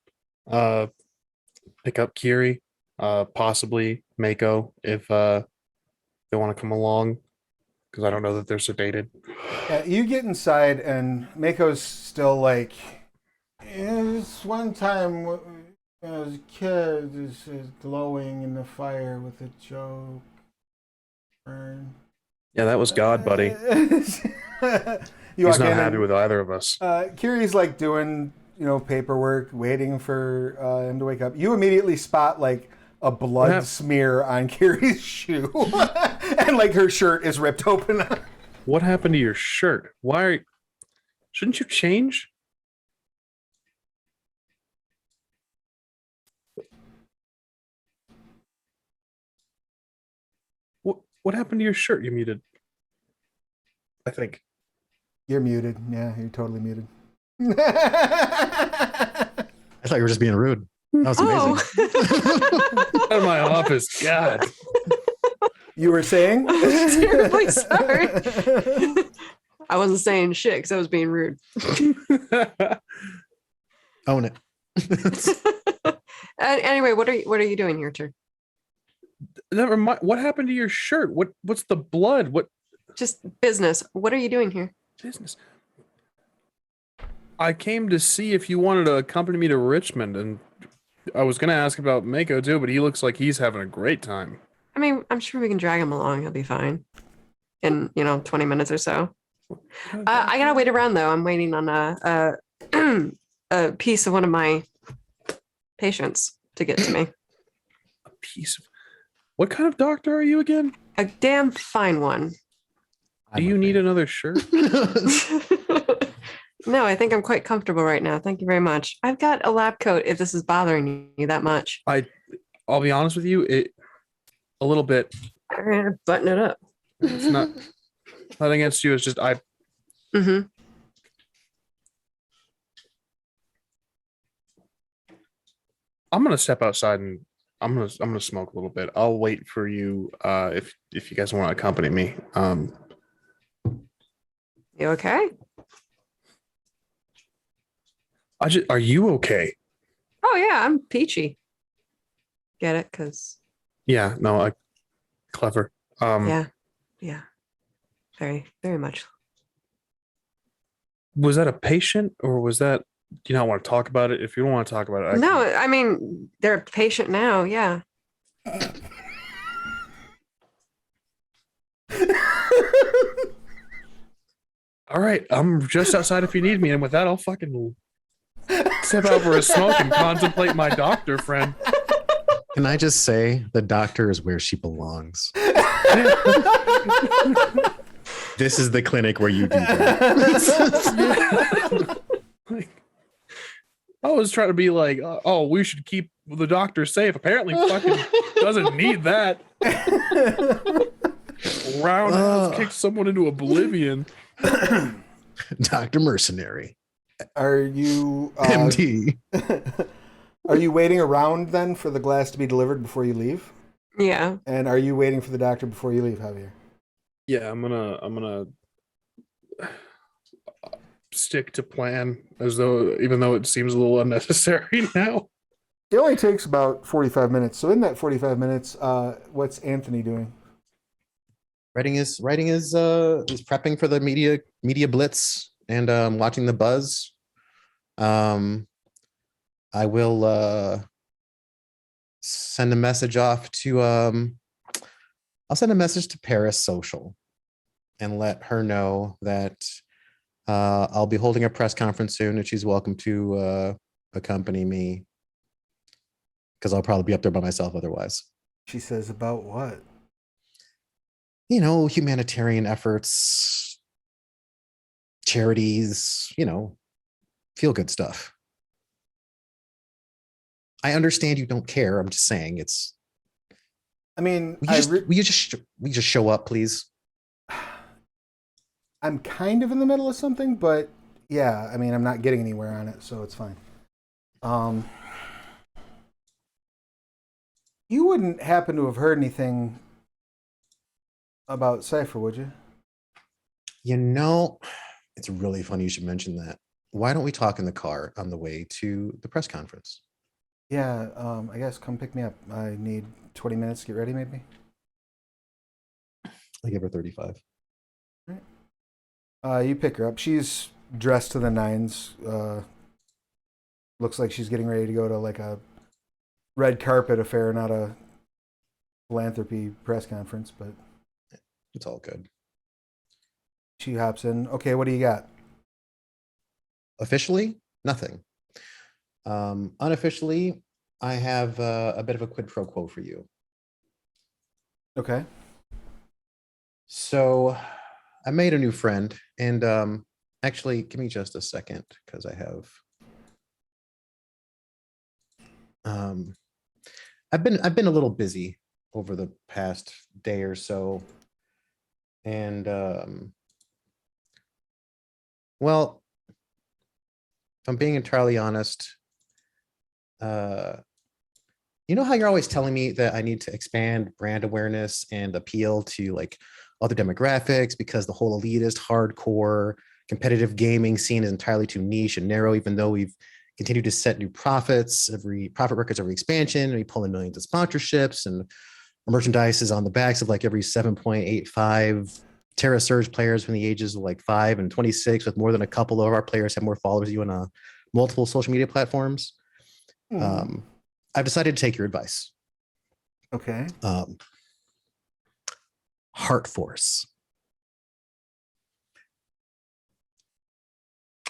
pick up Kiri, possibly Mako if they want to come along, because I don't know that they're sedated. Yeah, you get inside, and Mako's still like, this one time when I was a kid, is glowing in the fire with a joke. Burn. Yeah, that was God, buddy. He's not happy with either of us. Kiri's like doing, paperwork, waiting for him to wake up. You immediately spot like a blood smear on Kiri's shoe, and like her shirt is ripped open. What happened to your shirt? Shouldn't you change? What happened to your shirt? You muted, I think. You're muted. Yeah, you're totally muted. I thought you were just being rude. That was amazing. Oh. Out of my office. God. You were saying? Terribly sorry. I wasn't saying shit because I was being rude. Own it. Anyway, what are you doing here, Tur? Never mind. What happened to your shirt? What's the blood? What Just business. What are you doing here? business? I came to see if you wanted to accompany me to Richmond, and I was gonna ask about Mako too, but he looks like he's having a great time. I mean, I'm sure we can drag him along. He'll be fine in 20 minutes or so. I gotta wait around though. I'm waiting on a piece of one of my patients to get to me. A piece of what kind of doctor are you again? A damn fine one. Do you need another shirt? No, I think I'm quite comfortable right now. Thank you very much. I've got a lab coat if this is bothering you that much. I'll be honest with you, it a little bit. Button it up. It's not against you. It's just Mm-hmm. I'm gonna step outside and I'm gonna smoke a little bit. I'll wait for you if you guys want to accompany me. You okay? Are you okay? Oh yeah, I'm peachy. Get it? Cause Yeah, no, clever. yeah. Very, very much. Was that a patient or was that, do you not want to talk about it? If you don't want to talk about it, No, I mean they're patient now. Yeah. all right, I'm just outside if you need me. And with that, I'll fucking step out for a smoke and contemplate my doctor friend. Can I just say the doctor is where she belongs? This is the clinic where you do that. Like, I was trying to be like, oh, we should keep the doctor safe. Apparently, fucking doesn't need that. Roundhouse kicked someone into oblivion. Dr. Mercenary. Are you MD. Are you waiting around then for the glass to be delivered before you leave? Yeah. And are you waiting for the doctor before you leave, Javier? Yeah, I'm gonna stick to plan even though it seems a little unnecessary now. It only takes about 45 minutes. So in that 45 minutes, what's Anthony doing? Writing is prepping for the media blitz and watching the buzz. I will send a message off to I'll send a message to Paris Social and let her know that I'll be holding a press conference soon and she's welcome to accompany me because I'll probably be up there by myself otherwise. She says about what? Humanitarian efforts, charities, feel good stuff. I understand you don't care. I'm just saying it's. I mean, will you just show up, please? I'm kind of in the middle of something, but yeah, I mean, I'm not getting anywhere on it, so it's fine. You wouldn't happen to have heard anything about Cypher, would you? It's really funny you should mention that. Why don't we talk in the car on the way to the press conference? Yeah, I guess come pick me up. I need 20 minutes to get ready, maybe. I give her 35. You pick her up. She's dressed to the nines. Looks like she's getting ready to go to like a red carpet affair, not a philanthropy press conference, but it's all good. She hops in. Okay, what do you got? Officially, nothing. Unofficially, I have a bit of a quid pro quo for you. Okay. So I made a new friend, and actually, give me just a second because I have. I've been a little busy over the past day or so, and Well, if I'm being entirely honest, you know how you're always telling me that I need to expand brand awareness and appeal to like other demographics because the whole elitist, hardcore, competitive gaming scene is entirely too niche and narrow, even though we've continued to set new profit records every expansion, and we pull in millions of sponsorships, and our merchandise is on the backs of like every 7.85 Terra Surge players from the ages of like 5 and 26, with more than a couple of our players have more followers than you on multiple social media platforms. I've decided to take your advice. Okay. Heart Force.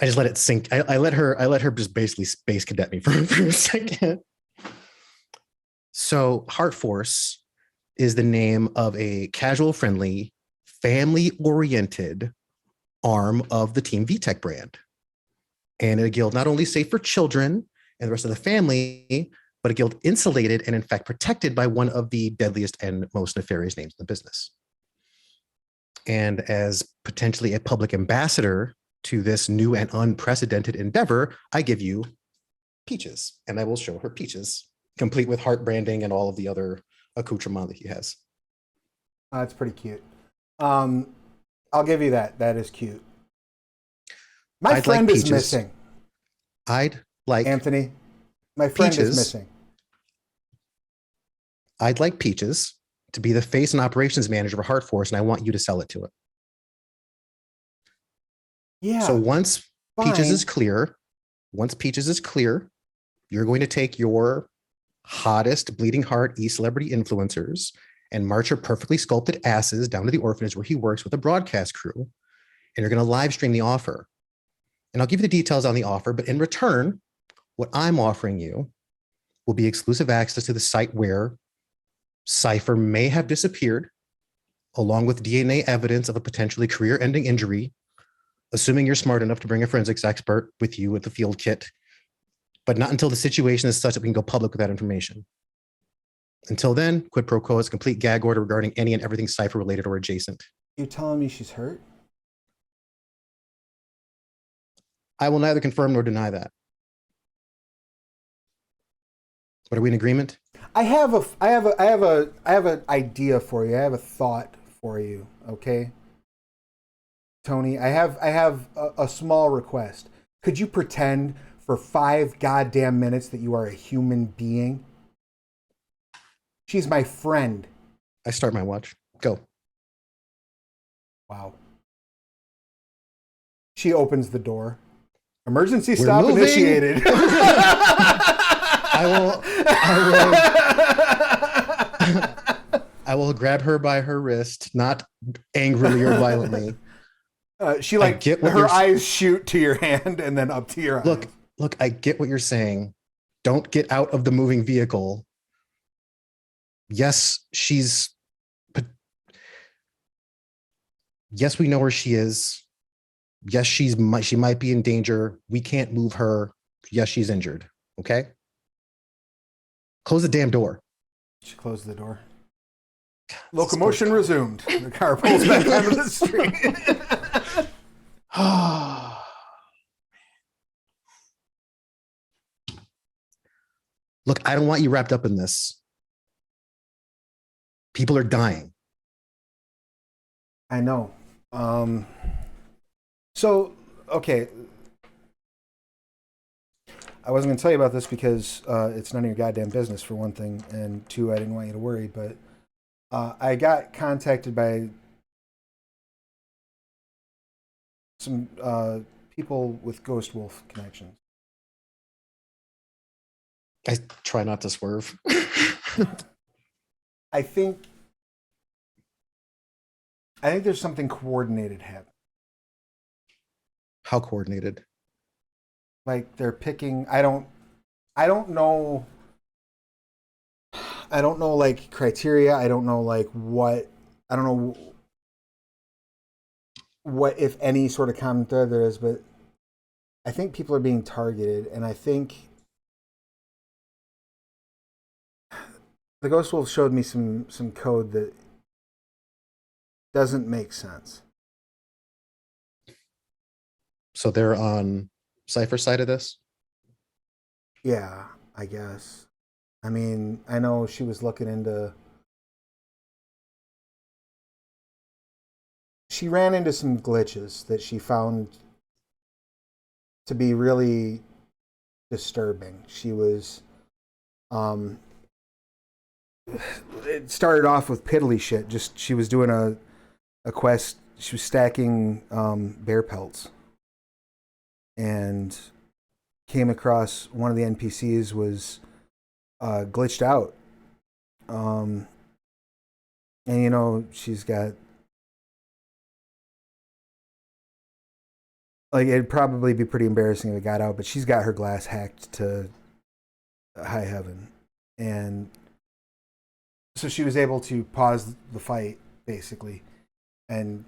I just let it sink. I let her just basically space cadet me for a second. So Heart Force is the name of a casual friendly, family oriented arm of the Team VTech brand. And a guild not only safe for children and the rest of the family, but a guild insulated and in fact protected by one of the deadliest and most nefarious names in the business. And as potentially a public ambassador to this new and unprecedented endeavor, I give you Peaches, and I will show her Peaches, complete with heart branding and all of the other accoutrement that he has. That's pretty cute. I'll give you that. That is cute. My friend is missing. I'd like Anthony. My friend Peaches, is missing. I'd like Peaches to be the face and operations manager for Heart Force, and I want you to sell it to it. Yeah. So once fine. Peaches is clear, you're going to take your hottest bleeding heart e-celebrity influencers and march her perfectly sculpted asses down to the orphanage where he works with a broadcast crew, and you're going to live stream the offer. And I'll give you the details on the offer, but in return, what I'm offering you will be exclusive access to the site where Cypher may have disappeared, along with DNA evidence of a potentially career-ending injury, assuming you're smart enough to bring a forensics expert with you with the field kit, but not until the situation is such that we can go public with that information. Until then, quid pro quo is a complete gag order regarding any and everything Cypher related or adjacent. You're telling me she's hurt? I will neither confirm nor deny that. But are we in agreement? I have an idea for you. I have a thought for you. Okay, Tony. I have a small request. Could you pretend for 5 goddamn minutes that you are a human being? She's my friend. I start my watch. Go. Wow. She opens the door. Emergency We're stop moving. initiated. I will grab her by her wrist, not angrily or violently. She like get what her you're- eyes shoot to your hand and then up to your eyes. Look, I get what you're saying. Don't get out of the moving vehicle. Yes, yes, we know where she is. Yes, she might be in danger. We can't move her. Yes, she's injured. Okay? Close the damn door. She closed the door. Locomotion resumed. The car pulls back onto the street. Look, I don't want you wrapped up in this. People are dying. I know. So, okay. I wasn't going to tell you about this because it's none of your goddamn business, for one thing. And two, I didn't want you to worry. But I got contacted by some people with Ghost Wolf connections. I try not to swerve. I think there's something coordinated happening. How coordinated? Like they're picking. I don't know. I don't know like criteria. I don't know like what. I don't know what if any sort of common thread there is, but I think people are being targeted, and I think the Ghost Wolf showed me some code that doesn't make sense. So they're on Cypher side of this. Yeah, I guess. I mean, I know she was looking into. She ran into some glitches that she found to be really disturbing. She was, it started off with piddly shit. Just she was doing a quest. She was stacking bear pelts, and came across one of the NPCs was glitched out. And you know, she's got, like, it'd probably be pretty embarrassing if it got out, but she's got her glass hacked to high heaven. And so she was able to pause the fight, basically, and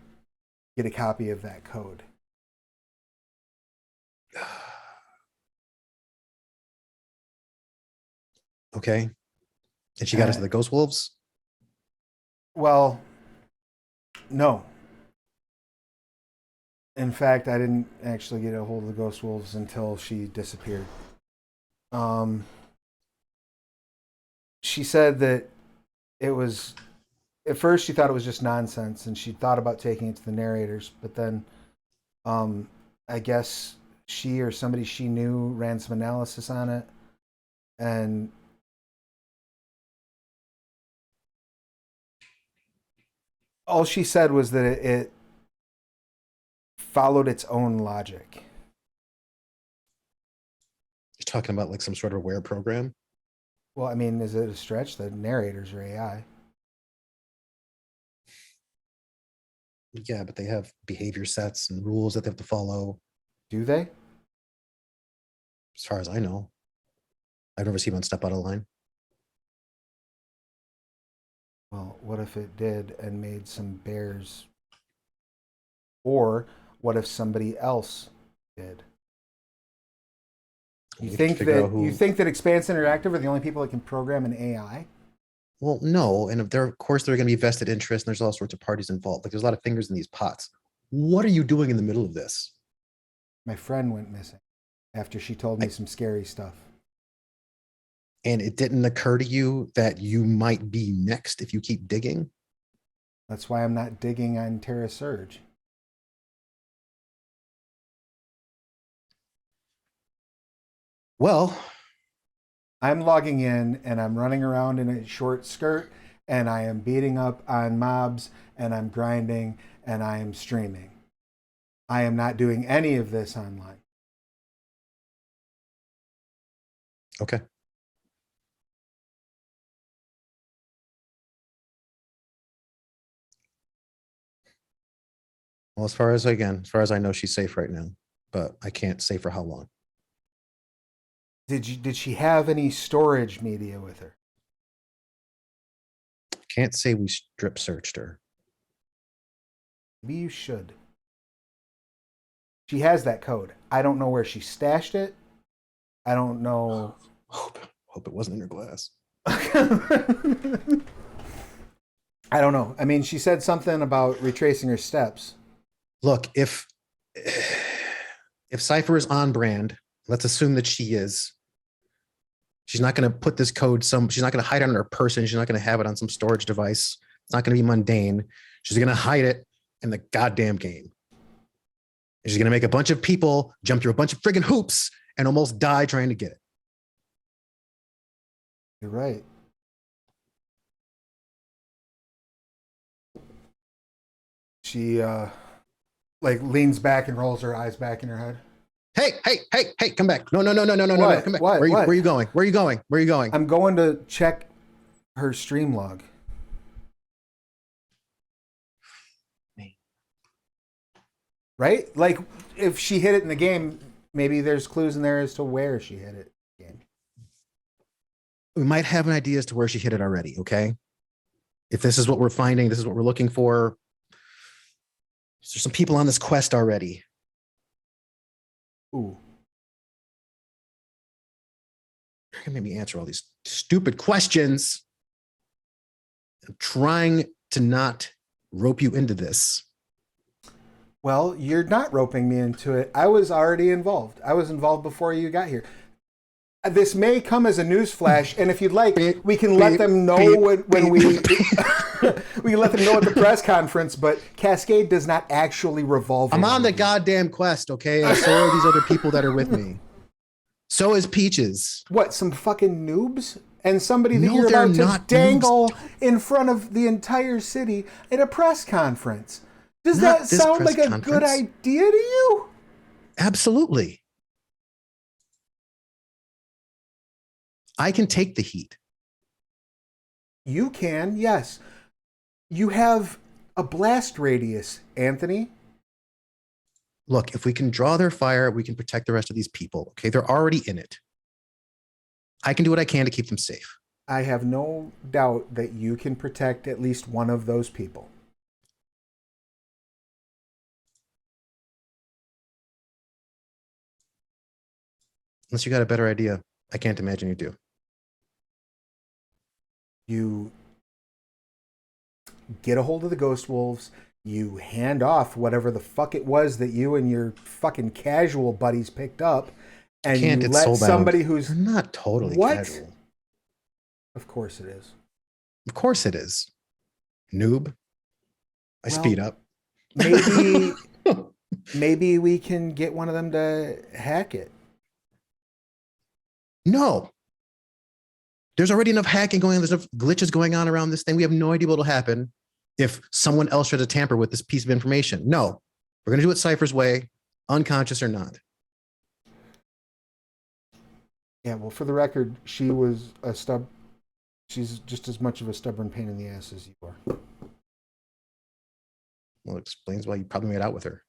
get a copy of that code. Okay. And she got into the Ghost Wolves? Well, no. In fact, I didn't actually get a hold of the Ghost Wolves until she disappeared. She said that it was, at first she thought it was just nonsense, and she thought about taking it to the narrators, but then I guess she or somebody she knew ran some analysis on it, and all she said was that it followed its own logic. You're talking about like some sort of aware program? Well, I mean, is it a stretch? The narrators are AI. Yeah, but they have behavior sets and rules that they have to follow. Do they? As far as I know, I've never seen one step out of line. Well, what if it did and made some bears? Or what if somebody else did? You think that Expanse Interactive are the only people that can program an AI? Well, no, and if there, of course, there are going to be vested interest, and there's all sorts of parties involved. Like, there's a lot of fingers in these pots. What are you doing in the middle of this? My friend went missing after she told me some scary stuff. And it didn't occur to you that you might be next if you keep digging? That's why I'm not digging on Terra Surge. Well, I'm logging in and I'm running around in a short skirt and I am beating up on mobs and I'm grinding and I am streaming. I am not doing any of this online. okay. Well, as far as I know, she's safe right now, but I can't say for how long. Did she have any storage media with her? Can't say we strip searched her. Maybe you should. She has that code. I don't know where she stashed it. I don't know. Hope it wasn't in her glass. I don't know. I mean, she said something about retracing her steps. Look, if Cypher is on brand, let's assume that she is. She's not going to put this code she's not going to hide it on her person. She's not going to have it on some storage device. It's not going to be mundane. She's going to hide it in the goddamn game. And she's going to make a bunch of people jump through a bunch of friggin' hoops and almost die trying to get it. You're right. She like leans back and rolls her eyes back in her head. Hey, come back. No, come back. What? Where are you going? Where are you going? I'm going to check her stream log. Right? Like, if she hit it in the game, maybe there's clues in there as to where she hit it in the game. We might have an idea as to where she hit it already, okay? If this is what we're finding, this is what we're looking for. There's some people on this quest already. Ooh. You're gonna make me answer all these stupid questions. I'm trying to not rope you into this. Well, you're not roping me into it. I was already involved. I was involved before you got here. This may come as a news flash, and if you'd like, we can let them know when we we can let them know at the press conference. But Cascade does not actually revolve. I'm on around the you. goddamn quest, okay? And so are these other people that are with me. So is Peaches. What? Some fucking noobs? And somebody that No, you're they're about to not dangle in front of the entire city at a press conference. Does Not that this sound press like a good conference. idea to you? Absolutely. I can take the heat. You can, yes. You have a blast radius, Anthony. Look, if we can draw their fire, we can protect the rest of these people. Okay, they're already in it. I can do what I can to keep them safe. I have no doubt that you can protect at least one of those people. Unless you got a better idea. I can't imagine you do. You get a hold of the Ghost Wolves. You hand off whatever the fuck it was that you and your fucking casual buddies picked up. And Can't, you it's let soulbound. somebody who's... They're not totally What? casual. Of course it is. Of course it is. Noob. I Well, speed up. Maybe we can get one of them to hack it. No. There's already enough hacking going on. There's enough glitches going on around this thing. We have no idea what will happen if someone else tries to tamper with this piece of information. No. We're going to do it Cypher's way, unconscious or not. Yeah, well, for the record, she was a she's just as much of a stubborn pain in the ass as you are. Well, it explains why you probably made out with her.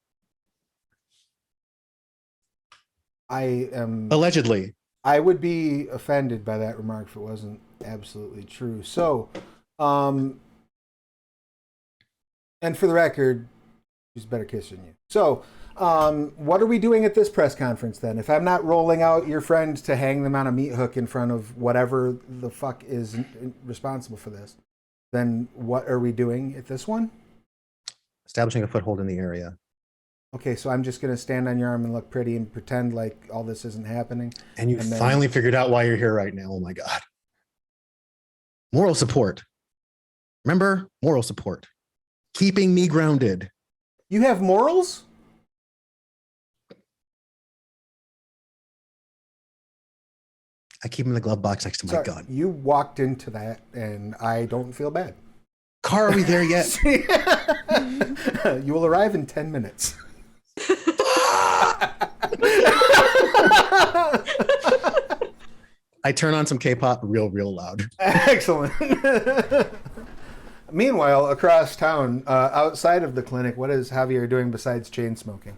I am... Allegedly. I would be offended by that remark if it wasn't absolutely true. So, and for the record, she's a better kisser than you. So, what are we doing at this press conference then? If I'm not rolling out your friend to hang them on a meat hook in front of whatever the fuck is responsible for this, then what are we doing at this one? Establishing a foothold in the area. Okay, so I'm just going to stand on your arm and look pretty and pretend like all this isn't happening. And you And then- finally figured out why you're here right now. Oh my God. Moral support. Remember? Moral support. Keeping me grounded. You have morals? I keep them in the glove box next to my Sorry, gun. you walked into that, and I don't feel bad. Car, are we there yet? You will arrive in 10 minutes. I turn on some K-pop real loud. Excellent. Meanwhile, across town, outside of the clinic, what is Javier doing besides chain smoking?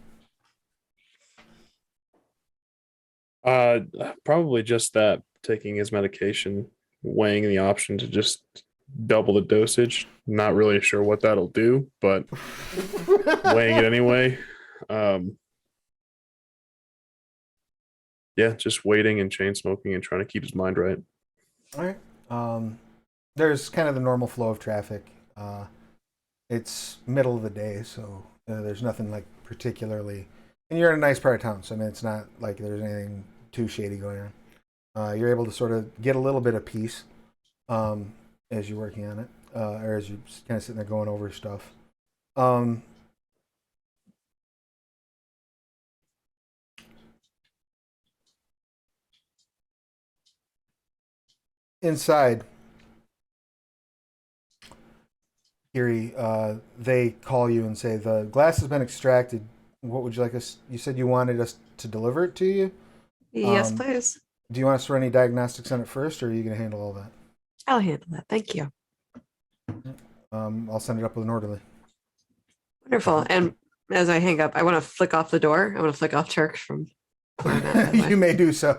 Probably just that, taking his medication, weighing the option to just double the dosage. Not really sure what that'll do, but weighing it anyway. Yeah, just waiting and chain smoking and trying to keep his mind right. All right. There's kind of the normal flow of traffic. It's middle of the day, so there's nothing like particularly. And you're in a nice part of town, so I mean, it's not like there's anything too shady going on. You're able to sort of get a little bit of peace as you're working on it, or as you're kind of sitting there going over stuff. Inside, Kiri, they call you and say the glass has been extracted. What would you like us? You said you wanted us to deliver it to you. Yes, please. Do you want us to run any diagnostics on it first, or are you going to handle all that? I'll handle that. Thank you. I'll send it up with an orderly. Wonderful. And as I hang up, I want to flick off the door. I want to flick off Turk from where I'm at, by the way. You may do so.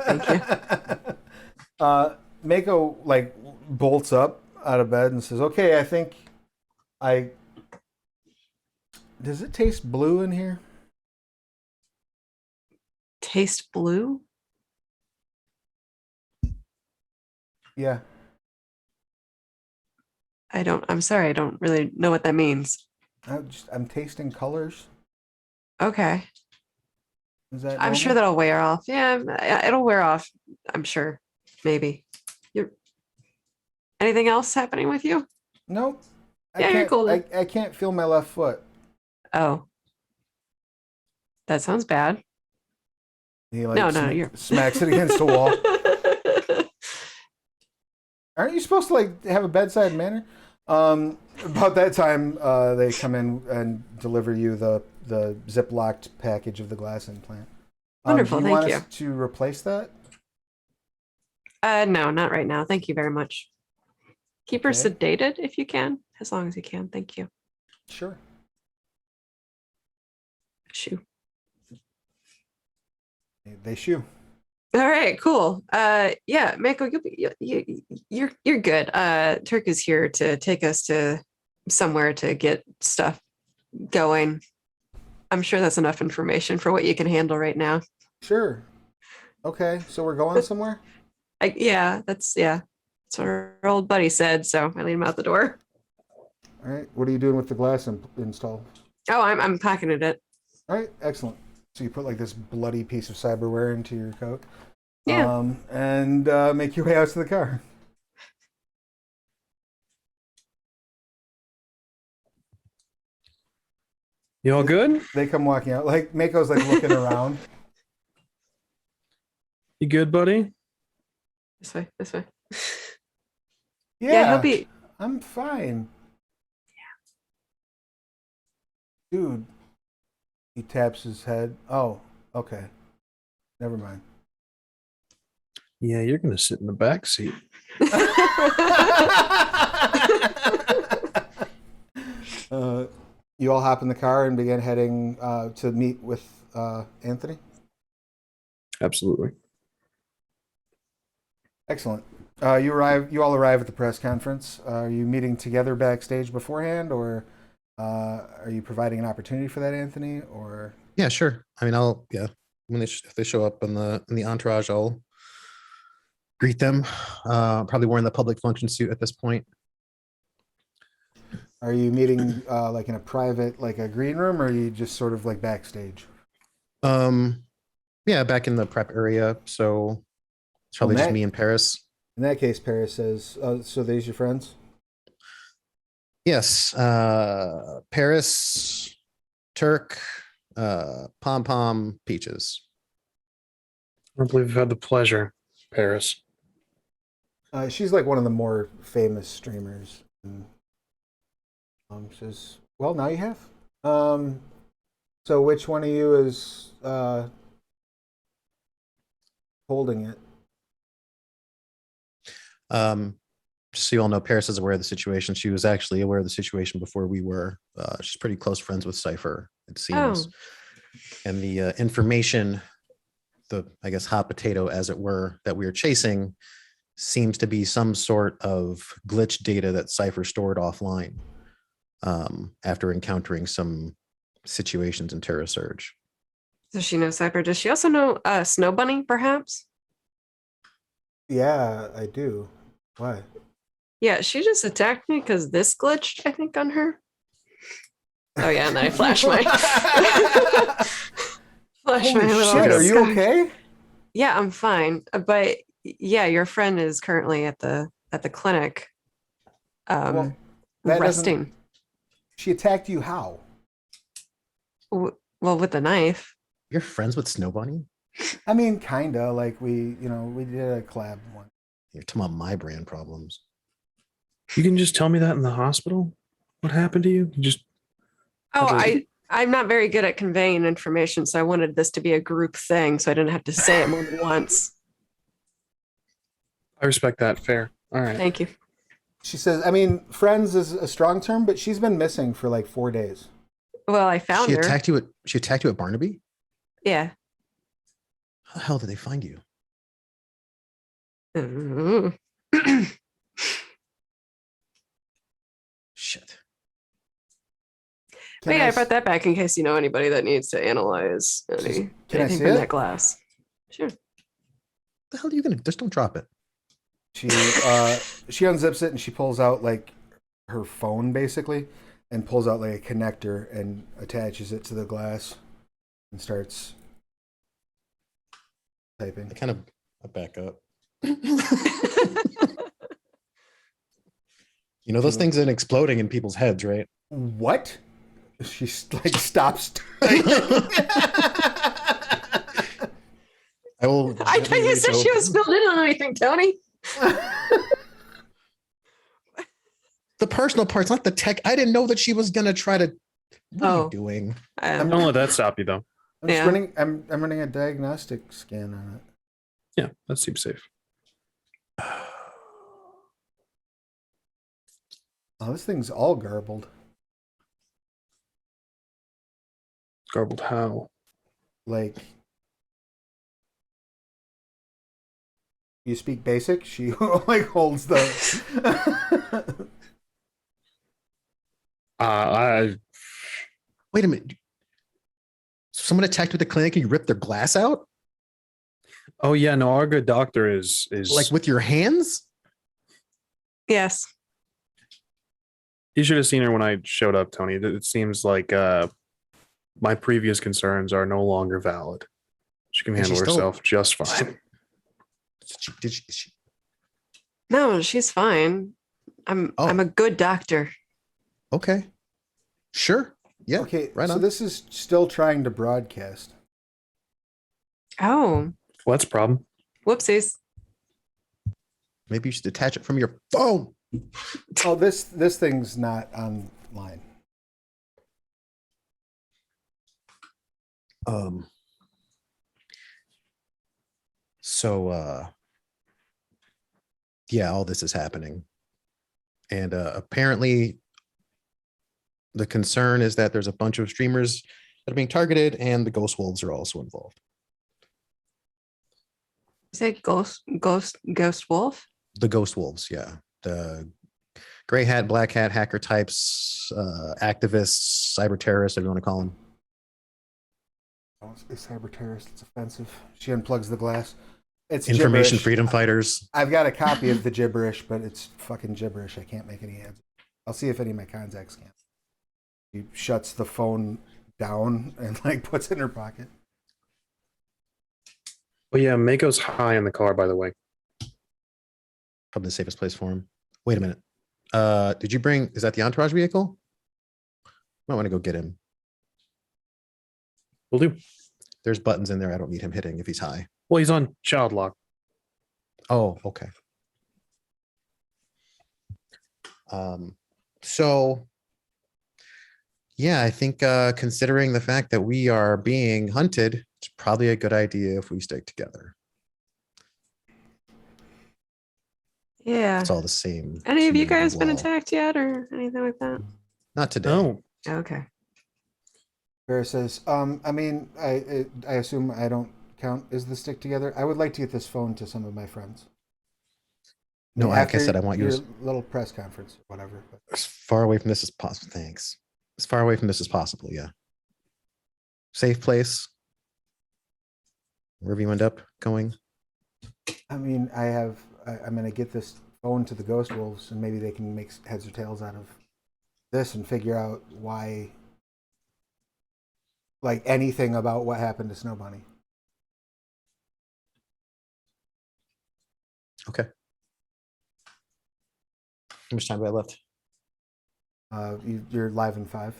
Thank you. Mako like bolts up out of bed and says, "Okay, I think I." Does it taste blue in here? Taste blue? Yeah. I'm sorry, I don't really know what that means. I'm tasting colors. Okay. Is that I'm sure normal? that'll wear off. Yeah, it'll wear off. I'm sure. Maybe. You're anything else happening with you? Nope. I Yeah, you're can't. cool then. I can't feel my left foot. Oh, that sounds bad. He like No, you're smacks it against the wall. Aren't you supposed to like have a bedside manner? About that time, they come in and deliver you the zip-locked package of the glass implant. Wonderful, Do you thank want you. us to replace that? No, not right now. Thank you very much. Keep her Okay. sedated if you can, as long as you can. Thank you. Sure. Shoo. They shoe. All right, cool. Yeah, Mako, you're good. Turk is here to take us to somewhere to get stuff going. I'm sure that's enough information for what you can handle right now. Sure. Okay, so we're going somewhere? That's what our old buddy said. So I lead him out the door. All right. What are you doing with the glass install? Oh, I'm pocketed it. All right, excellent. So you put like this bloody piece of cyberware into your coat, Yeah. and make your way out to the car. You all good? They come walking out. Like Mako's like looking around. You good, buddy? This way. This way. Yeah, He'll be. I'm fine. Dude. He taps his head. Oh, okay. Never mind. Yeah, you're gonna sit in the back seat. You all hop in the car and begin heading to meet with Anthony. Absolutely. Excellent. You all arrive at the press conference. Are you meeting together backstage beforehand, or are you providing an opportunity for that, Anthony? Or Yeah, sure. I mean, when if they show up in the entourage, I'll greet them. Probably wearing the public function suit at this point. are you meeting like in a private, like a green room, or are you just sort of like backstage? Yeah, back in the prep area. So it's probably Well, just Matt- me and Paris. In that case, Paris says, "So these your friends?" Yes, Paris, Turk, Pom Pom, Peaches. I don't believe I've had the pleasure, Paris. She's like one of the more famous streamers. And, says, "Well, now you have. So which one of you is holding it?" Just so you all know, Paris is aware of the situation. She was actually aware of the situation before we were. She's pretty close friends with Cypher, it seems. Oh. And the information, I guess hot potato, as it were, that we are chasing, seems to be some sort of glitch data that Cypher stored offline after encountering some situations in Terra Surge. Does she know Cypher? Does she also know Snow Bunny, perhaps? Yeah, I do. Why? Yeah, she just attacked me because this glitched, I think, on her. Oh yeah, and then I flash my flash my Holy little shit! Are you scar. okay? Yeah, I'm fine. But yeah, your friend is currently at the clinic, Well, that doesn't- resting. She attacked you how? Well, with the knife. You're friends with Snow Bunny? I mean, kinda. Like we did a collab one. You're talking about my brand problems. You can just tell me that in the hospital. What happened to you? I'm not very good at conveying information, so I wanted this to be a group thing, so I didn't have to say it more than once. I respect that. Fair. All right. Thank you. She says, I mean, friends is a strong term, but she's been missing for like 4 days. Well, I found She her. attacked you at Barnaby? Yeah. How the hell did they find you? Shit. But yeah, I brought that back in case you know anybody that needs to analyze Can I anything see from it? that glass. Sure. The hell are you gonna just don't drop it? She unzips it and she pulls out like her phone basically, and pulls out like a connector and attaches it to the glass. and starts typing. I back up. You know, those things aren't exploding in people's heads, right? What? She like stops. I will. I thought you said she was filled in on anything, Tony. The personal parts, not the tech. I didn't know that she was gonna try to. What are you doing? Don't let that stop you, though. I'm just running. I'm running a diagnostic scan on it. Yeah, that seems safe. Oh, this thing's all garbled. Garbled how? Like, you speak basic. She like holds the. Wait a minute. Someone attacked with the clinic and you ripped their glass out? Oh yeah, no, our good doctor is Like with your hands? Yes. You should have seen her when I showed up, Tony. It seems like my previous concerns are no longer valid. She can handle herself just fine. No, she's fine. I'm a good doctor. Okay. Sure. Yeah. Okay, right so on. this is still trying to broadcast. Oh, Well, that's a problem. whoopsies. Maybe you should detach it from your phone. Oh, this thing's not online. So yeah, all this is happening. And apparently the concern is that there's a bunch of streamers that are being targeted and the ghost wolves are also involved. Say ghost wolf. The ghost wolves, yeah. The gray hat, black hat, hacker types, activists, cyber terrorists, if you want to call them. Oh, it's cyber terrorist. It's offensive. She unplugs the glass. It's Information gibberish. freedom fighters. I've got a copy of the gibberish, but it's fucking gibberish. I can't make any answers. I'll see if any of my contacts can. She shuts the phone down and like puts it in her pocket. Oh yeah, Mako's high in the car, by the way. Probably the safest place for him. Wait a minute. Did you bring, is that the entourage vehicle? Might want to go get him. Will do. There's buttons in there I don't need him hitting if he's high. Well, he's on child lock. Oh, okay. So yeah, I think considering the fact that we are being hunted, it's probably a good idea if we stick together. Yeah. It's all the same. Any of you to me guys been well. attacked yet or anything like that? Not today. No. Okay. Vera says, I mean, I assume I don't count as the stick together. I would like to get this phone to some of my friends. No, like I After said, I want your yours little press conference, whatever. But as far away from this as possible. Thanks. As far away from this as possible. Yeah. Safe place. Wherever you end up going. I mean, I'm going to get this phone to the Ghost Wolves, and maybe they can make heads or tails out of this and figure out why, like anything about what happened to Snow Bunny. Okay. How much time do I left? You're live in 5.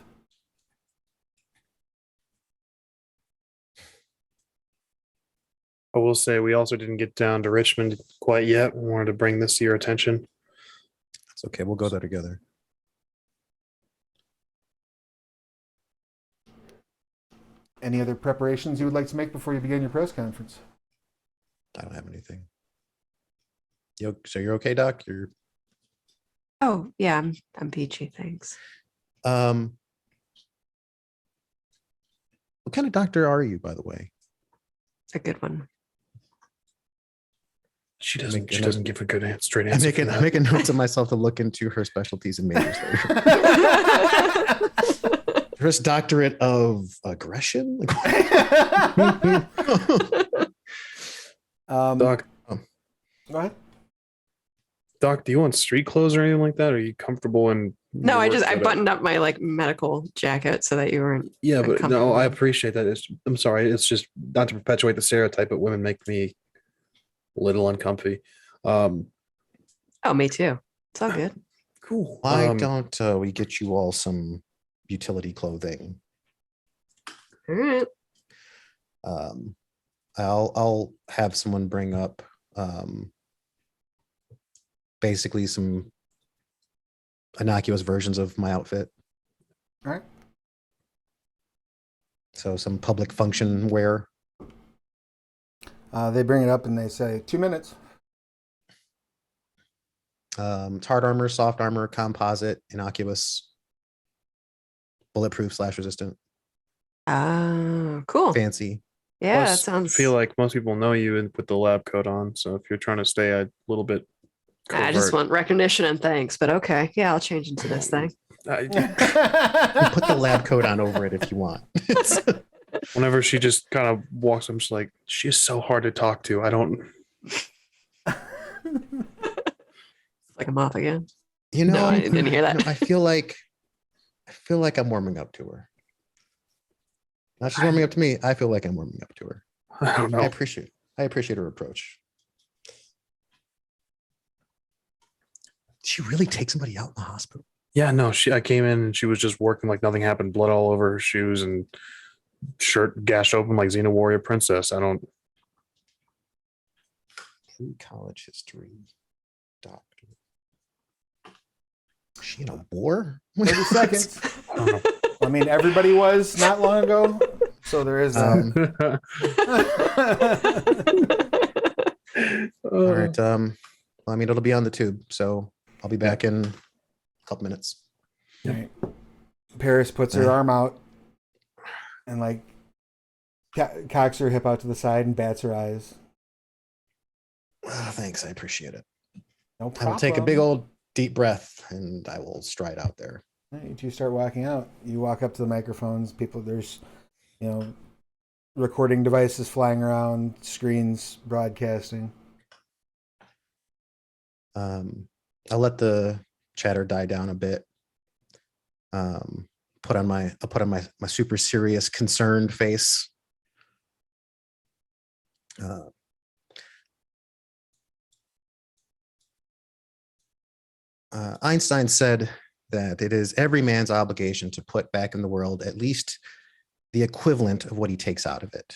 I will say we also didn't get down to Richmond quite yet. We wanted to bring this to your attention. It's okay. We'll go there together. Any other preparations you would like to make before you begin your press conference? I don't have anything. So you're okay, Doc? You're Oh yeah, I'm peachy. Thanks. what kind of doctor are you, by the way? A good one. She doesn't give a good straight answer. I'm making notes of myself to look into her specialties and majors later. First doctorate of aggression. Doc, Go ahead. Doc, do you want street clothes or anything like that? Are you comfortable in No, I work. buttoned up my like medical jacket so that you weren't. Yeah, but no, uncomfortable. I appreciate that. I'm sorry. It's just not to perpetuate the stereotype, but women make me a little uncomfy. Um, Oh, me too. It's all good. cool. Why don't we get you all some utility clothing? All right. I'll have someone bring up basically some innocuous versions of my outfit. All right. So some public function wear. They bring it up and they say 2 minutes. It's hard armor, soft armor, composite, innocuous, bulletproof / resistant, Cool. fancy. Yeah, Plus, that sounds. I feel like most people know you and put the lab coat on. So if you're trying to stay a little bit I just covert, want recognition and thanks, but okay. Yeah, I'll change into this thing. You put the lab coat on over it if you want. whenever she just kind of walks, I'm just like, she is so hard to talk to. I don't. Like I'm off again. You know, No, I didn't hear that. I feel like I'm warming up to her. Not she's warming up to me. I feel like I'm warming up to her. I don't know. I appreciate her approach. Did she really take somebody out in the hospital? Yeah, no. I came in and she was just working like nothing happened. Blood all over her shoes and shirt gashed open like Xena Warrior Princess. I don't. Pre-college history doctor. Is she in a war? 30 seconds. I don't know. I mean, everybody was not long ago. So there is that. All right. Well, I mean, it'll be on the tube, so I'll be back in a couple minutes. Right. Paris puts her arm out and like cocks her hip out to the side and bats her eyes. Oh, thanks. I appreciate it. No I problem. will take a big old deep breath and I will stride out there. You two start walking out. You walk up to the microphones. There's, recording devices flying around, screens broadcasting. I'll let the chatter die down a bit. I'll put on my super serious, concerned face. Einstein said that it is every man's obligation to put back in the world at least the equivalent of what he takes out of it.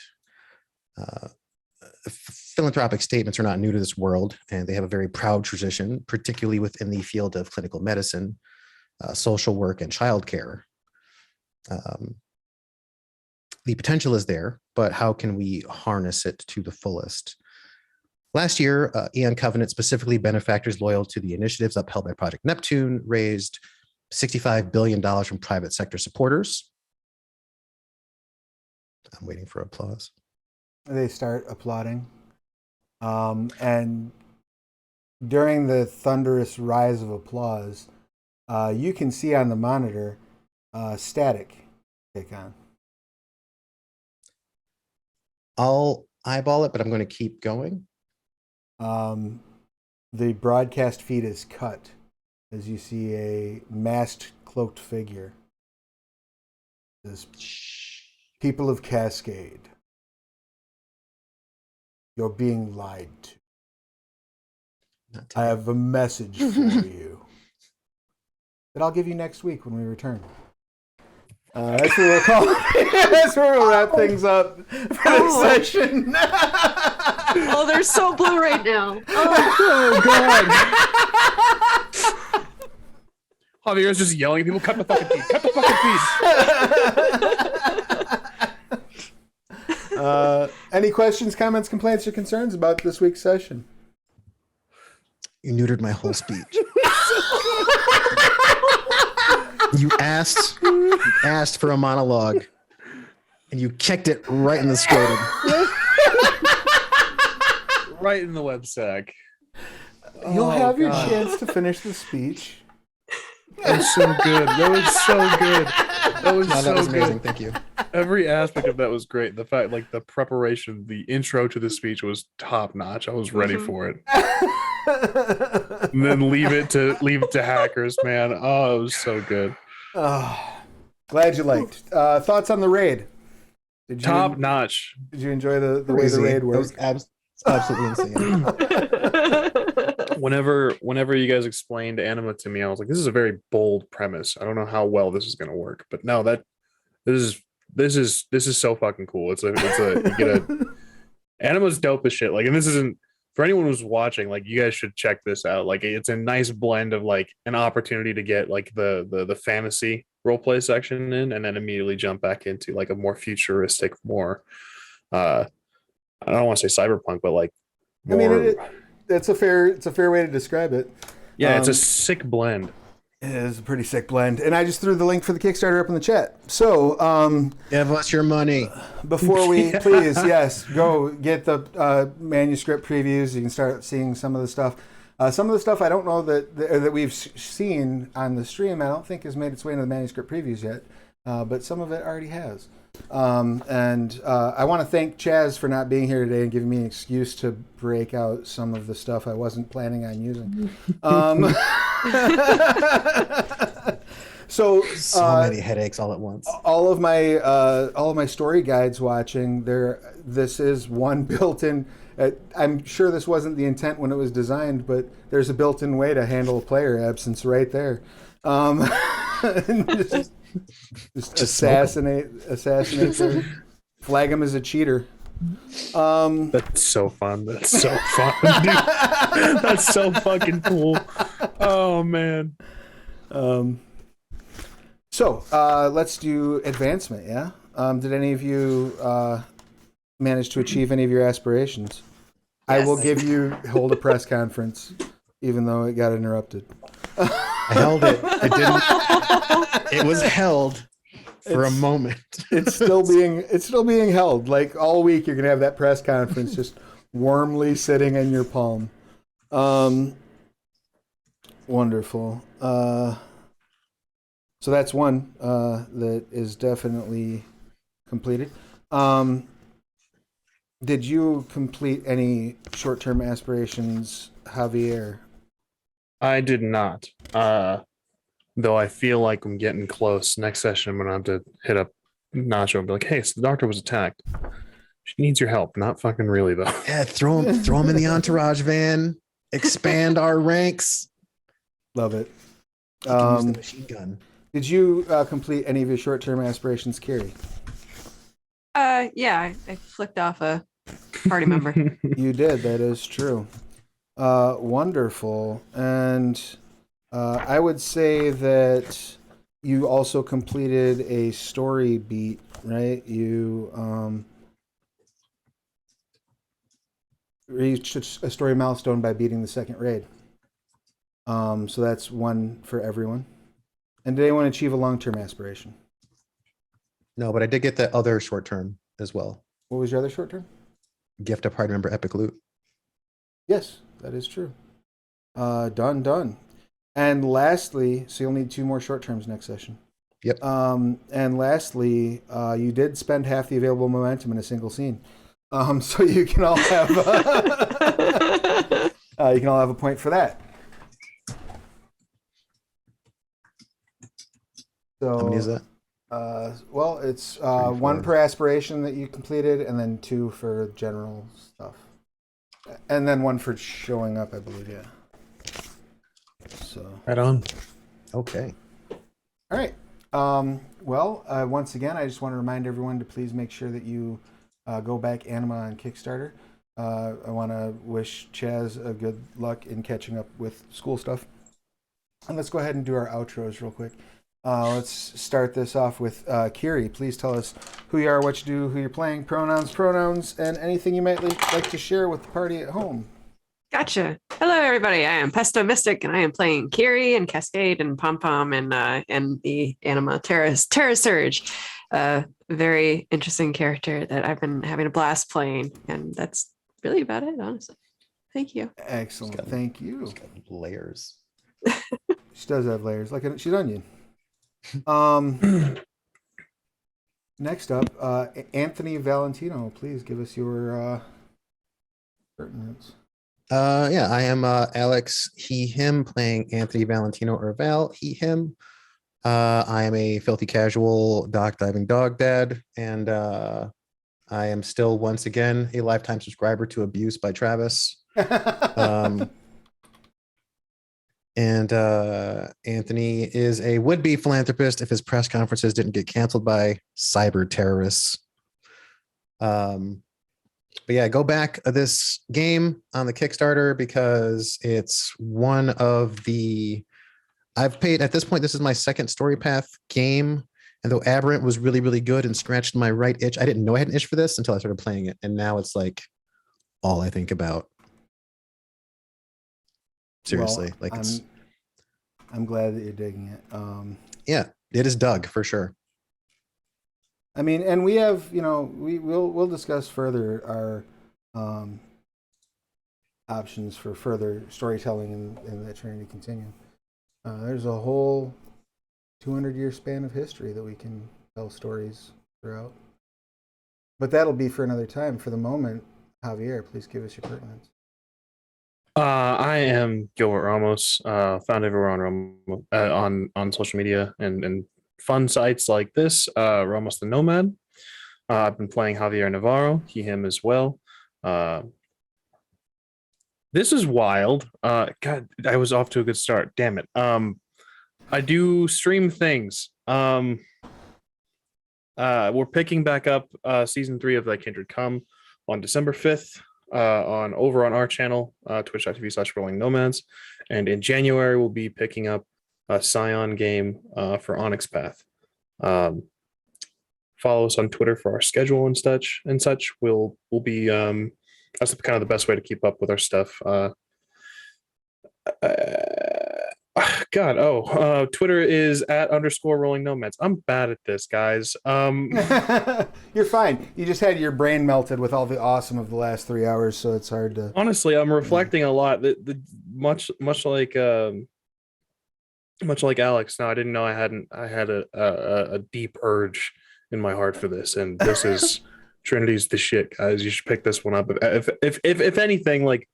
Philanthropic statements are not new to this world, and they have a very proud tradition, particularly within the field of clinical medicine, social work, and childcare. The potential is there, but how can we harness it to the fullest? Last year, Aeon Covenant, specifically benefactors loyal to the initiatives upheld by Project Neptune, raised $65 billion from private sector supporters. I'm waiting for applause. They start applauding. And during the thunderous rise of applause, you can see on the monitor static take on. I'll eyeball it, but I'm going to keep going. The broadcast feed is cut as you see a masked, cloaked figure. This people of Cascade. You're being lied to. I have a message for you that I'll give you next week when we return. That's where we'll call. That's where we'll wrap things up for this session. Oh, they're so blue right now. Oh God! Javier's just yelling at people. Cut the fucking feed. Cut the fucking feed. Any questions, comments, complaints, or concerns about this week's session? You neutered my whole speech. You asked for a monologue, and you kicked it right in the scrotum. Right in the web sack. You'll have your chance to finish the speech That was so good. That was so good. That was No, so that was amazing. good. Thank you. Every aspect of that was great. The fact, like the preparation, the intro to the speech was top notch. I was ready for it. And then leave it to hackers, man. Oh, it was so good. Oh, glad you liked. Thoughts on the raid? Did you Top notch. Did you enjoy the way the Crazy. raid That was worked? absolutely insane. Whenever you guys explained Anima to me, I was like, this is a very bold premise. I don't know how well this is gonna work. But no, this is so fucking cool. You get a Anima's dope as shit. Like, and this isn't for anyone who's watching, like, you guys should check this out. Like, it's a nice blend of like an opportunity to get like the fantasy roleplay section in, and then immediately jump back into like a more futuristic, more I don't want to say cyberpunk, but like more, I mean, it's a fair way to describe it. yeah, it's a sick blend. It is a pretty sick blend, and I just threw the link for the Kickstarter up in the chat. So, Give us your money. before we please, yes, go get the manuscript previews. You can start seeing some of the stuff. Some of the stuff I don't know that we've seen on the stream, I don't think has made its way into the manuscript previews yet, but some of it already has. And I want to thank Chaz for not being here today and giving me an excuse to break out some of the stuff I wasn't planning on using. So many headaches all at once. all of my story guides watching there. This is one built-in. I'm sure this wasn't the intent when it was designed, but there's a built-in way to handle a player absence right there. Just assassinate them, flag him as a cheater. That's so fun. That's so fun, dude. That's so fucking cool. Oh man. So let's do advancement. Yeah. Did any of you manage to achieve any of your aspirations? I will give you hold a press conference, even though it got interrupted. I held it. It didn't. It was held for a moment. It's still being held. Like all week, you're gonna have that press conference just warmly sitting in your palm. Wonderful. So that's one that is definitely completed. Did you complete any short-term aspirations, Javier? I did not. Though I feel like I'm getting close. Next session, I'm gonna have to hit up Nacho and be like, "Hey, so the doctor was attacked. She needs your help." Not fucking really though. Yeah, throw him in the entourage van. Expand our ranks. Love it. You can use the machine gun. Did you complete any of your short-term aspirations, Carrie? Yeah, I flicked off a party member. You did. That is true. Wonderful. And I would say that you also completed a story beat, right? You reached a story milestone by beating the second raid. So that's one for everyone. And did anyone achieve a long-term aspiration? No, but I did get the other short term as well. What was your other short-term? Gift a party member epic loot. Yes, that is true. Done. And lastly, so you'll need 2 more short terms next session. Yep. And lastly, you did spend half the available momentum in a single scene. So you can all have a point for that. So How many is that? well, it's 3, 1 4. per aspiration that you completed, and then 2 for general stuff, and then 1 for showing up, I believe. Yeah. So. Right on. Okay. All right. Well, once again, I just want to remind everyone to please make sure that you go back Anima on Kickstarter. I want to wish Chaz a good luck in catching up with school stuff. And let's go ahead and do our outros real quick. Let's start this off with Kiri. Please tell us who you are, what you do, who you're playing, pronouns, and anything you might like to share with the party at home. Gotcha. Hello, everybody. I am Pesto Mystic, and I am playing Kiri and Cascade and Pom Pom and the Anima Terra Surge. Very interesting character that I've been having a blast playing, and that's really about it, honestly. Thank you. Excellent. Thank you. Layers. She does have layers, like she's onion. Next up, Anthony Valentino. Please give us your pertinence. Yeah, I am Alex, he, him, playing Anthony Valentino or Val, he, him. I am a filthy casual dock diving dog dad, and I am still once again a lifetime subscriber to Abuse by Travis. And Anthony is a would-be philanthropist if his press conferences didn't get canceled by cyber terrorists. But yeah, go back this game on the Kickstarter because it's one of the I've paid at this point. This is my second Storypath game, and though Aberrant was really, really good and scratched my right itch, I didn't know I had an itch for this until I started playing it, and now it's like all I think about. Seriously, Well, I'm glad that you're digging it. Yeah, it is Doug for sure. I mean, and we have, we'll discuss further our options for further storytelling in the Trinity Continuum. There's a whole 200-year span of history that we can tell stories throughout. But that'll be for another time. For the moment, Javier, please give us your pertinence. I am Gilbert Ramos, found everywhere on social media and fun sites like this. Ramos the Nomad. I've been playing Javier Navarro, he, him as well. This is wild. God, I was off to a good start. Damn it. I do stream things. We're picking back up season 3 of Thy Kindred Come on December 5th. Over on our channel, twitch.tv/rolling nomads, and in January we'll be picking up a Scion game for Onyx Path. Follow us on Twitter for our schedule and such. We'll be that's kind of the best way to keep up with our stuff. Twitter is @_rolling nomads. I'm bad at this, guys. You're fine. You just had your brain melted with all the awesome of the last 3 hours, so it's hard to. Honestly, I'm reflecting a lot. Much like Alex. Now, I didn't know I had a deep urge in my heart for this, and this is Trinity's the shit, guys. You should pick this one up. If anything, like,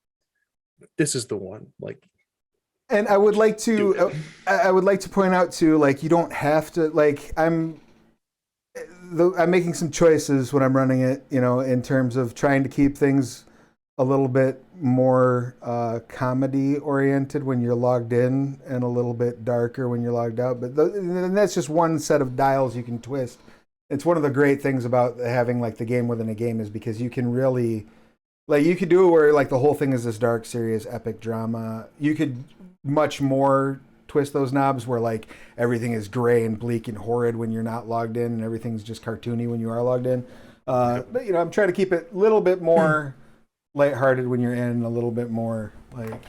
this is the one. Like. And I would like to point out too, like, you don't have to, like, I'm making some choices when I'm running it, in terms of trying to keep things a little bit more comedy oriented when you're logged in and a little bit darker when you're logged out. But and that's just one set of dials you can twist. It's one of the great things about having like the game within a game is because you can really, like, you could do it where like the whole thing is this dark, serious, epic drama. You could much more twist those knobs where like everything is gray and bleak and horrid when you're not logged in and everything's just cartoony when you are logged in. But I'm trying to keep it a little bit more lighthearted when you're in, a little bit more like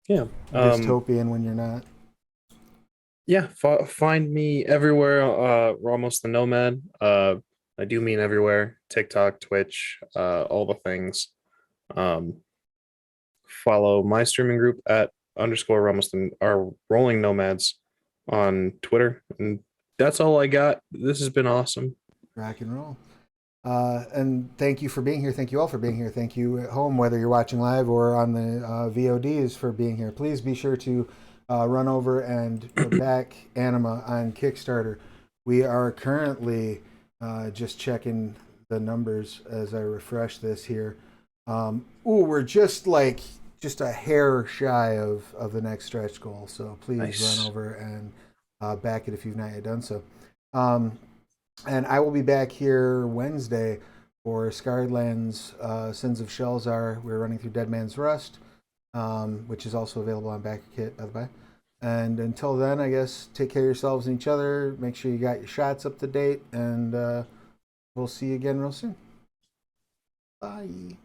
dystopian when you're not. Yeah, find me everywhere. Ramos the Nomad. I do mean everywhere. TikTok, Twitch, all the things. Follow my streaming group @_Ramos our Rolling Nomads on Twitter. And that's all I got. This has been awesome. Rock and roll. And thank you for being here. Thank you all for being here. Thank you at home, whether you're watching live or on the VODs, for being here. Please be sure to run over and back Anima on Kickstarter. We are currently just checking the numbers as I refresh this here. We're just a hair shy of the next stretch goal. So please run over and back it if you've not yet done so. And I will be back here Wednesday for Scarred Lands, Sins of Shelzar. We're running through Dead Man's Rust, which is also available on Back Kit, by the way. And until then, I guess, take care of yourselves and each other. Make sure you got your shots up to date, and we'll see you again real soon. Bye.